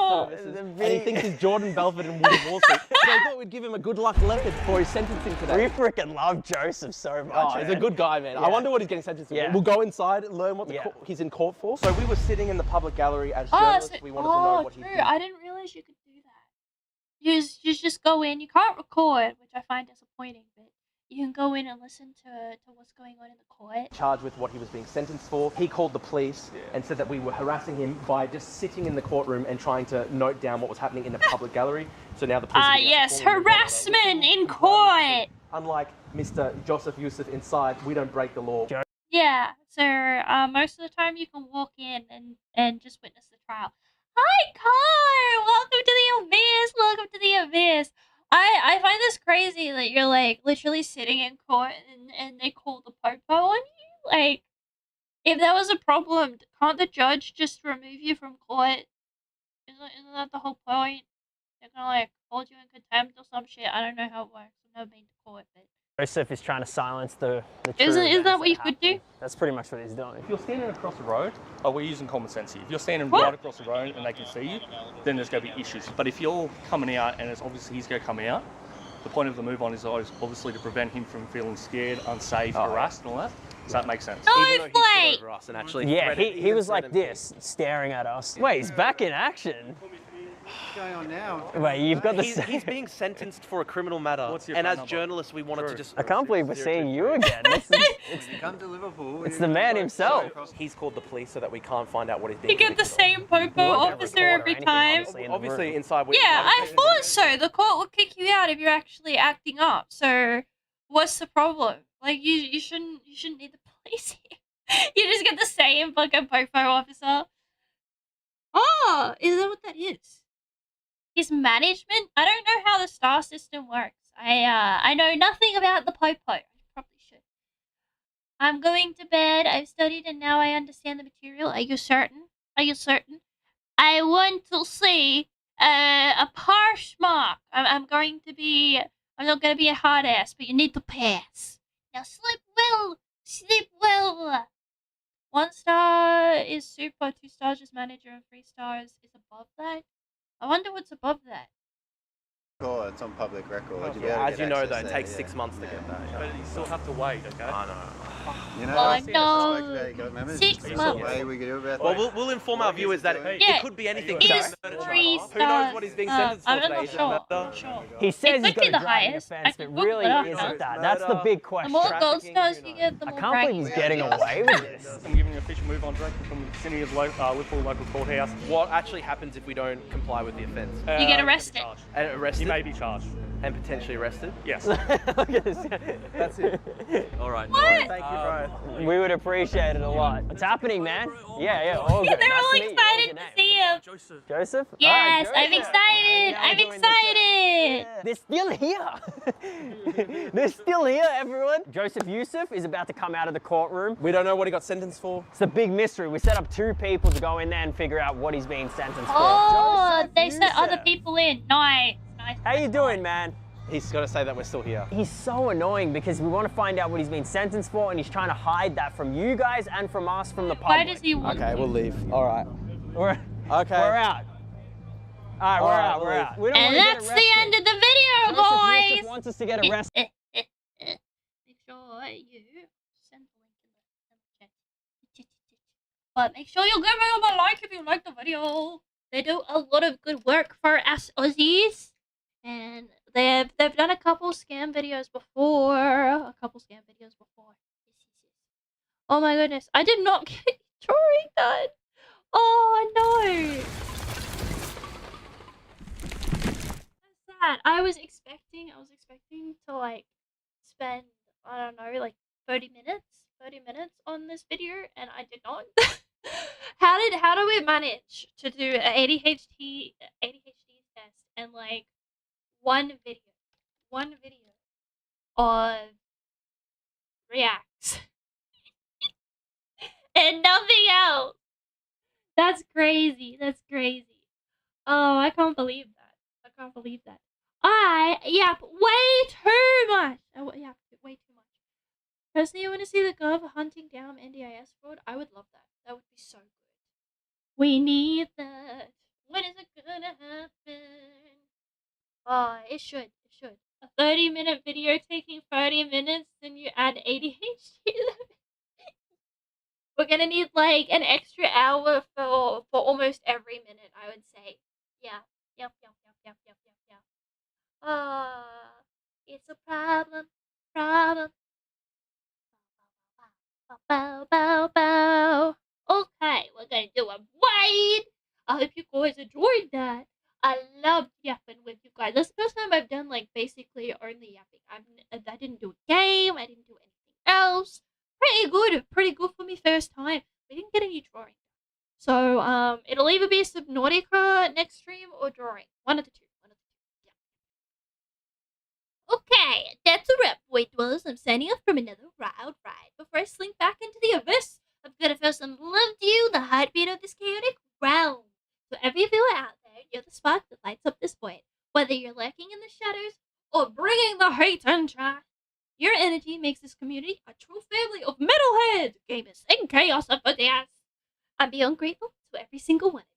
services, and he thinks he's Jordan Belfort in Wolf of Wall Street. So I thought we'd give him a good luck leopard for his sentencing We today. freaking love Joseph so much. Oh, he's a man. good guy, man. Yeah. I wonder what he's getting sentenced for. Yeah. We'll go inside and learn what he's in court for. So we were sitting in the public gallery as journalists. We wanted to know what he true. did. I didn't realize you could do that. You just go in. You can't record, which I find disappointing, but you can go in and listen to what's going on in the court. Charged with what he was being sentenced for. He called the police and said that we were harassing him by just sitting in the courtroom and trying to note down what was happening in the public gallery. So now the police are giving us Yes, a call and we've got harassment in court. Unlike Mr. 𝚈𝚙𝚙𝚒 inside, we don't break the law. Yeah, so most of the time you can walk in and just witness the trial. Hi, Car! Welcome to the Abyss! Welcome to the Abyss! I find this crazy that you're like literally sitting in court and they call the popo on you. Like, if there was a problem, can't the judge just remove you from court? Isn't that the whole point? They're gonna like hold you in contempt or some shit. I don't know how it works. I've never been to court, but Joseph is trying to silence the isn't that what you could do? That's pretty much what he's doing. If you're standing across the road, we're using common sense here. If you're standing What? right across the road and they can see you, then there's going to be issues. But if you're coming out and it's obviously he's going to come out, the point of the move on is obviously to prevent him from feeling scared, unsafe, harassed and all that. Does that make sense? Snowflake! Over us and actually Yeah, threatened- he was like this, staring at us. Wait, he's back in action. What's going on now? Wait, you've got the He's being sentenced for a criminal matter. What's your And phone as number? journalists, we wanted to just... I can't believe we're seeing you again. Come to Liverpool. It's the man himself. He's called the police so that we can't find out what he's You being get the same popo officer every time. Obviously, inside... Yeah, I thought so. The court will kick you out if you're actually acting up. So, what's the problem? Like, you shouldn't need the police here. You just get the same fucking popo officer. Oh, is that what that is? His management? I don't know how the star system works. I know nothing about the popo. I probably should. I'm going to bed. I've studied and now I understand the material. Are you certain? Are you certain? I want to see a pass mark. I'm not going to be a hard ass, but you need to pass. Now sleep well. Sleep well. 1 star is super, 2 stars is manager, and 3 stars is above that. I wonder what's above that. Oh, it's on public record. As you know, though, it takes 6 months to get that. But you still have to wait, okay? I know. You know, Oh, I spoke no. about it, remember? 6 There's months. a way we can do about Well, that. we'll inform our viewers that Yeah, it could be anything. it is Who 3 knows stars. what he's being sentenced for I'm today? not Is it sure. murder? I'm sure. He says It he's could got be a the driving highest. I offense, can but Google really it up isn't now. that. That's the big question. The more gold stars you get, the I more can't believe bragging he's getting away with this. I'm giving you an official move on directly from the vicinity of Liverpool local courthouse. What actually happens if we don't comply with the offence? You get arrested. And arrested? You may be charged. And potentially arrested? Yes. Look at this. That's it. All right. What? Thank you, bro. We would appreciate it a lot. What's happening, man? Yeah, all good. They're Nice all to meet you. excited to see him. Joseph? Yes, Alright, I'm Joseph. excited. How I'm you doing this? excited. They're still here. They're still here, everyone. 𝚈𝚙𝚙𝚒𝚗𝚐 is about to come out of the courtroom. We don't know what he got sentenced for. It's a big mystery. We set up 2 people to go in there and figure out what he's being sentenced for. Oh, they sent 𝚈𝚙𝚙𝚒𝚗. other people in. Nice. How you doing, man? He's got to say that we're still here. He's so annoying because we want to find out what he's been sentenced for, and he's trying to hide that from you guys and from us, from the public. Why does he want Okay, we'll leave. All right. We're Okay. We're out. All right, we're out. We're out. We don't And want to get that's arrested. the end of the video, Joseph guys. Yusuf wants us to get arrested. Make sure you send the link in the chat. But make sure you give them a like if you like the video. They do a lot of good work for us Aussies, and they've done a couple scam videos before. Oh my goodness, I did not get drawing done. Oh no. That's sad. I was expecting to like spend, I don't know, like 30 minutes on this video, and I did not. How do we manage to do an ADHD test and like one video on reacts and nothing else? That's crazy. Oh, I can't believe that. I yap way too much. Way too much. Personally, I want to see the Gov hunting down NDIS fraud. I would love that. That would be so good. We need that. When is it gonna happen? Oh, it should. A 30-minute video taking 30 minutes, then you add ADHD. We're gonna need like an extra hour for almost every minute, I would say. Yeah. Yep. It's a problem. Bow. Okay, we're gonna do a raid. I hope you guys enjoyed that. I loved yapping with you guys. That's the first time I've done like basically only yapping. I didn't do a game. I didn't do anything else. Pretty good for me first time. We didn't get any drawing. So it'll either be Subnautica next stream or drawing. One of the two. Yeah. Okay, that's a wrap, boy dwellers. I'm signing off from another wild ride. Before I slink back into the abyss, I've got to first love to you, the heartbeat of this chaotic realm. So every viewer out there, you're the spark that lights up this void. Whether you're lurking in the shadows or bringing the hate and trash, your energy makes this community a true family of metalheads, gamers, and chaos enthusiasts. I'm beyond grateful to every single one of you.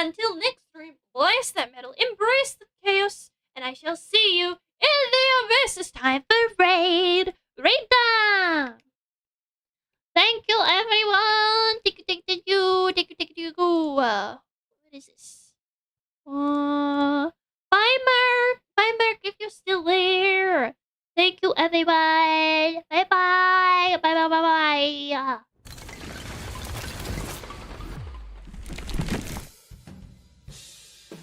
Until next stream, blast that metal, embrace the chaos, and I shall see you in the abyss. It's time for raid. Raid time! Thank you, everyone. Thank you. What is this? Bye, Mark. Bye, Mark, if you're still there. Thank you, everyone.